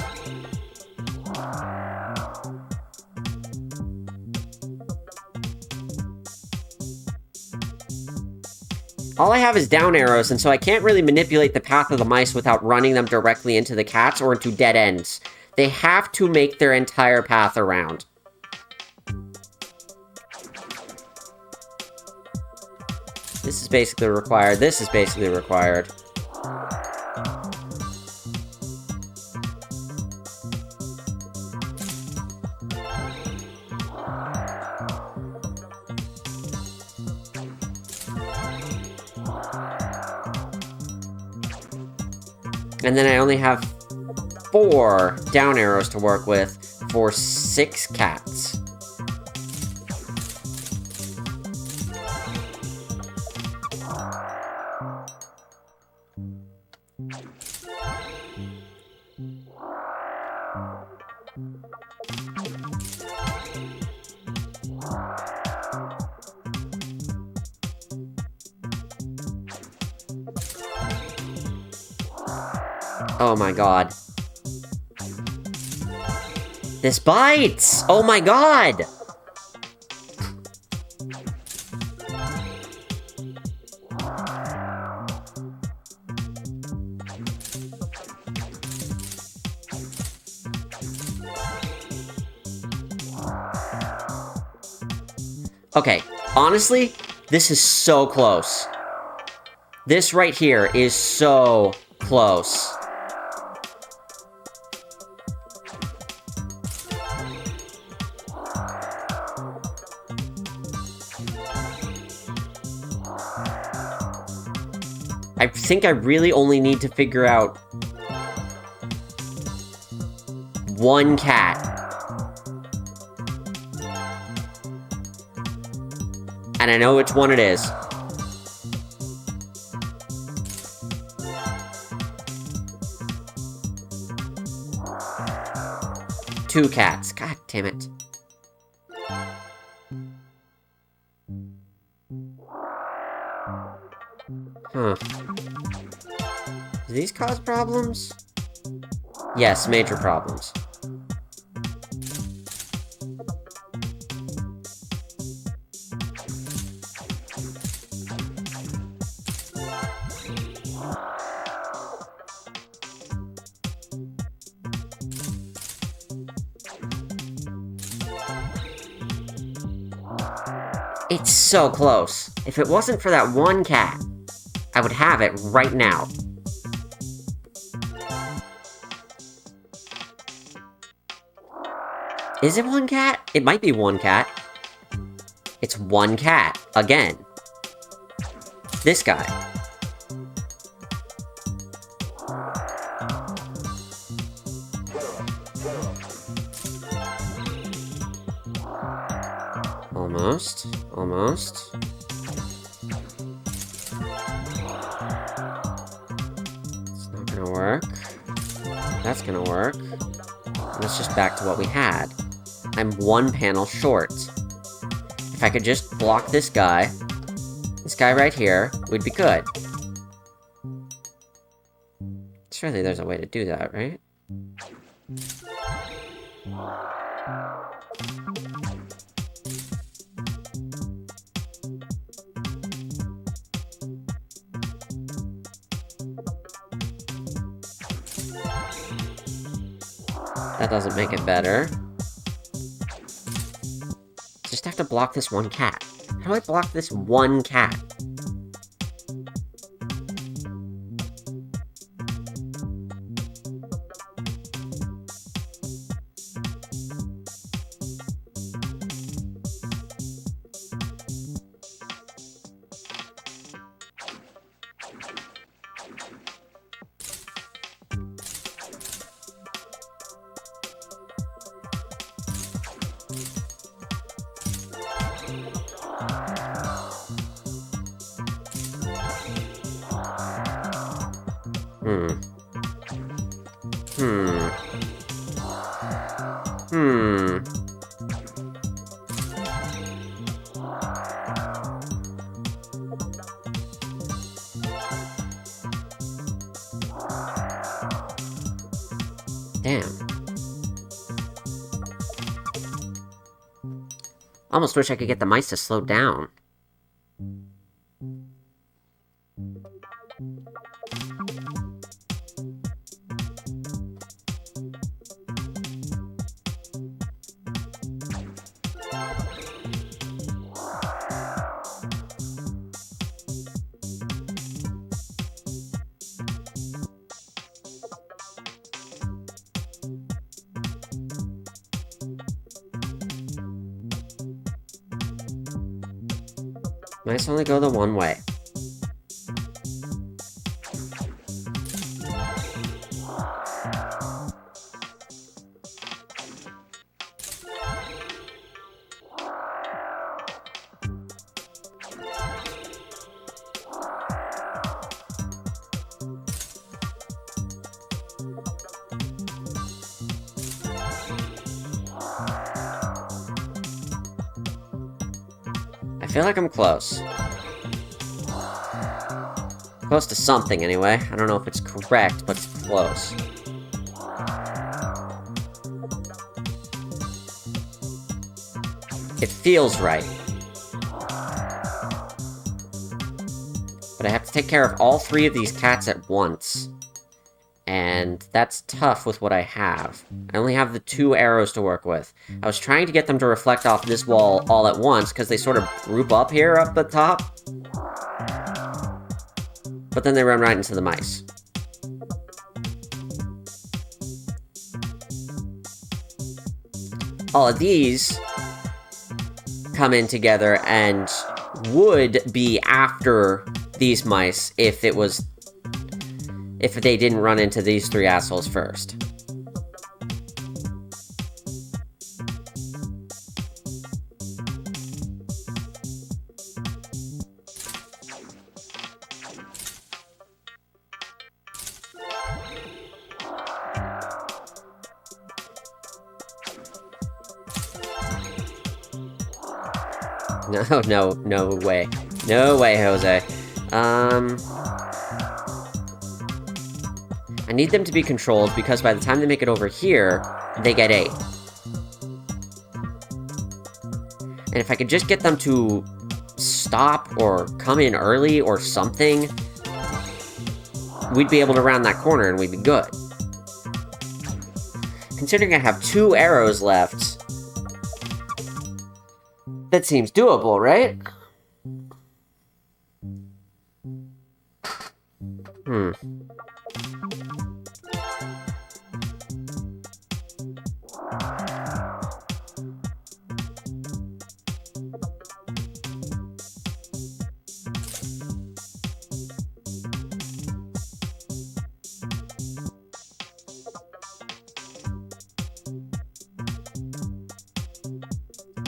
All I have is down arrows, and so I can't really manipulate the path of the mice without running them directly into the cats or into dead ends. They have to make their entire path around. This is basically required. This is basically required. And then I only have 4 down arrows to work with for 6 cats. Oh my god. This bites! Oh my god! Okay, honestly, this is so close. This right here is so close. I think I really only need to figure out 1 cat. And I know which one it is. Two cats. God damn it. Huh. Do these cause problems? Yes, major problems. It's so close. If it wasn't for that one cat, I would have it right now. Is it one cat? It might be one cat. It's one cat. Again. This guy. Almost. Almost. It's not gonna work. That's gonna work. And it's just back to what we had. I'm one panel short. If I could just block this guy right here, we'd be good. Surely there's a way to do that, right? That doesn't make it better. Just have to block this one cat. How do I block this one cat? Damn. Almost wish I could get the mice to slow down. Mice only go the one way. I feel like I'm close. Close to something, anyway. I don't know if it's correct, but it's close. It feels right. But I have to take care of all three of these cats at once. And that's tough with what I have. I only have the 2 arrows to work with. I was trying to get them to reflect off this wall all at once, because they sort of group up here up the top. But then they run right into the mice. All of these come in together and would be after these mice if they didn't run into these 3 assholes first. No way. No way, Jose. I need them to be controlled because by the time they make it over here, they get 8. And if I could just get them to stop or come in early or something, we'd be able to round that corner and we'd be good. Considering I have 2 arrows left, that seems doable, right?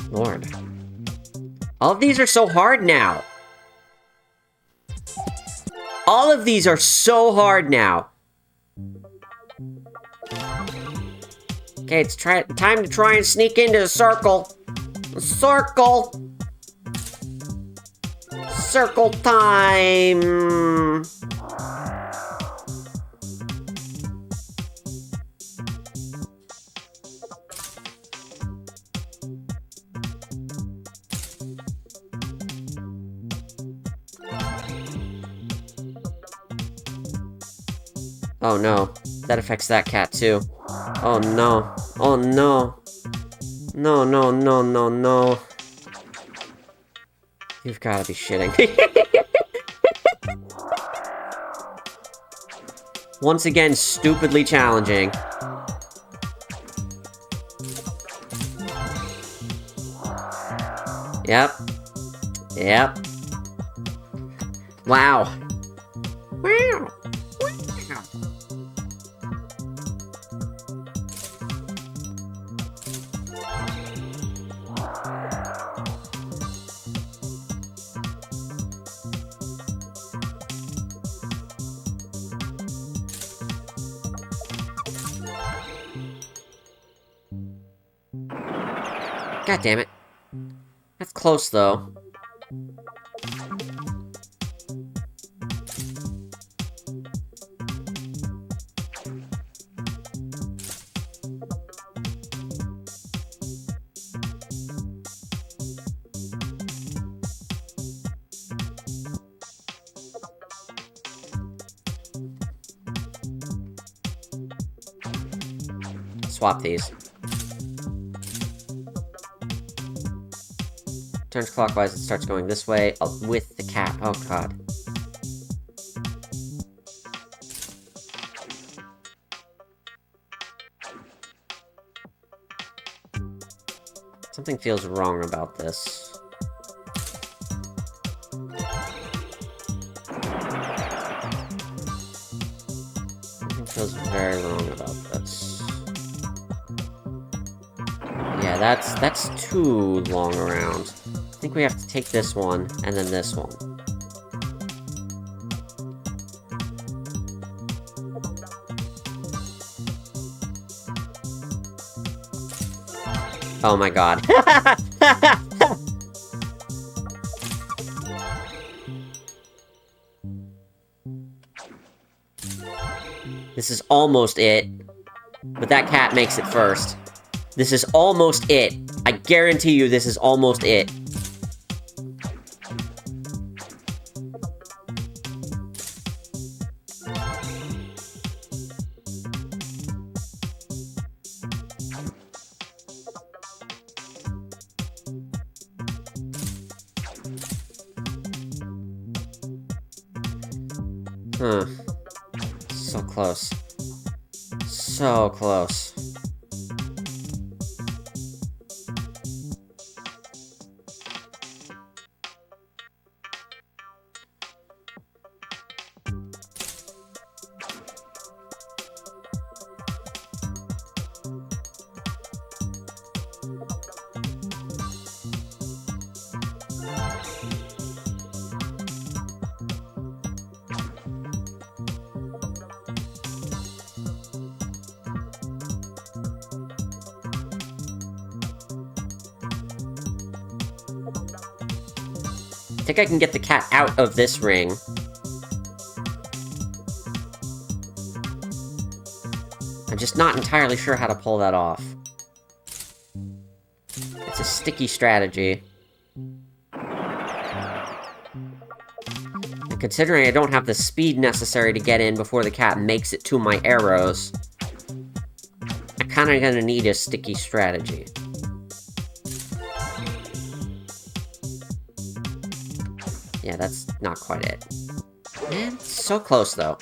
Lord. All of these are so hard now. All of these are so hard now. Okay, it's time to try and sneak into the circle. Circle! Circle time! Oh no, that affects that cat too. Oh no, oh no. No, no, no, no, no. You've gotta be shitting. Once again, stupidly challenging. Yep. Yep. Wow. Wow. God damn it. That's close, though. Swap these. Turns clockwise, it starts going this way, with the cat. Oh god. Something feels wrong about this. Something feels very wrong about this. Yeah, that's too long around. I think we have to take this one, and then this one. Oh my god. This is almost it. But that cat makes it first. This is almost it. I guarantee you this is almost it. So close. So close. think I can get the cat out of this ring. I'm just not entirely sure how to pull that off. It's a sticky strategy. And considering I don't have the speed necessary to get in before the cat makes it to my arrows, I'm kinda gonna need a sticky strategy. Yeah, that's not quite it. Man, so close, though.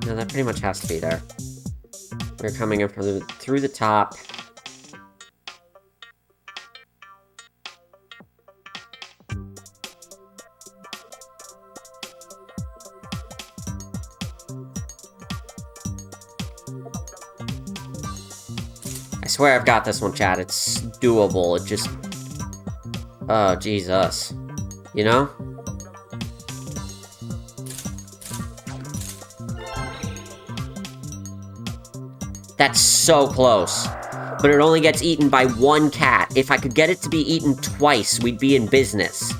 No, that pretty much has to be there. We're coming in through the top. I swear I've got this one, chat. It's doable. It just... Oh, Jesus. You know? That's so close. But it only gets eaten by one cat. If I could get it to be eaten twice, we'd be in business.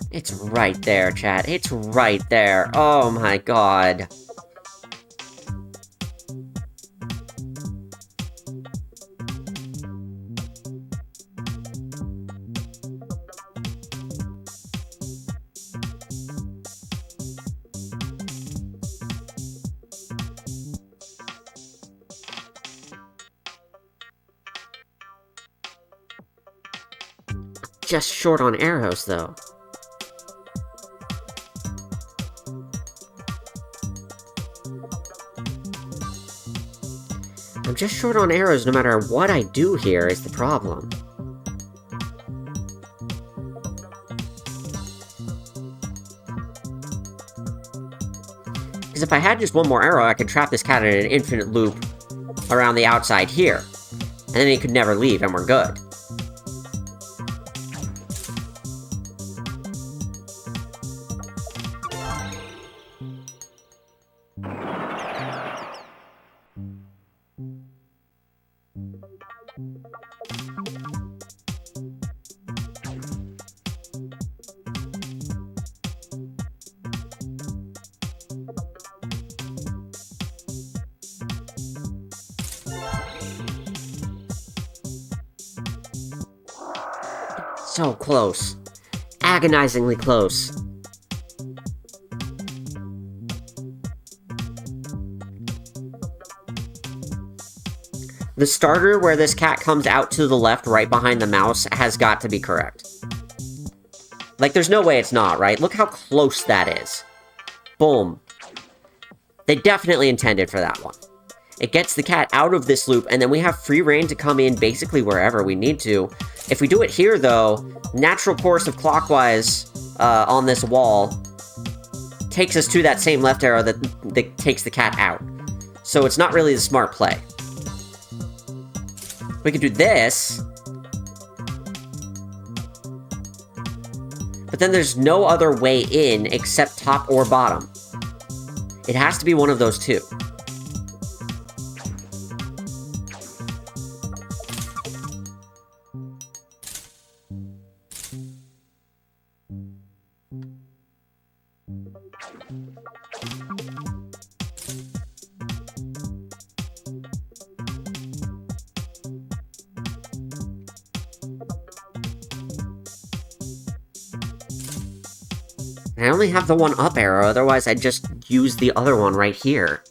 It's right there, chat. It's right there. Oh my god. Just short on arrows, though. I'm just short on arrows no matter what I do here is the problem. Because if I had just one more arrow, I could trap this cat in an infinite loop around the outside here. And then he could never leave, and we're good. So close. Agonizingly close. The starter where this cat comes out to the left right behind the mouse has got to be correct. Like, there's no way it's not, right? Look how close that is. Boom. They definitely intended for that one. It gets the cat out of this loop, and then we have free reign to come in basically wherever we need to. If we do it here, though, natural course of clockwise on this wall takes us to that same left arrow that takes the cat out. So it's not really the smart play. We could do this, but then there's no other way in except top or bottom. It has to be one of those two. I only have the one up arrow, otherwise I'd just use the other one right here.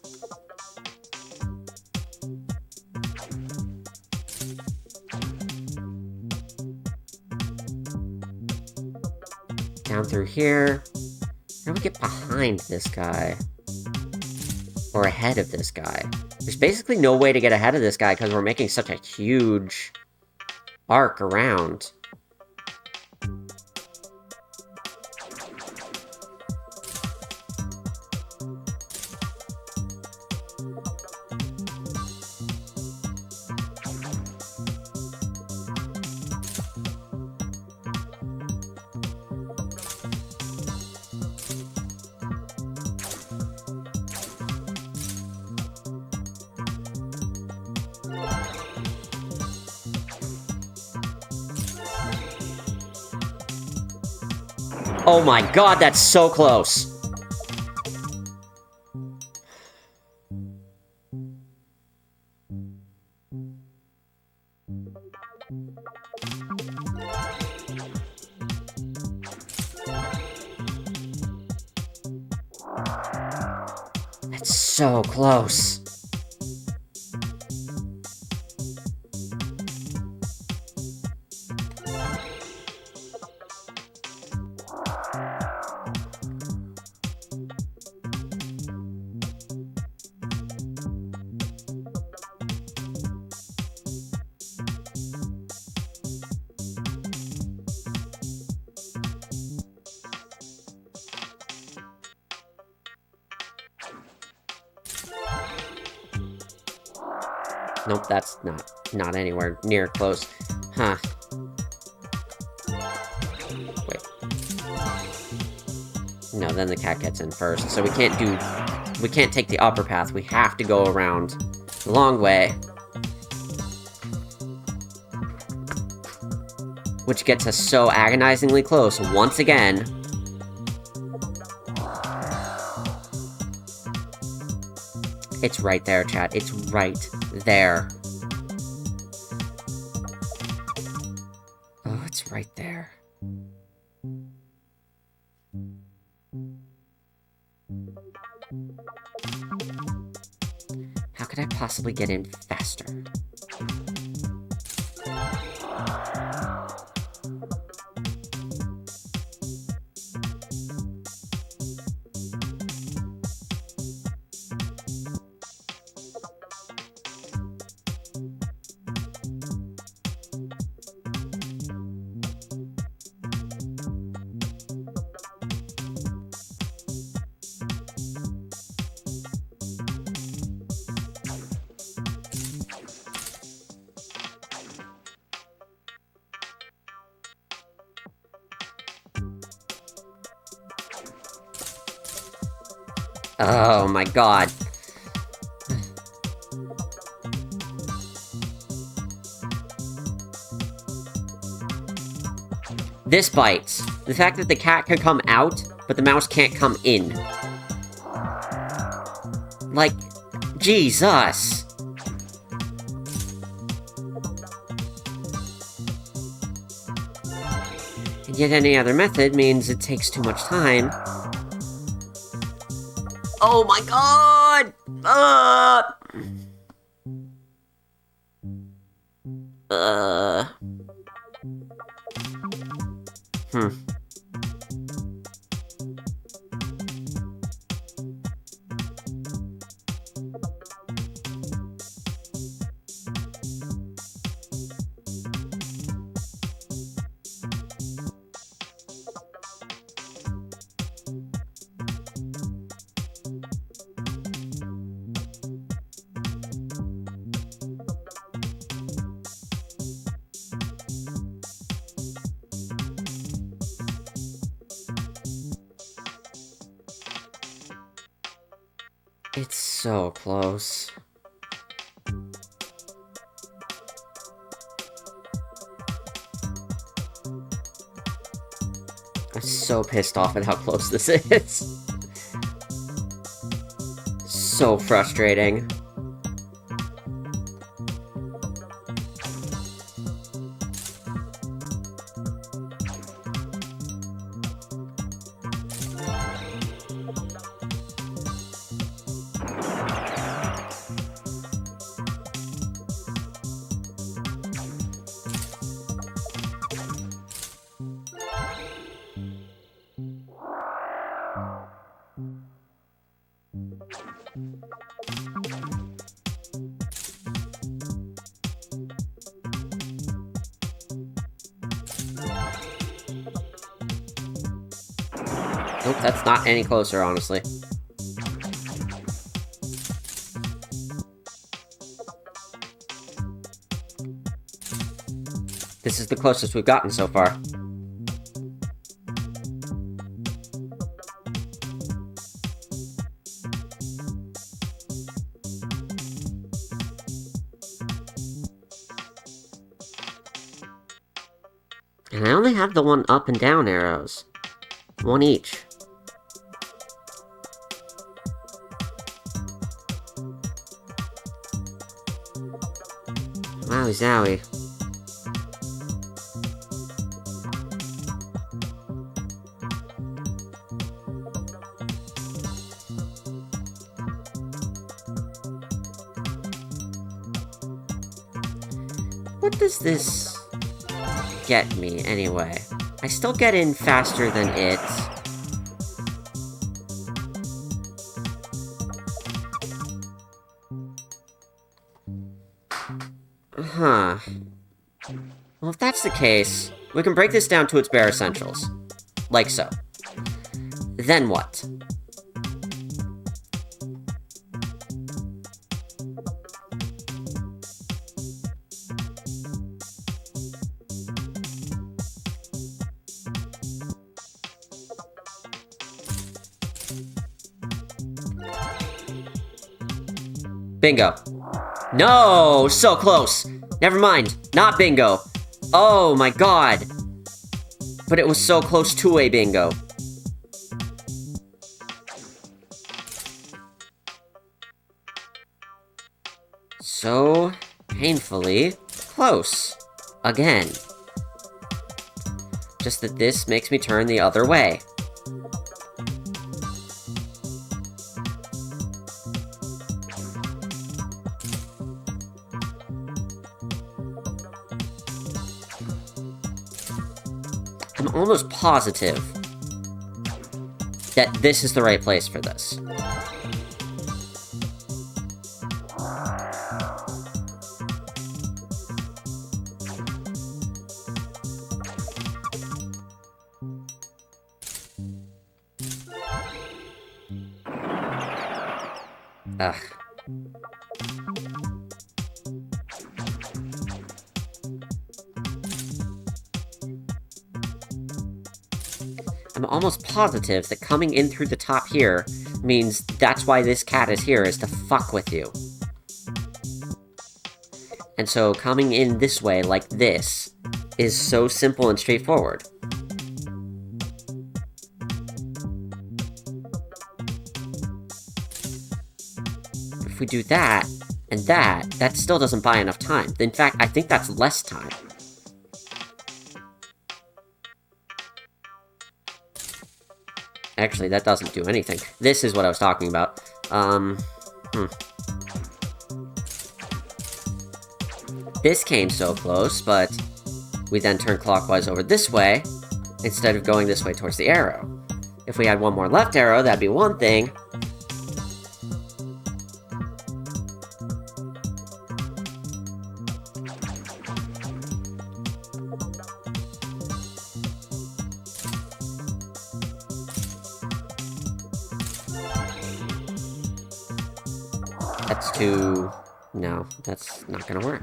Down through here. How do we get behind this guy? Or ahead of this guy? There's basically no way to get ahead of this guy because we're making such a huge arc around. Oh my god, that's so close! That's so close. Nope, that's not anywhere near close. Huh. Wait. No, then the cat gets in first, so we can't take the upper path. We have to go around the long way. Which gets us so agonizingly close once again. It's right there, chat. It's right there. Oh, it's right there. How could I possibly get in faster? Oh my god. This bites. The fact that the cat can come out, but the mouse can't come in. Like, Jesus. And yet any other method means it takes too much time. Oh my god! It's so close. I'm so pissed off at how close this is. So frustrating. Nope, that's not any closer, honestly. This is the closest we've gotten so far. And I only have the one up and down arrows. One each. Wowie zowie. What does this get me, anyway? I still get in faster than it. Huh. Well, if that's the case, we can break this down to its bare essentials. Like so. Then what? Bingo. No! So close! Never mind. Not bingo. Oh my god. But it was so close to a bingo. So painfully close. Again. Just that this makes me turn the other way. I'm almost positive that this is the right place for this. Ugh. I'm almost positive that coming in through the top here means that's why this cat is here, is to fuck with you. And so coming in this way, like this, is so simple and straightforward. If we do that, and that still doesn't buy enough time. In fact, I think that's less time. Actually, that doesn't do anything. This is what I was talking about. This came so close, but we then turn clockwise over this way, instead of going this way towards the arrow. If we had one more left arrow, that'd be one thing. That's too... No, that's not gonna work.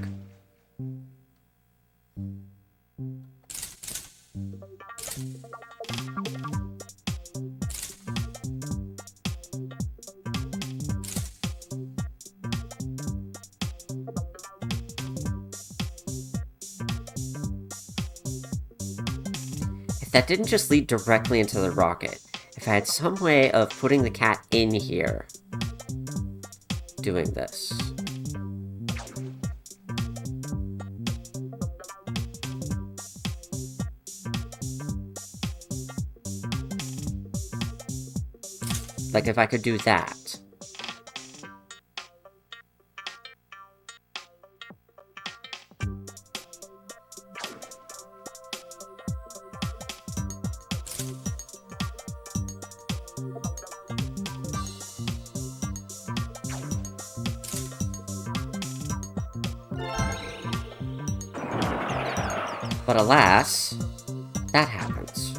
If that didn't just lead directly into the rocket, if I had some way of putting the cat in here, doing this. Like if I could do that. But alas, that happens.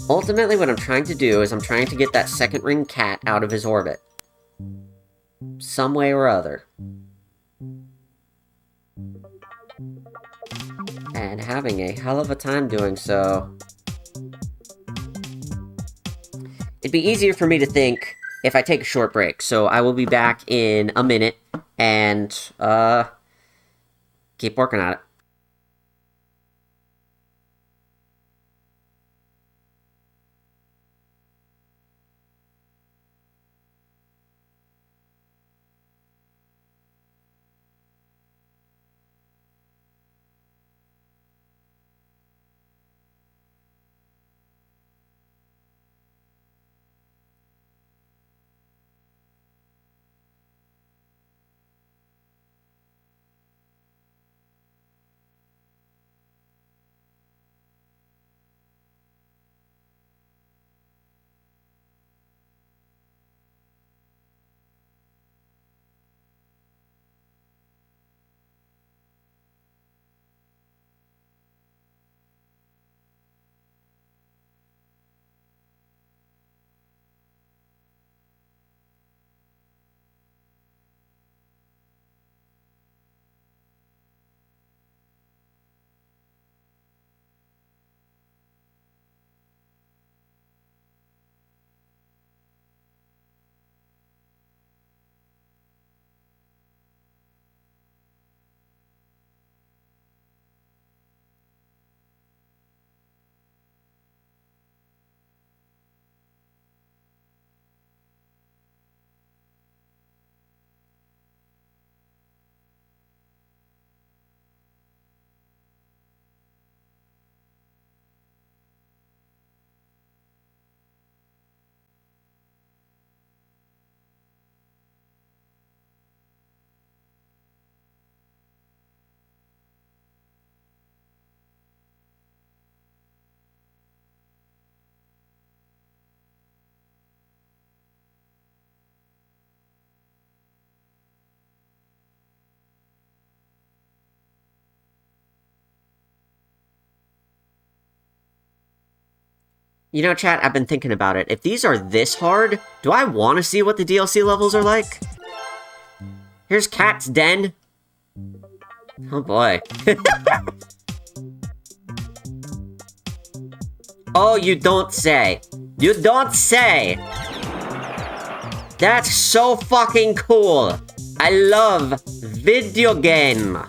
Ultimately, what I'm trying to do is I'm trying to get that second ring cat out of his orbit. Some way or other. And having a hell of a time doing so. It'd be easier for me to think if I take a short break, so I will be back in a minute, and, keep working on it. You know, chat, I've been thinking about it. If these are this hard, do I want to see what the DLC levels are like? Here's Cat's Den. Oh boy. Oh, you don't say. You don't say! That's so fucking cool! I love video game!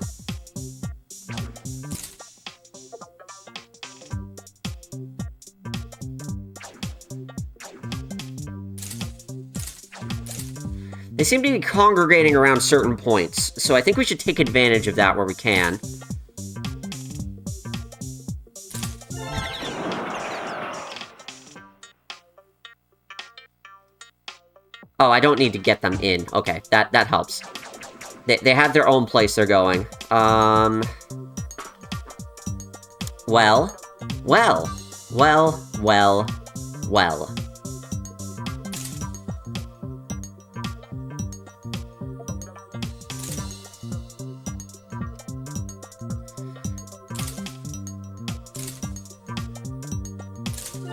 They seem to be congregating around certain points, so I think we should take advantage of that where we can. Oh, I don't need to get them in. Okay, that helps. They have their own place they're going. Well.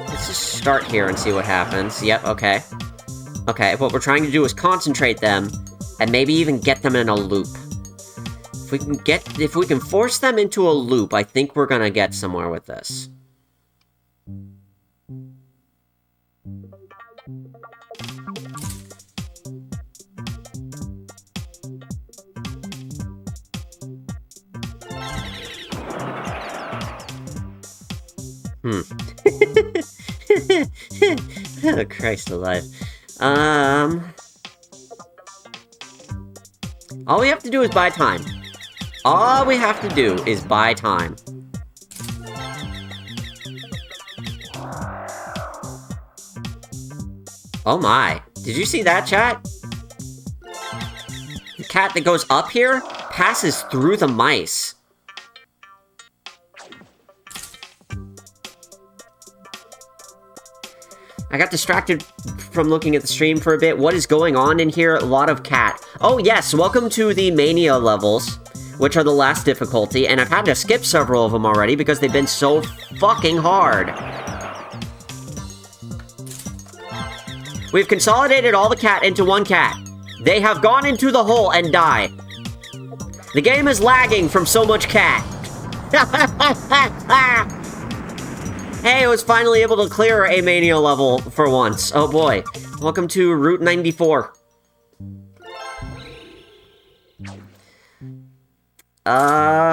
Let's just start here and see what happens. Yep, okay. Okay, what we're trying to do is concentrate them, and maybe even get them in a loop. If we can force them into a loop, I think we're gonna get somewhere with this. Oh, Christ alive. All we have to do is buy time. All we have to do is buy time. Oh my. Did you see that, chat? The cat that goes up here passes through the mice. I got distracted from looking at the stream for a bit. What is going on in here? A lot of cat. Oh yes, welcome to the Mania levels, which are the last difficulty, and I've had to skip several of them already because they've been so fucking hard. We've consolidated all the cat into one cat. They have gone into the hole and die. The game is lagging from so much cat. Hey, I was finally able to clear a Mania level for once. Oh boy. Welcome to Route 94.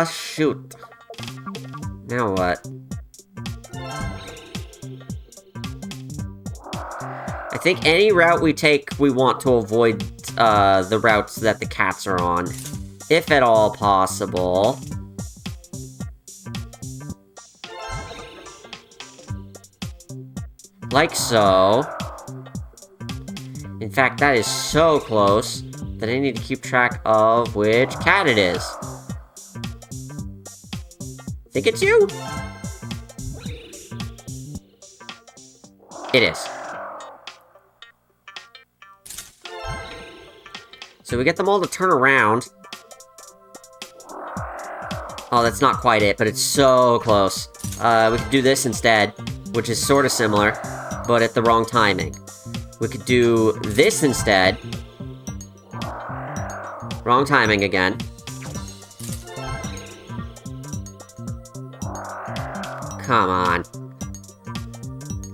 Shoot. Now what? I think any route we take, we want to avoid, the routes that the cats are on. If at all possible. Like so. In fact, that is so close that I need to keep track of which cat it is. Think it's you? It is. So we get them all to turn around. Oh, that's not quite it, but it's so close. We could do this instead, which is sort of similar, but at the wrong timing. We could do this instead. Wrong timing again. Come on.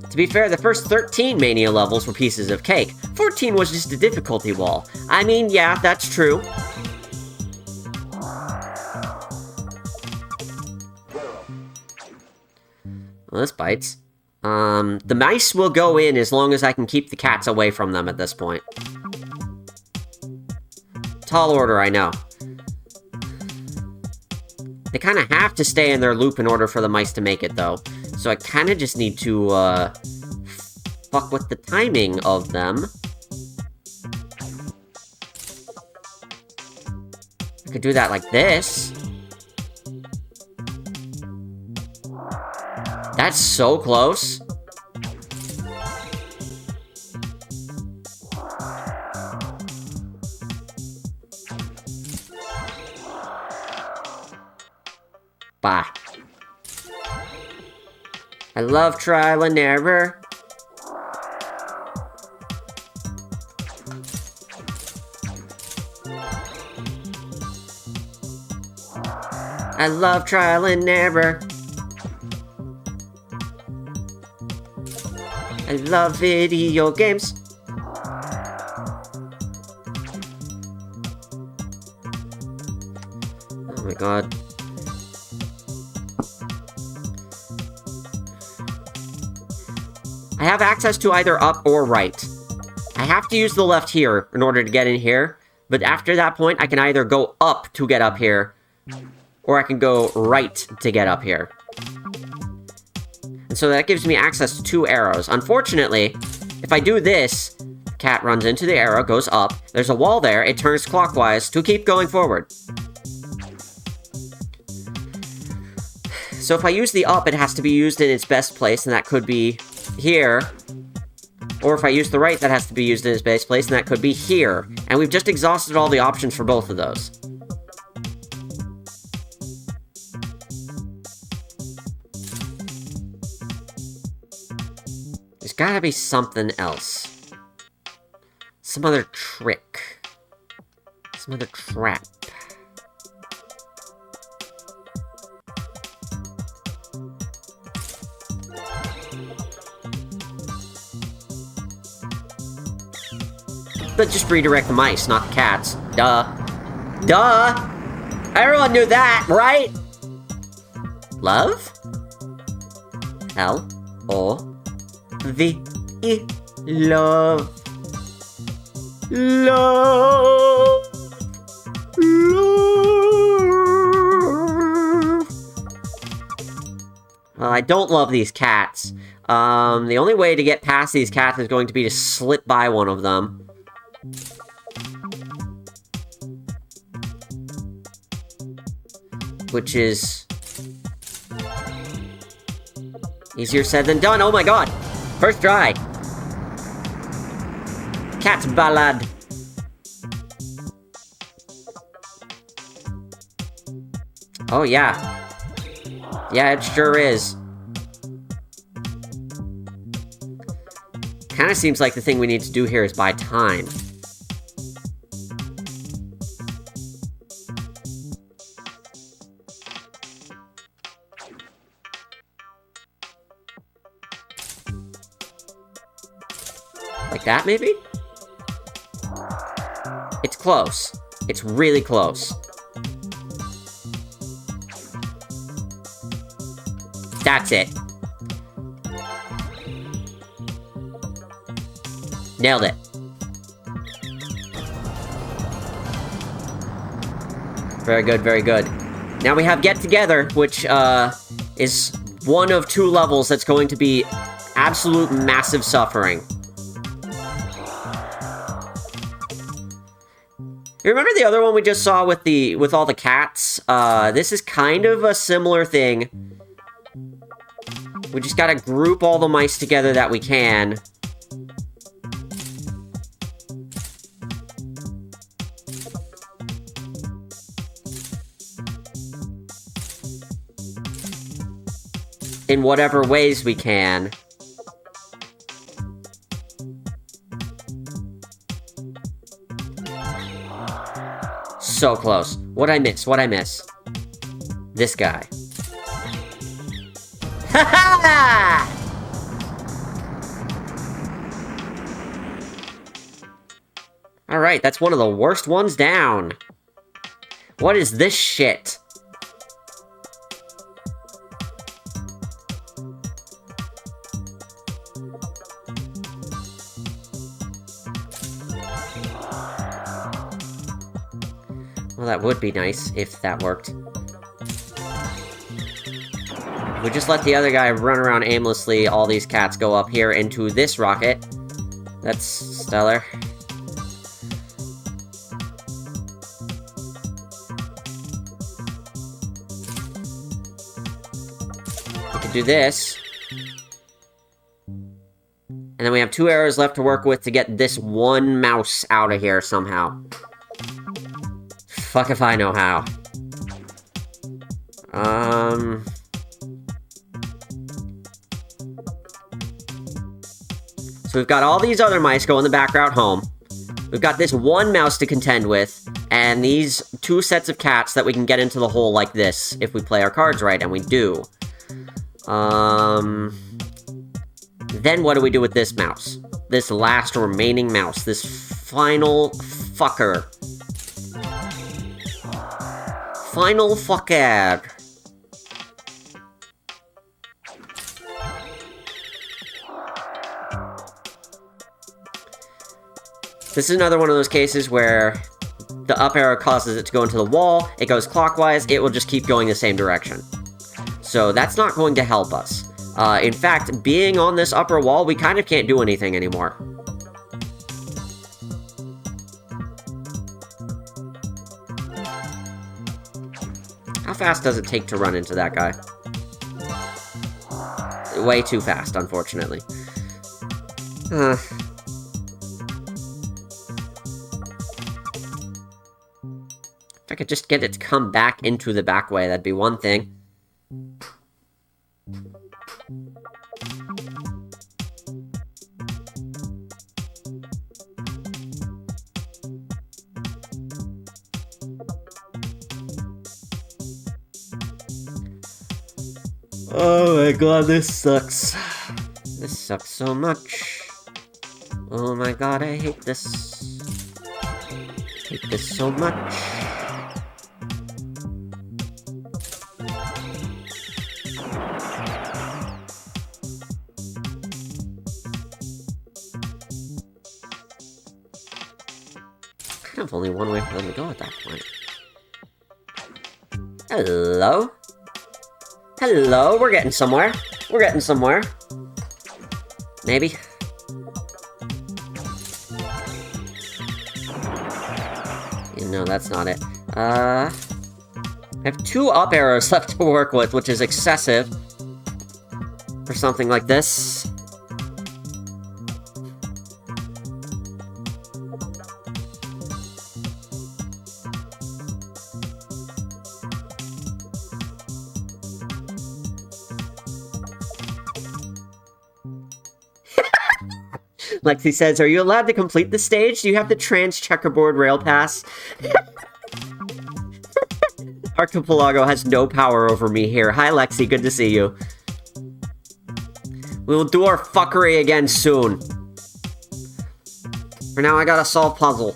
To be fair, the first 13 Mania levels were pieces of cake. 14 was just a difficulty wall. I mean, yeah, that's true. Well, this bites. The mice will go in as long as I can keep the cats away from them at this point. Tall order, I know. They kind of have to stay in their loop in order for the mice to make it, though. So I kind of just need to, fuck with the timing of them. I could do that like this. That's so close. Bye. I love trial and error. I love trial and error. I love video games. Oh my god. I have access to either up or right. I have to use the left here in order to get in here, but after that point, I can either go up to get up here, or I can go right to get up here. And so that gives me access to 2 arrows. Unfortunately, if I do this, the cat runs into the arrow, goes up, there's a wall there, it turns clockwise to keep going forward. So if I use the up, it has to be used in its best place, and that could be here. Or if I use the right, that has to be used in its base place, and that could be here. And we've just exhausted all the options for both of those. There's gotta be something else. Some other trick. Some other trap. But just redirect the mice, not the cats. Duh. Duh! Everyone knew that, right? Love? L-O-V-E. Love. Love. Love. Well, I don't love these cats. The only way to get past these cats is going to be to slip by one of them. Which is easier said than done. Oh my god! First try! Cat ballad. Oh yeah. Yeah, it sure is. Kinda of seems like the thing we need to do here is buy time. Like that, maybe? It's close. It's really close. That's it. Nailed it. Very good, very good. Now we have Get Together, which is one of 2 levels that's going to be absolute massive suffering. You remember the other one we just saw with all the cats? This is kind of a similar thing. We just gotta group all the mice together that we can. In whatever ways we can. So close. What'd I miss? What'd I miss? This guy. Ha ha! Alright, that's one of the worst ones down. What is this shit? Well, that would be nice if that worked. We just let the other guy run around aimlessly. All these cats go up here into this rocket. That's stellar. We can do this. And then we have 2 arrows left to work with to get this one mouse out of here somehow. Fuck if I know how. So we've got all these other mice going the back route home. We've got this one mouse to contend with, and these 2 sets of cats that we can get into the hole like this, if we play our cards right, and we do. Then what do we do with this mouse? This last remaining mouse. This final fucker. Final fucker. This is another one of those cases where the up arrow causes it to go into the wall, it goes clockwise, it will just keep going the same direction. So that's not going to help us. In fact, being on this upper wall, we kind of can't do anything anymore. How fast does it take to run into that guy? Way too fast, unfortunately. If I could just get it to come back into the back way, that'd be one thing. Oh my god, this sucks. This sucks so much. Oh my god, I hate this. I hate this so much. Kind of only one way for them to go at that point. Hello? Hello, we're getting somewhere. We're getting somewhere. Maybe. No, that's not it. I have 2 up arrows left to work with, which is excessive for something like this. Lexi says, are you allowed to complete the stage? Do you have the trans-checkerboard rail pass? Archipelago has no power over me here. Hi, Lexi. Good to see you. We will do our fuckery again soon. For now, I gotta solve puzzle.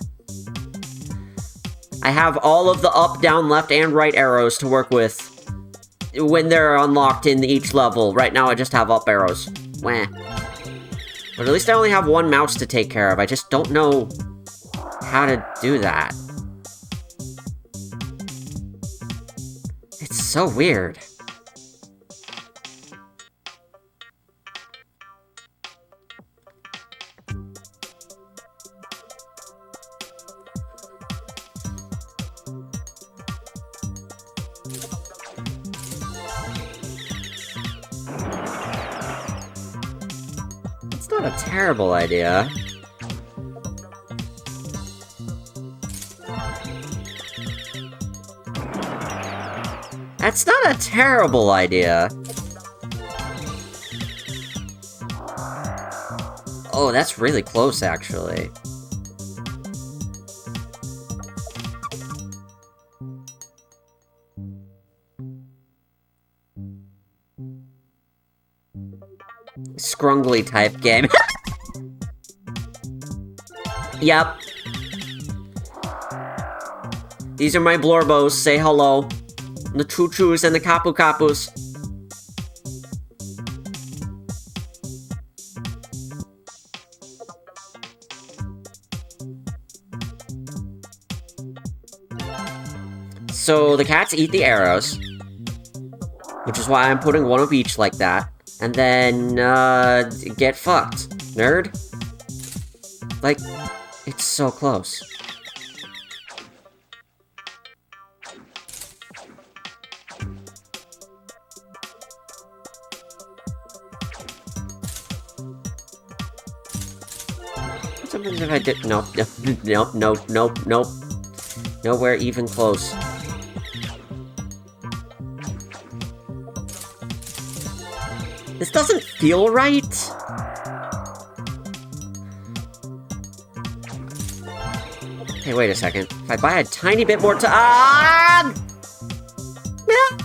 I have all of the up, down, left, and right arrows to work with when they're unlocked in each level. Right now, I just have up arrows. Wah. But at least I only have one mouse to take care of. I just don't know how to do that. It's so weird. It's not a terrible idea. That's not a terrible idea. Oh, that's really close, actually. Scrungly type game. Yep. These are my Blorbos. Say hello. The ChuChus and the Kapu Kapus. So the cats eat the arrows, which is why I'm putting one of each like that. And then, get fucked, nerd. Like, it's so close. Sometimes if I did, nope, nope, nope, nope, nope. Nowhere even close. This doesn't feel right. Hey, wait a second. If I buy a tiny bit more time... Yeah.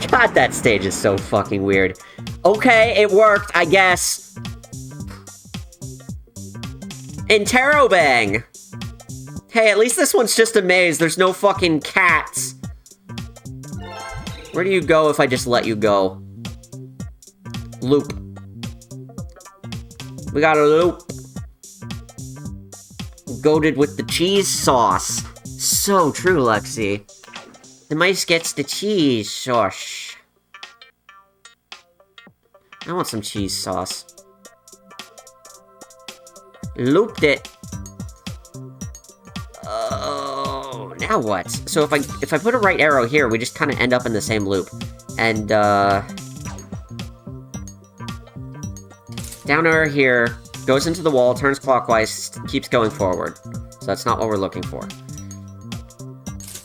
God, that stage is so fucking weird. Okay, it worked, I guess. Interrobang! Hey, at least this one's just a maze. There's no fucking cats. Where do you go if I just let you go? Loop. We got a loop. Goated with the cheese sauce. So true, Lexi. The mice gets the cheese sauce. I want some cheese sauce. Looped it. Oh, now what? So if I put a right arrow here, we just kind of end up in the same loop. And, down arrow here, goes into the wall, turns clockwise, keeps going forward. So that's not what we're looking for.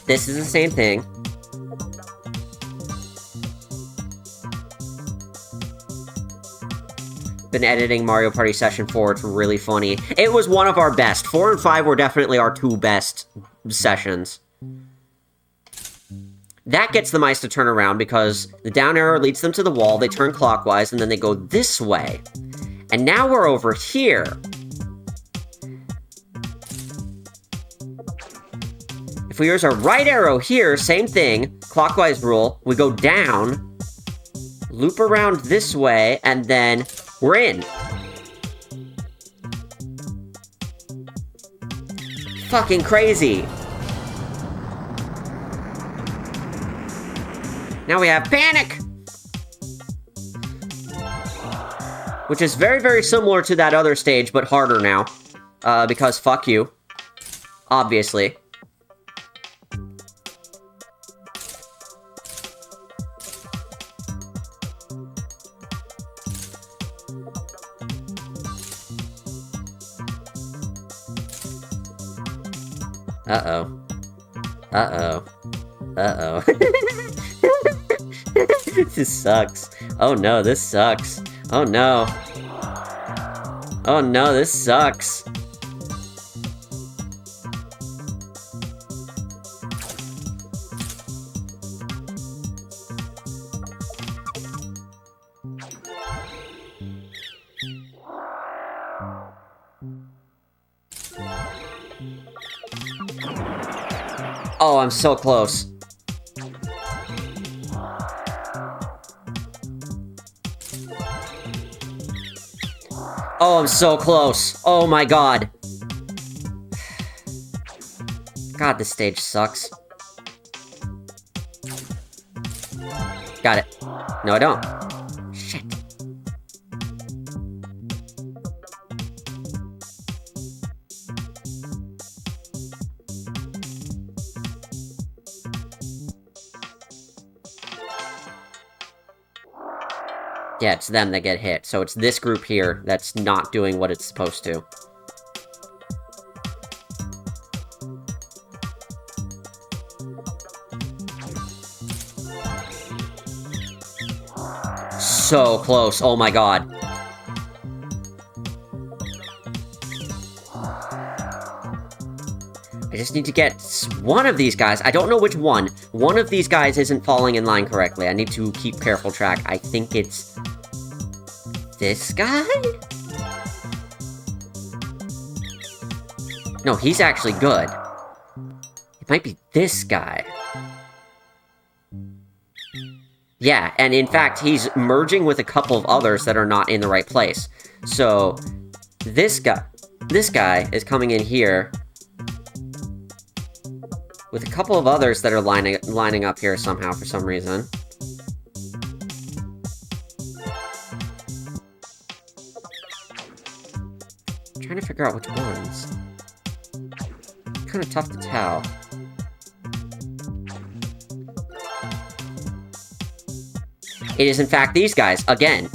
This is the same thing. Been editing Mario Party Session 4, it's really funny. It was one of our best. 4 and 5 were definitely our 2 best sessions. That gets the mice to turn around because the down arrow leads them to the wall, they turn clockwise, and then they go this way. And now we're over here. If we use our right arrow here, same thing, clockwise rule, we go down, loop around this way, and then we're in. Fucking crazy. Now we have panic! Which is very, very similar to that other stage, but harder now. Because fuck you. Obviously. Uh-oh. Uh-oh. Uh-oh. This sucks. Oh no, this sucks. Oh no. Oh no, this sucks. Oh, I'm so close. Oh, I'm so close. Oh my god. God, this stage sucks. Got it. No, I don't. Shit. Yeah, it's them that get hit. So it's this group here that's not doing what it's supposed to. So close. Oh my god. I just need to get one of these guys. I don't know which one. One of these guys isn't falling in line correctly. I need to keep careful track. I think it's this guy? No, he's actually good. It might be this guy. Yeah, and in fact, he's merging with a couple of others that are not in the right place. So, this guy is coming in here with a couple of others that are lining up here somehow for some reason. I'm trying to figure out which ones. Kind of tough to tell. It is, in fact, these guys, again.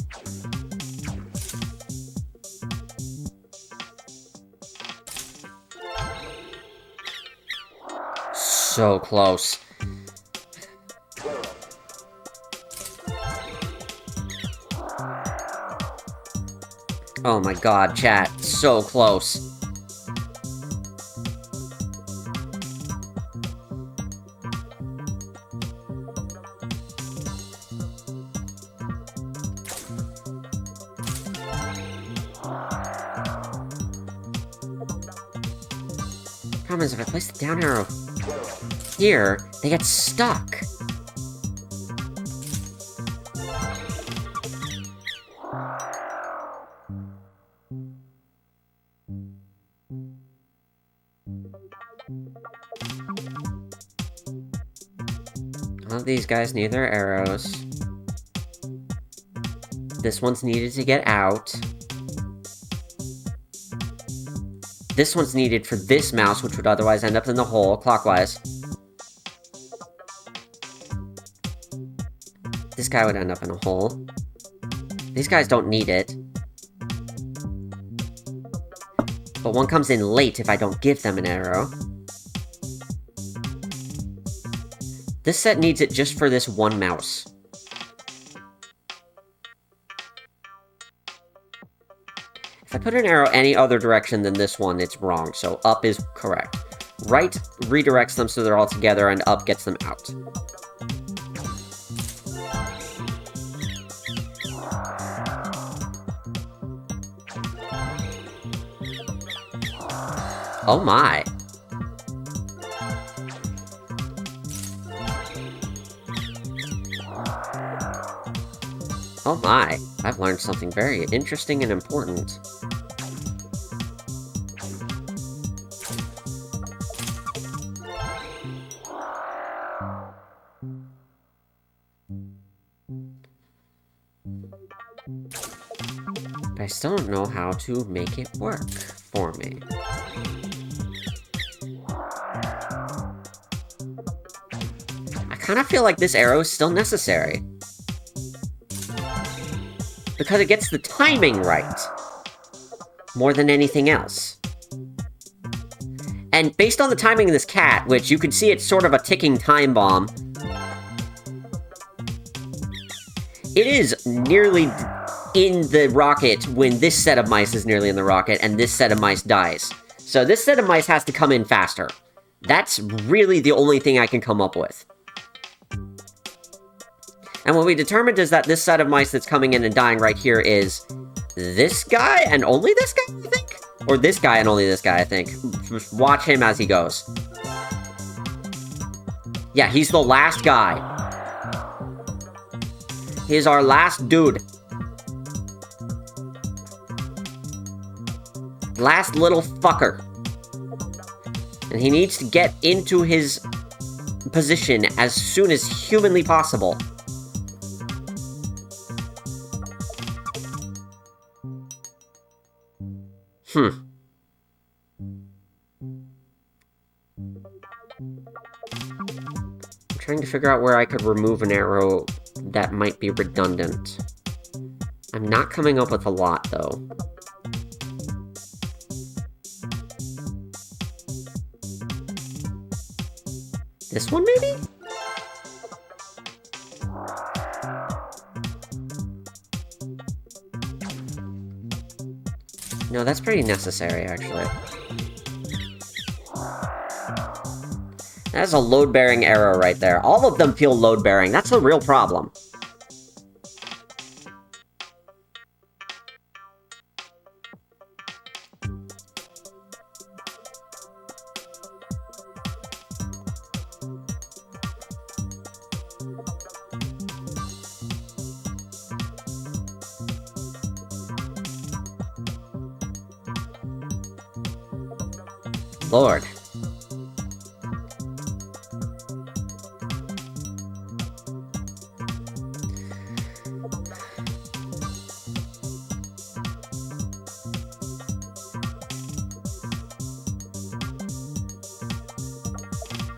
So close. Oh my god, chat. So close. Problem is, if I place the down arrow here, they get stuck. All of these guys need their arrows. This one's needed to get out. This one's needed for this mouse, which would otherwise end up in the hole, clockwise. This guy would end up in a hole. These guys don't need it. But one comes in late if I don't give them an arrow. This set needs it just for this one mouse. If I put an arrow any other direction than this one, it's wrong, so up is correct. Right redirects them so they're all together, and up gets them out. Oh my. Oh my, I've learned something very interesting and important. But I still don't know how to make it work for me. I kind of feel like this arrow is still necessary. Because it gets the timing right, more than anything else. And based on the timing of this cat, which you can see it's sort of a ticking time bomb, it is nearly in the rocket when this set of mice is nearly in the rocket and this set of mice dies. So this set of mice has to come in faster. That's really the only thing I can come up with. And what we determined is that this set of mice that's coming in and dying right here is this guy and only this guy, I think? Or this guy and only this guy, I think. Just watch him as he goes. Yeah, he's the last guy. He's our last dude. Last little fucker. And he needs to get into his position as soon as humanly possible. I'm trying to figure out where I could remove an arrow that might be redundant. I'm not coming up with a lot, though. This one, maybe? No, that's pretty necessary, actually. That's a load-bearing arrow right there. All of them feel load-bearing. That's the real problem. Lord.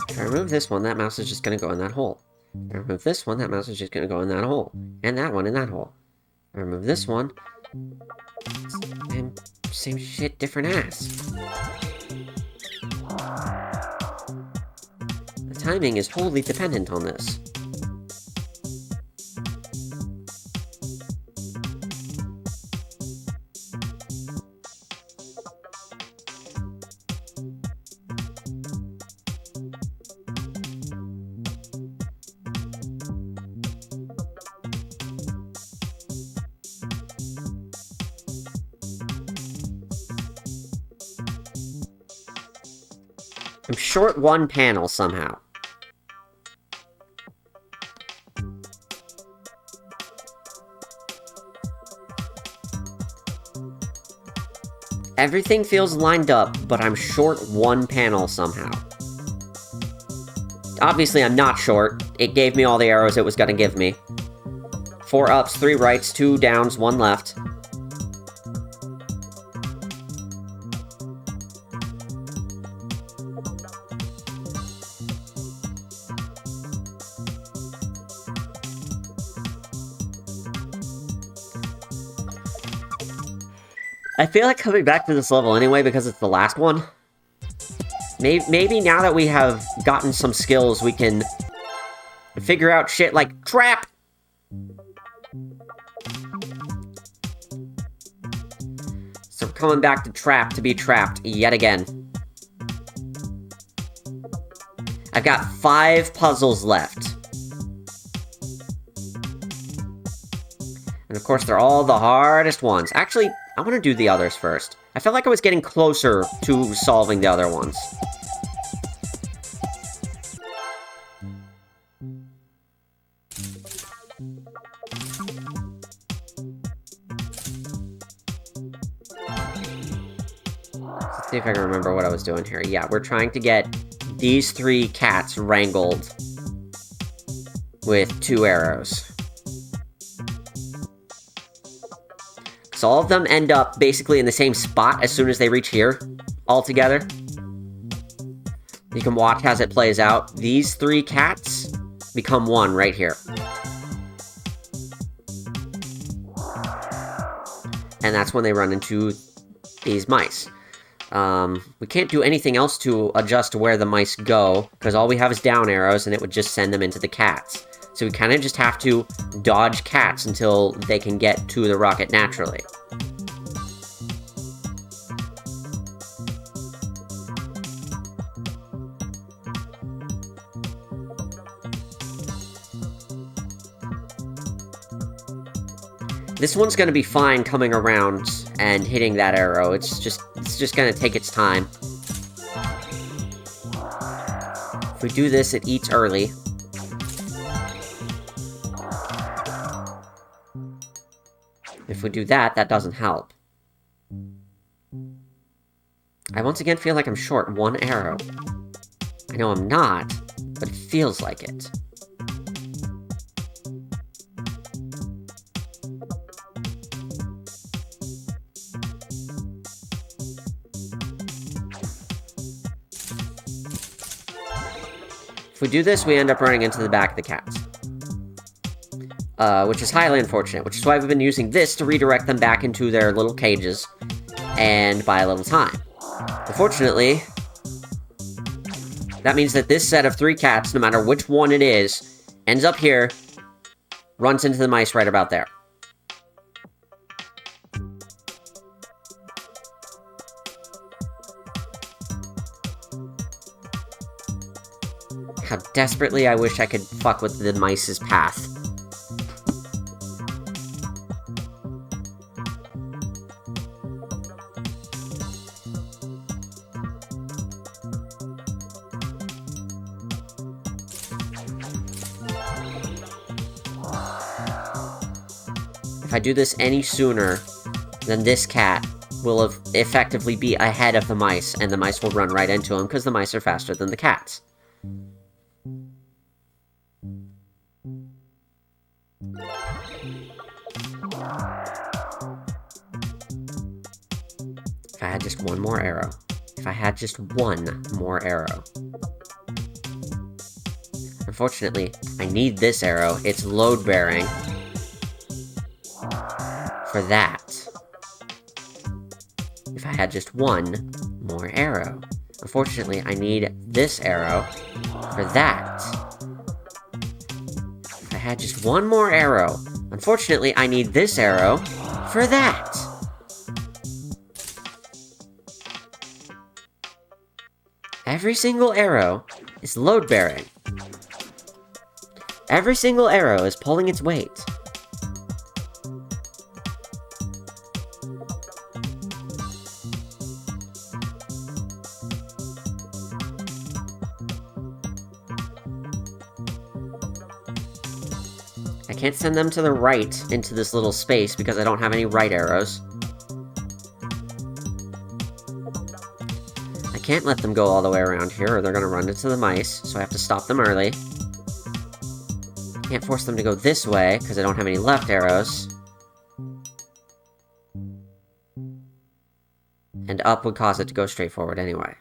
If I remove this one, that mouse is just gonna go in that hole. If I remove this one, that mouse is just gonna go in that hole. And that one in that hole. If I remove this one, and same shit, different ass. The timing is wholly dependent on this. I'm short one panel somehow. Everything feels lined up, but I'm short one panel somehow. Obviously, I'm not short. It gave me all the arrows it was gonna give me. 4 ups, 3 rights, 2 downs, 1 left. I feel like coming back to this level anyway because it's the last one. Maybe now that we have gotten some skills, we can figure out shit like trap! So we're coming back to trap to be trapped yet again. I've got 5 puzzles left. And of course, they're all the hardest ones. Actually, I want to do the others first. I felt like I was getting closer to solving the other ones. Let's see if I can remember what I was doing here. Yeah, we're trying to get these 3 cats wrangled with 2 arrows. So all of them end up basically in the same spot as soon as they reach here, all together. You can watch as it plays out. These 3 cats become 1 right here. And that's when they run into these mice. We can't do anything else to adjust where the mice go, because all we have is down arrows, and it would just send them into the cats. So we kind of just have to dodge cats until they can get to the rocket naturally. This one's gonna be fine coming around and hitting that arrow. It's just gonna take its time. If we do this, it eats early. If we do that, that doesn't help. I once again feel like I'm short one arrow. I know I'm not, but it feels like it. If we do this, we end up running into the back of the cats. Which is highly unfortunate, which is why we've been using this to redirect them back into their little cages, and buy a little time. Unfortunately, that means that this set of 3 cats, no matter which one it is, ends up here, runs into the mice right about there. How desperately I wish I could fuck with the mice's path. If I do this any sooner, then this cat will effectively be ahead of the mice, and the mice will run right into him, because the mice are faster than the cats. If I had just one more arrow. If I had just one more arrow. Unfortunately, I need this arrow. It's load-bearing. For that. If I had just one more arrow. Unfortunately, I need this arrow for that. If I had just one more arrow. Unfortunately, I need this arrow for that. Every single arrow is load-bearing. Every single arrow is pulling its weight. I can't send them to the right into this little space because I don't have any right arrows. I can't let them go all the way around here or they're gonna run into the mice, so I have to stop them early. I can't force them to go this way because I don't have any left arrows. And up would cause it to go straight forward anyway.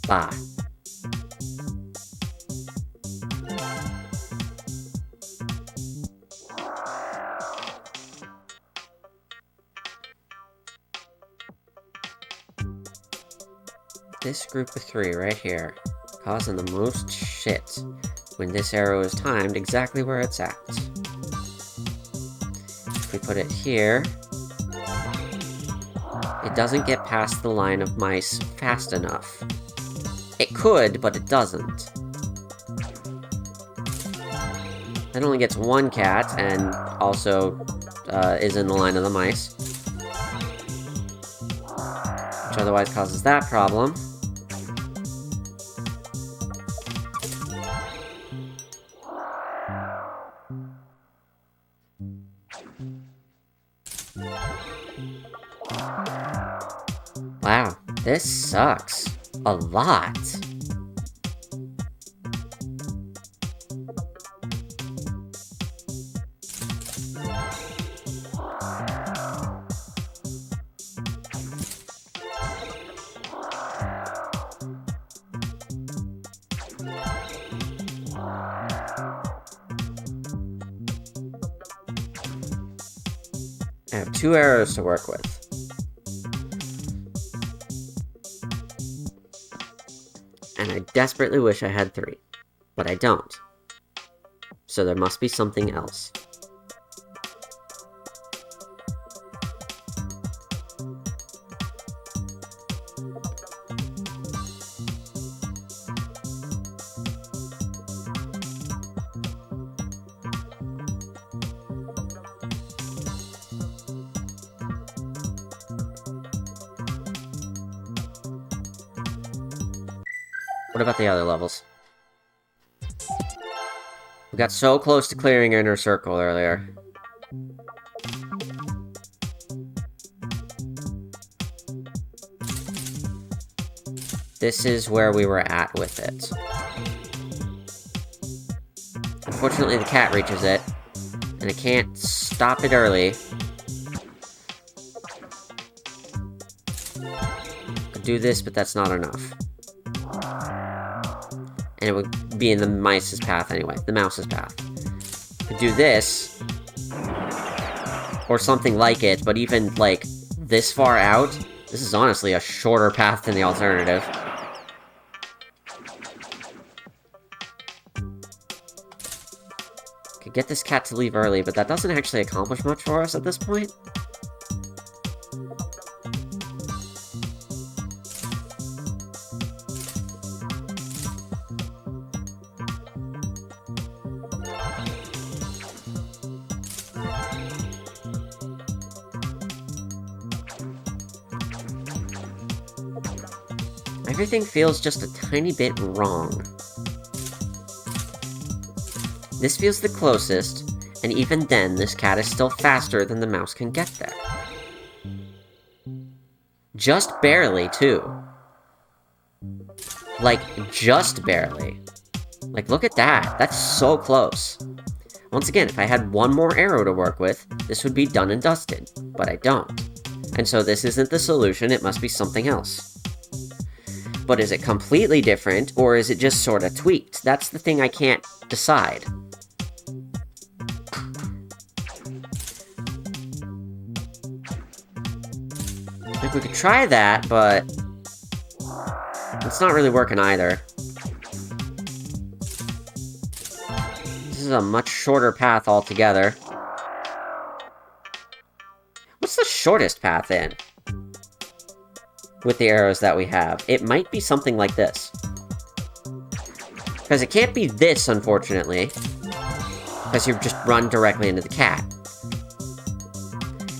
Bah. This group of 3 right here, causing the most shit when this arrow is timed exactly where it's at. If we put it here, it doesn't get past the line of mice fast enough. It could, but it doesn't. It only gets 1 cat, and also is in the line of the mice. Which otherwise causes that problem. Wow, this sucks. a lot. I have 2 arrows to work with. And I desperately wish I had 3, but I don't. So there must be something else. What about the other levels? We got so close to clearing Inner Circle earlier. This is where we were at with it. Unfortunately, the cat reaches it, and I can't stop it early. Could do this, but that's not enough. And it would be in the mouse's path anyway, the mouse's path. Could do this, or something like it, but even, like, this far out, this is honestly a shorter path than the alternative. Could get this cat to leave early, but that doesn't actually accomplish much for us at this point. Everything feels just a tiny bit wrong. This feels the closest, and even then, this cat is still faster than the mouse can get there. Just barely, too. Like, just barely. Like, look at that. That's so close. Once again, if I had one more arrow to work with, this would be done and dusted. But I don't. And so this isn't the solution, it must be something else. But is it completely different, or is it just sort of tweaked? That's the thing I can't decide. I think we could try that, but it's not really working either. This is a much shorter path altogether. What's the shortest path in? With the arrows that we have. It might be something like this. Because it can't be this, unfortunately. Because you've just run directly into the cat.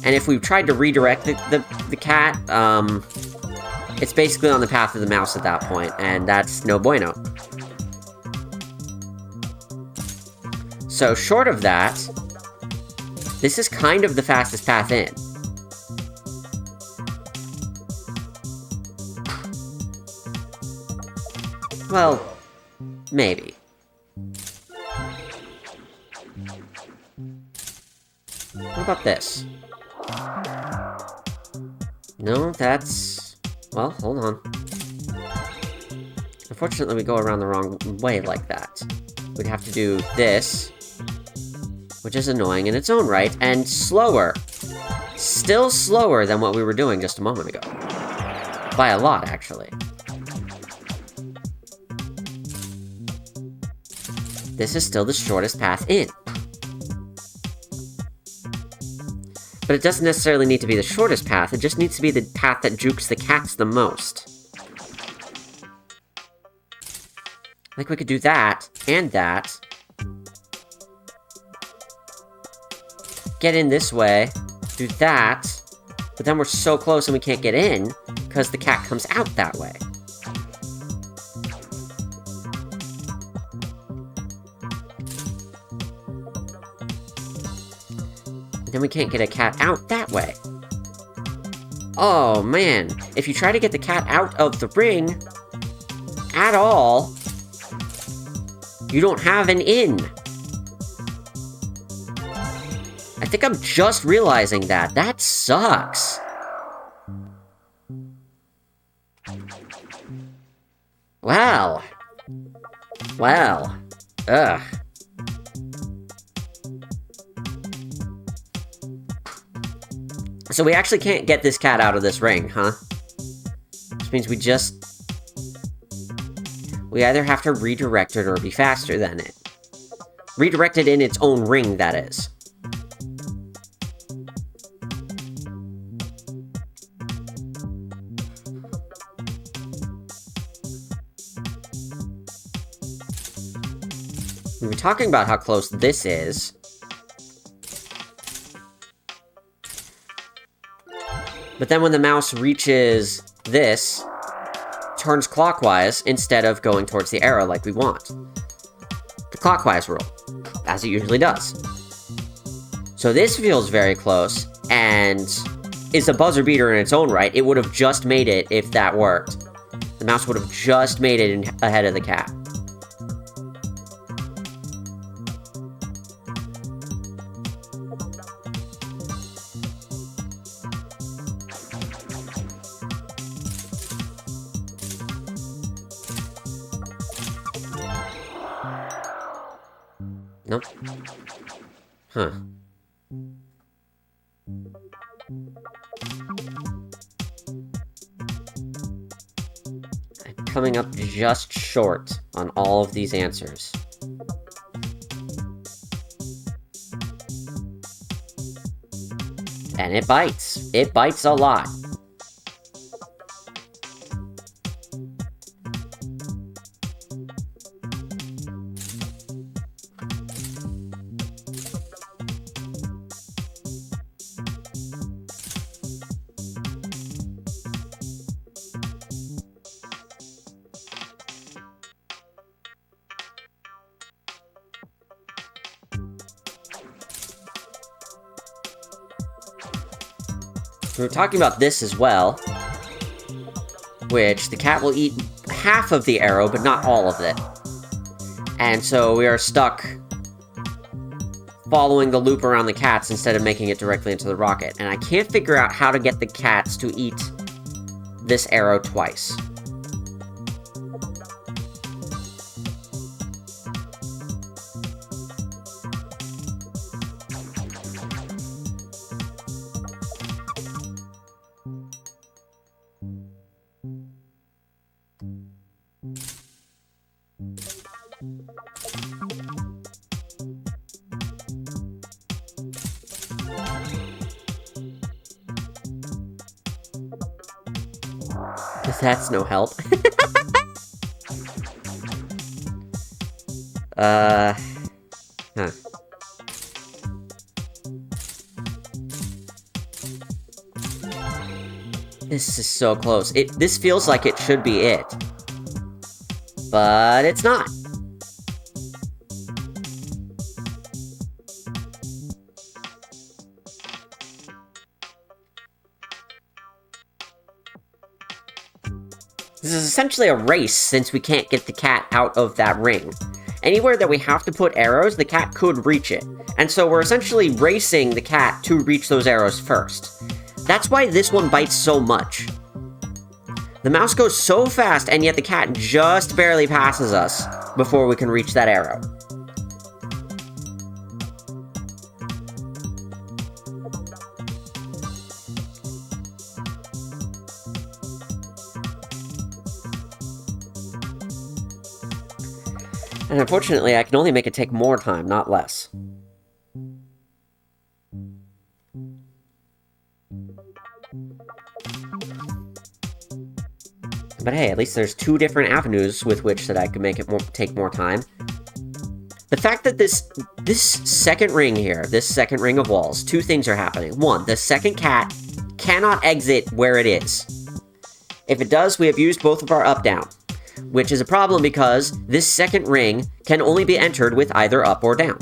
And if we tried to redirect the cat, it's basically on the path of the mouse at that point, and that's no bueno. So short of that, this is kind of the fastest path in. Well, maybe. What about this? No, that's... Well, hold on. Unfortunately, we go around the wrong way like that. We'd have to do this, which is annoying in its own right, and slower. Still slower than what we were doing just a moment ago. By a lot, actually. This is still the shortest path in. But it doesn't necessarily need to be the shortest path, it just needs to be the path that jukes the cats the most. Like, we could do that, and that. Get in this way, do that, but then we're so close and we can't get in, because the cat comes out that way. Then we can't get a cat out that way. Oh man, if you try to get the cat out of the ring, at all, you don't have an in. I think I'm just realizing that. That sucks. Wow. Wow. Ugh. So we actually can't get this cat out of this ring, huh? Which means we either have to redirect it or be faster than it. Redirect it in its own ring, that is. We were talking about how close this is. But then when the mouse reaches this, it turns clockwise instead of going towards the arrow like we want. The clockwise rule, as it usually does. So this feels very close, and is a buzzer beater in its own right. It would have just made it if that worked. The mouse would have just made it ahead of the cat. Nope. Huh. I'm coming up just short on all of these answers. And it bites. It bites a lot. We were talking about this as well, which the cat will eat half of the arrow, but not all of it. And so we are stuck following the loop around the cats instead of making it directly into the rocket. And I can't figure out how to get the cats to eat this arrow twice. That's no help. Huh. This is so close. This feels like it should be it. But it's not. This is essentially a race, since we can't get the cat out of that ring. Anywhere that we have to put arrows, the cat could reach it. And so we're essentially racing the cat to reach those arrows first. That's why this one bites so much. The mouse goes so fast, and yet the cat just barely passes us before we can reach that arrow. And unfortunately, I can only make it take more time, not less. But hey, at least there's two different avenues with which that I could make it take more time. The fact that this second ring here, this second ring of walls, two things are happening. One, the second cat cannot exit where it is. If it does, we have used both of our up-down, which is a problem because this second ring can only be entered with either up or down.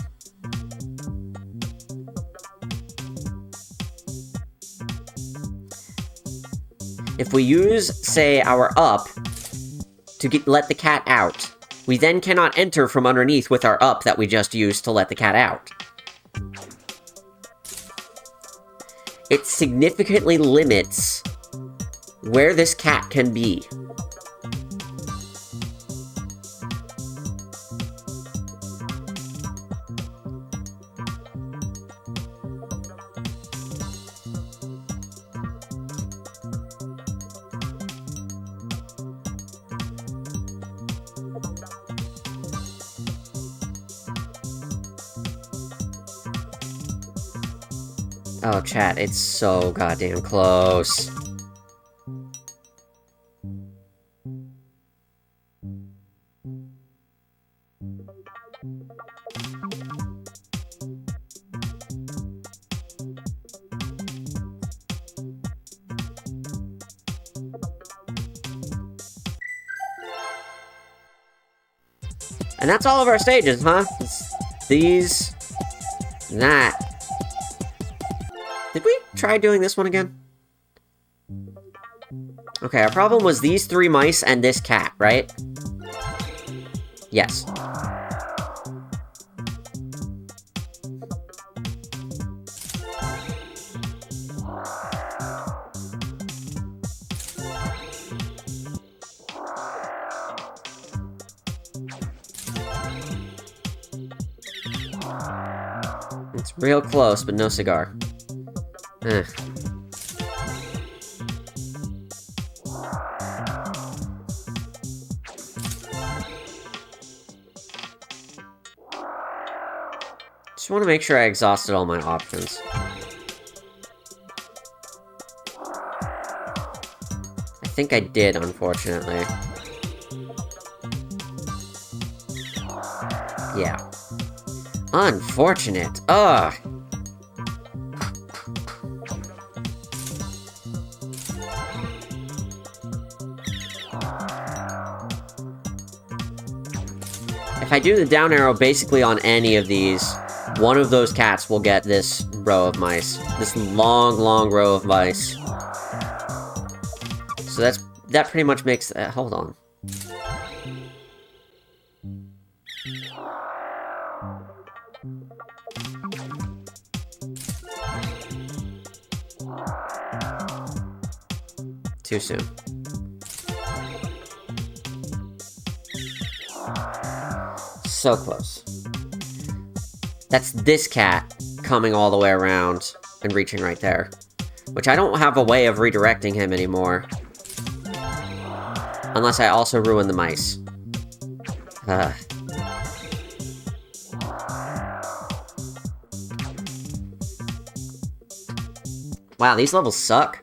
If we use, say, our up to let the cat out. We then cannot enter from underneath with our up that we just used to let the cat out. It significantly limits where this cat can be. Oh, chat, it's so goddamn close. And that's all of our stages, huh? It's these, that. Did we try doing this one again? Okay, our problem was these 3 mice and this cat, right? Yes. It's real close, but no cigar. Eh. Just want to make sure I exhausted all my options. I think I did, unfortunately. Yeah. Unfortunate. Ugh. If I do the down arrow basically on any of these, one of those cats will get this row of mice. This long, long row of mice. So that pretty much makes... hold on. Too soon. So close. That's this cat coming all the way around and reaching right there. Which I don't have a way of redirecting him anymore. Unless I also ruin the mice. Wow, these levels suck.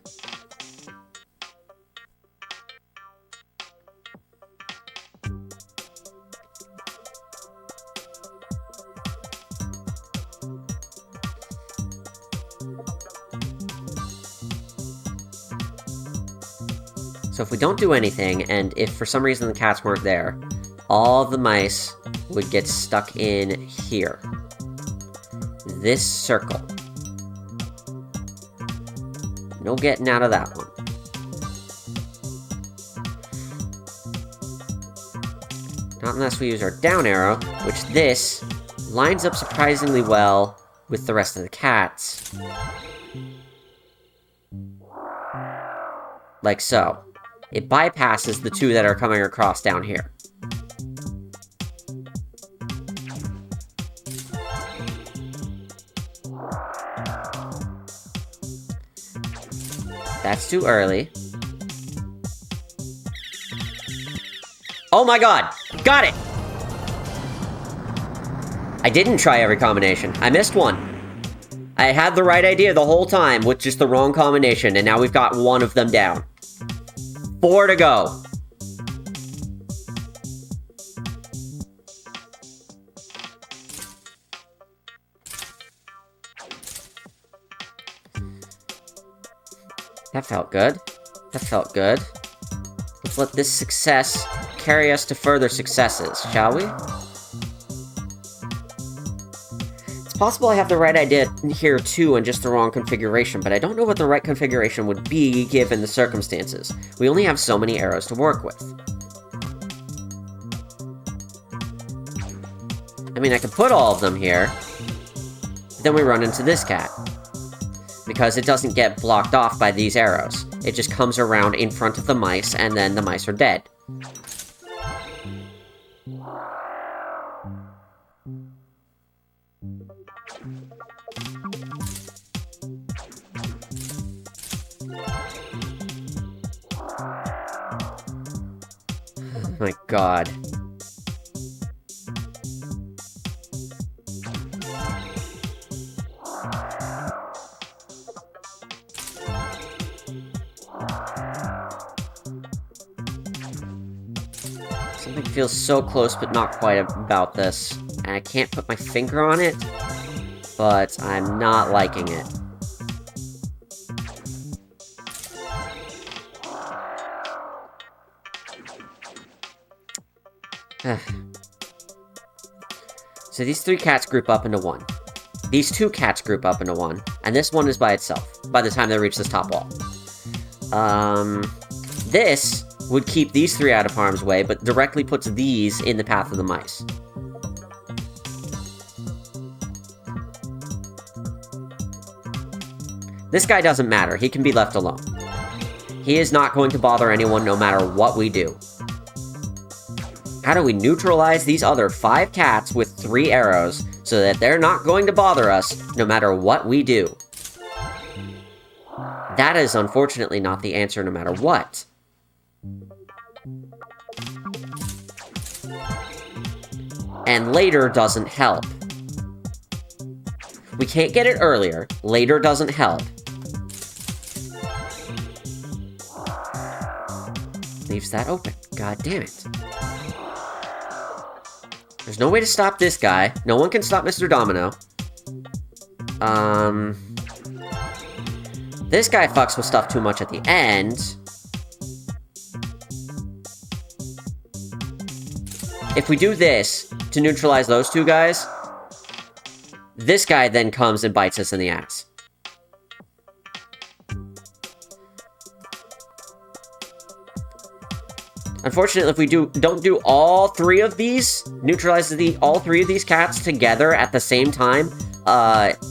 So if we don't do anything, and if for some reason the cats weren't there, all the mice would get stuck in here. This circle. No getting out of that one. Not unless we use our down arrow, which this lines up surprisingly well with the rest of the cats. Like so. It bypasses the 2 that are coming across down here. That's too early. Oh my god! Got it! I didn't try every combination. I missed one. I had the right idea the whole time with just the wrong combination, and now we've got one of them down. 4 to go. That felt good. That felt good. Let's let this success carry us to further successes, shall we? It's possible I have the right idea here too and just the wrong configuration, but I don't know what the right configuration would be given the circumstances. We only have so many arrows to work with. I mean, I could put all of them here. Then we run into this cat. Because it doesn't get blocked off by these arrows. It just comes around in front of the mice, and then the mice are dead. Oh my god. Something feels so close but not quite about this. And I can't put my finger on it, but I'm not liking it. So these 3 cats group up into one. These 2 cats group up into one. And this one is by itself, by the time they reach this top wall. This would keep these 3 out of harm's way, but directly puts these in the path of the mice. This guy doesn't matter. He can be left alone. He is not going to bother anyone no matter what we do. How do we neutralize these other 5 cats with 3 arrows so that they're not going to bother us no matter what we do? That is unfortunately not the answer no matter what. And later doesn't help. We can't get it earlier. Later doesn't help. Leaves that open. God damn it. There's no way to stop this guy. No one can stop Mr. Domino. This guy fucks with stuff too much at the end. If we do this to neutralize those 2 guys, this guy then comes and bites us in the ass. Unfortunately, if we don't do all 3 of these, neutralize all 3 of these cats together at the same time,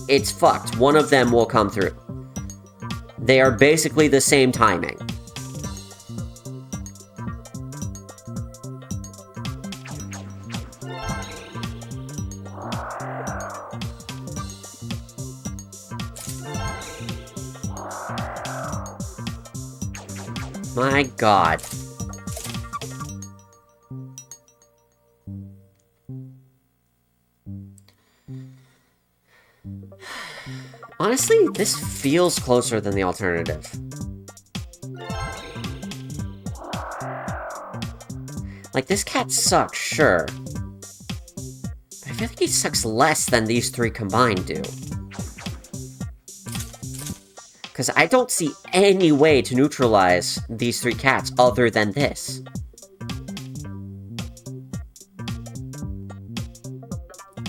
it's fucked. One of them will come through. They are basically the same timing. My god. Honestly, this feels closer than the alternative. Like, this cat sucks, sure. But I feel like he sucks less than these 3 combined do. Because I don't see any way to neutralize these 3 cats other than this.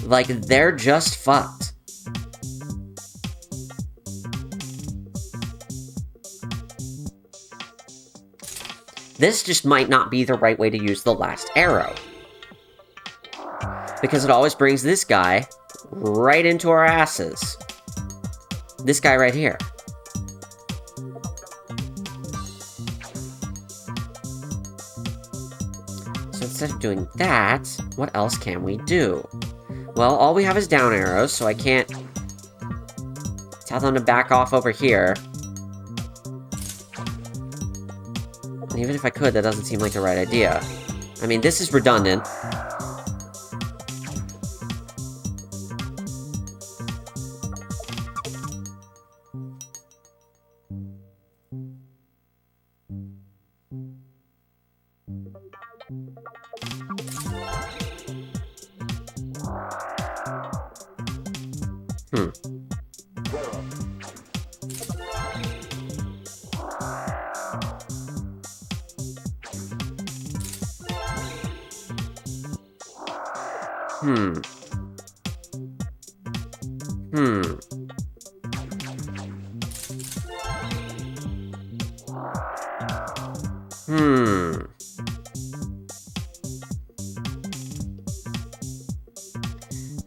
Like, they're just fucked. This just might not be the right way to use the last arrow. Because it always brings this guy right into our asses. This guy right here. So instead of doing that, what else can we do? Well, all we have is down arrows, so I can't tell them to back off over here. And even if I could, that doesn't seem like the right idea. I mean, this is redundant.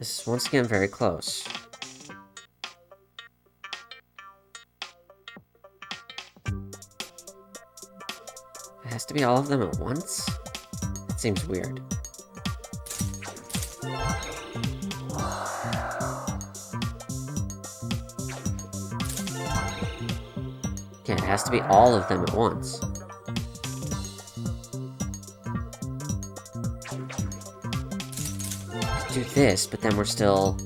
This is once again very close. It has to be all of them at once? That seems weird. Yeah, it has to be all of them at once. Do this, but then we're still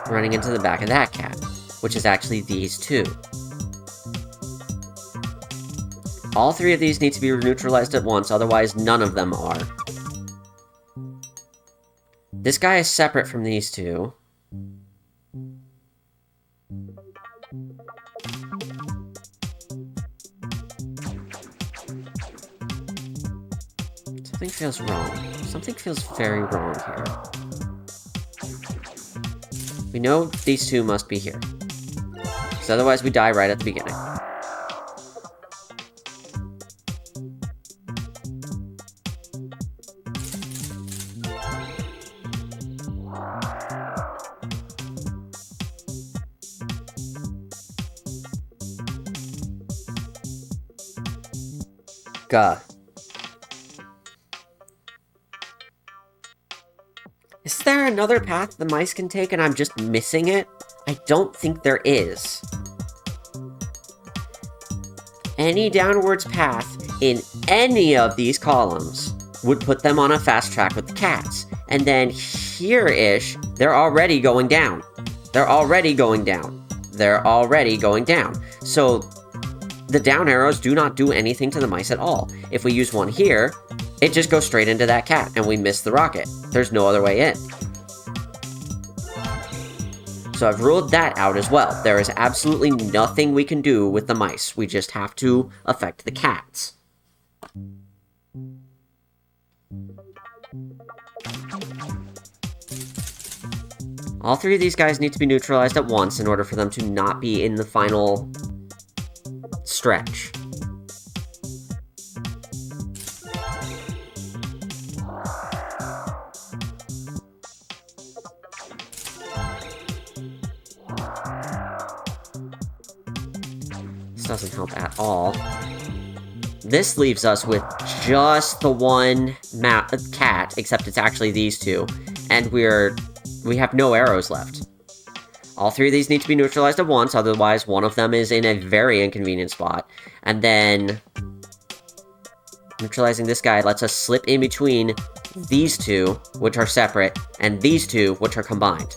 running into the back of that cat, which is actually these two. All three of these need to be neutralized at once, otherwise none of them are. This guy is separate from these two. Something feels wrong. Something feels very wrong here. We know these two must be here. Because otherwise we die right at the beginning. Gah. Is there another path the mice can take and I'm just missing it? I don't think there is. Any downwards path in any of these columns would put them on a fast track with the cats. And then here-ish, they're already going down. They're already going down. They're already going down. So the down arrows do not do anything to the mice at all. If we use one here, it just goes straight into that cat, and we miss the rocket. There's no other way in. So I've ruled that out as well. There is absolutely nothing we can do with the mice. We just have to affect the cats. All three of these guys need to be neutralized at once in order for them to not be in the final stretch. Doesn't help at all. This leaves us with just the one cat, except it's actually these two, and we have no arrows left. All three of these need to be neutralized at once, otherwise one of them is in a very inconvenient spot, and then neutralizing this guy lets us slip in between these two, which are separate, and these two, which are combined.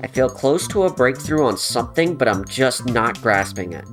I feel close to a breakthrough on something, but I'm just not grasping it.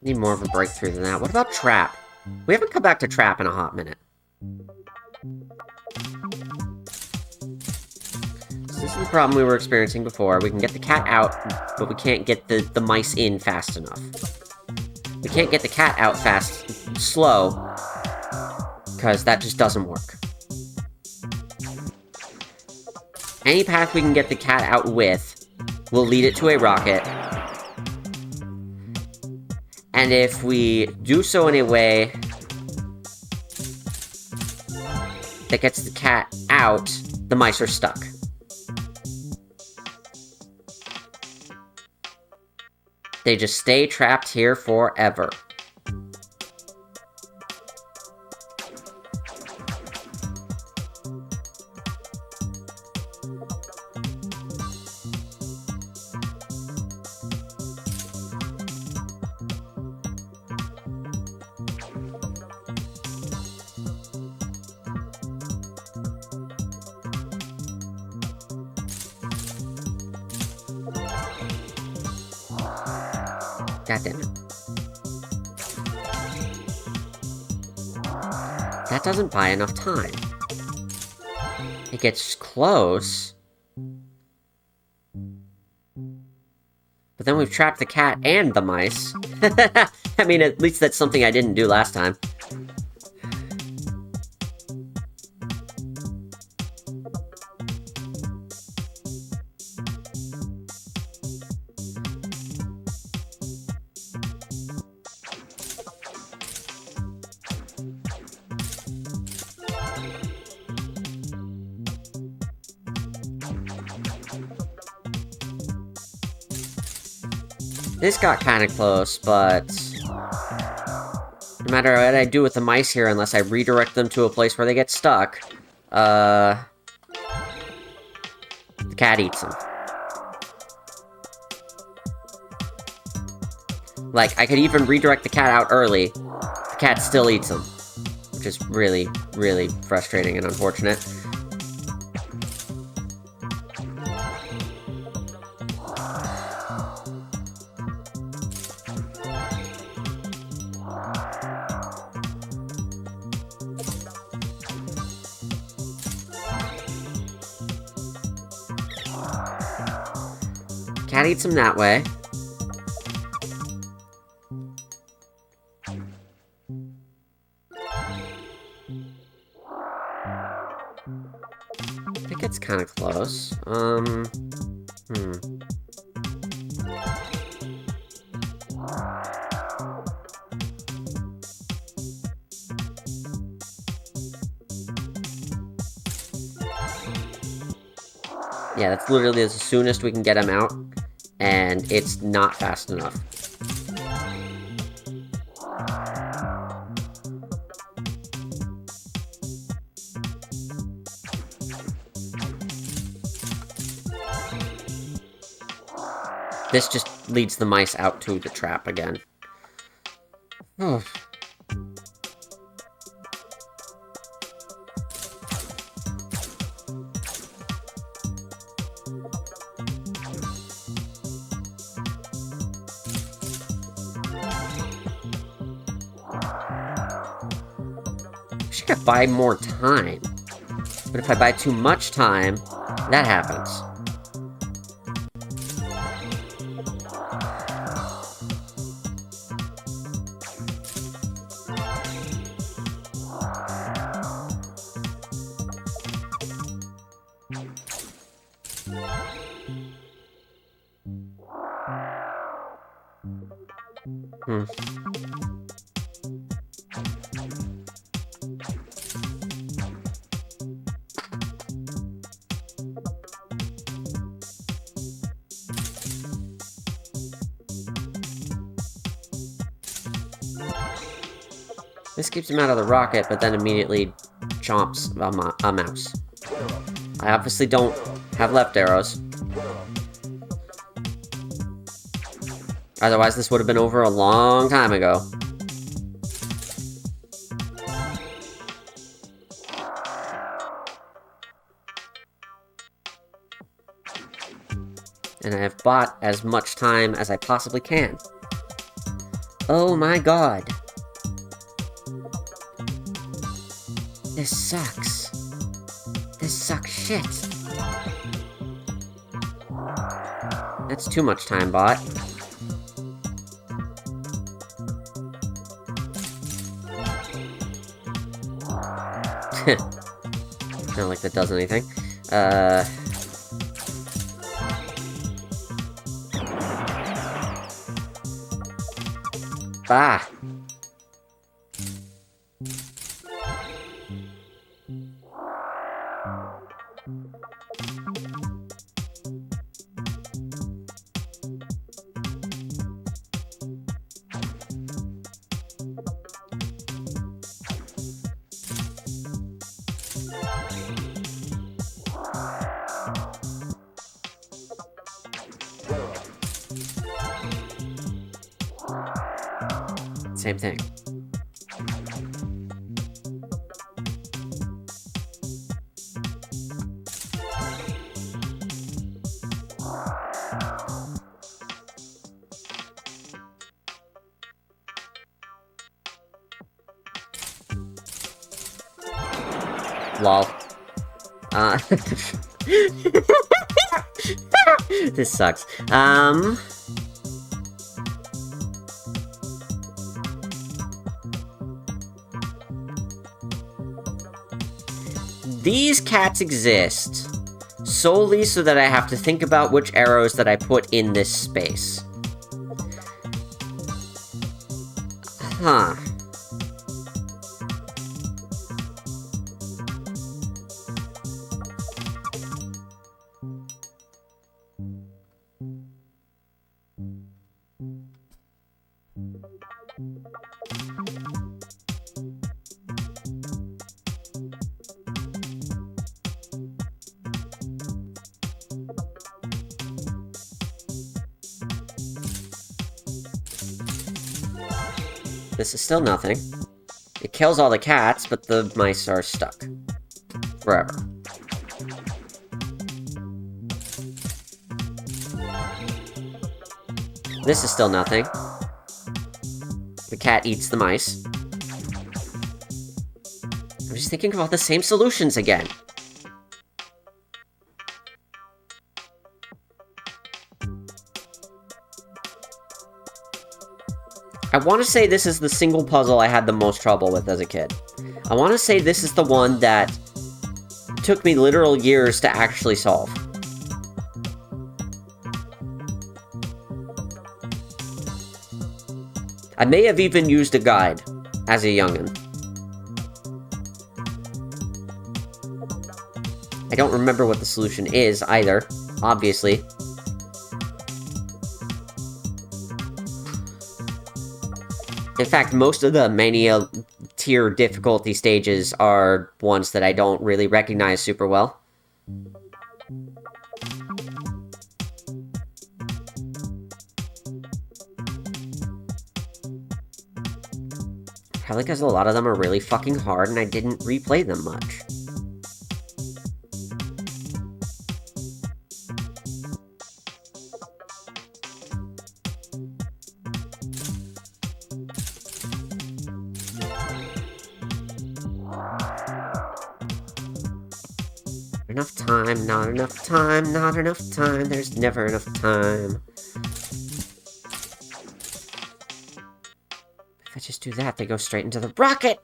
Need more of a breakthrough than that. What about Trap? We haven't come back to Trap in a hot minute. So this is the problem we were experiencing before. We can get the cat out, but we can't get the mice in fast enough. We can't get the cat out slow, because that just doesn't work. Any path we can get the cat out with will lead it to a rocket. And if we do so in a way that gets the cat out, the mice are stuck. They just stay trapped here forever. God damn it. That doesn't buy enough time. It gets close. But then we've trapped the cat and the mice. I mean, at least that's something I didn't do last time. This got kind of close, but no matter what I do with the mice here, unless I redirect them to a place where they get stuck, the cat eats them. Like, I could even redirect the cat out early, the cat still eats them, which is really, really frustrating and unfortunate. Cat eats them that way. I think it's kind of close. Yeah, that's literally the soonest we can get him out, and it's not fast enough. This just leads the mice out to the trap again. Oh. I should have buy more time. But if I buy too much time, that happens. This keeps him out of the rocket, but then immediately chomps a mouse. I obviously don't have left arrows. Otherwise, this would have been over a long time ago. And I have bought as much time as I possibly can. Oh my god. This sucks. This sucks shit. That's too much time bought. Not like that does anything. Ah! Same thing. Lol. This sucks. These cats exist solely so that I have to think about which arrows that I put in this space. Huh. This is still nothing. It kills all the cats, but the mice are stuck. Forever. This is still nothing. The cat eats the mice. I'm just thinking about the same solutions again. I want to say this is the single puzzle I had the most trouble with as a kid. I want to say this is the one that took me literal years to actually solve. I may have even used a guide as a youngin'. I don't remember what the solution is either, obviously. In fact, most of the Mania tier difficulty stages are ones that I don't really recognize super well. Probably because a lot of them are really fucking hard and I didn't replay them much. Enough time, not enough time, not enough time, there's never enough time. If I just do that, they go straight into the rocket!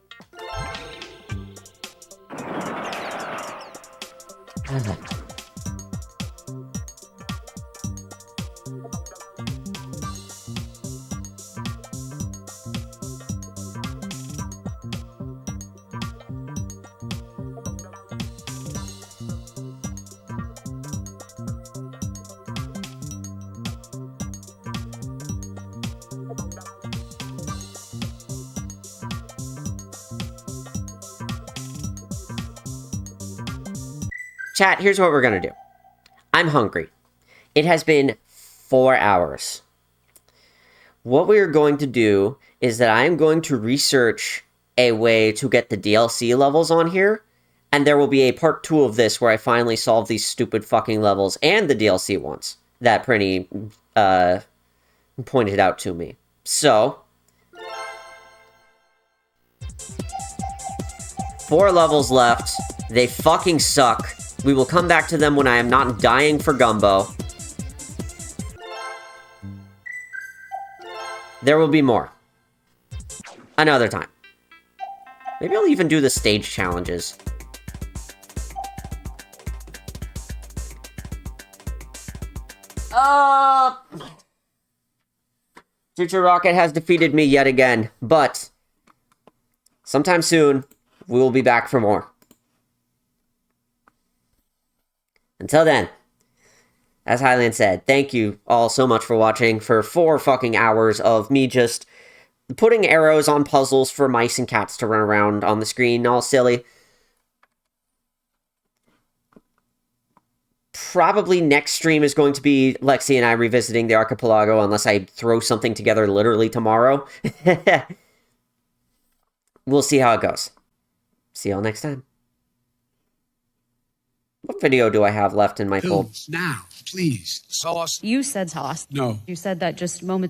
Chat, here's what we're gonna do. I'm hungry. It has been 4 hours. What we are going to do is that I am going to research a way to get the DLC levels on here, and there will be a part 2 of this where I finally solve these stupid fucking levels and the DLC ones that Prinny pointed out to me. So, 4 levels left. They fucking suck. We will come back to them when I am not dying for gumbo. There will be more. Another time. Maybe I'll even do the stage challenges. ChuChu Rocket has defeated me yet again, but sometime soon, we will be back for more. Until then, as Highland said, thank you all so much for watching for 4 fucking hours of me just putting arrows on puzzles for mice and cats to run around on the screen all silly. probably next stream is going to be Lexi and I revisiting the archipelago, unless I throw something together literally tomorrow. We'll see how it goes. See y'all next time. What video do I have left in my folder? Now, please. Sauce. You said sauce. No. You said that just moments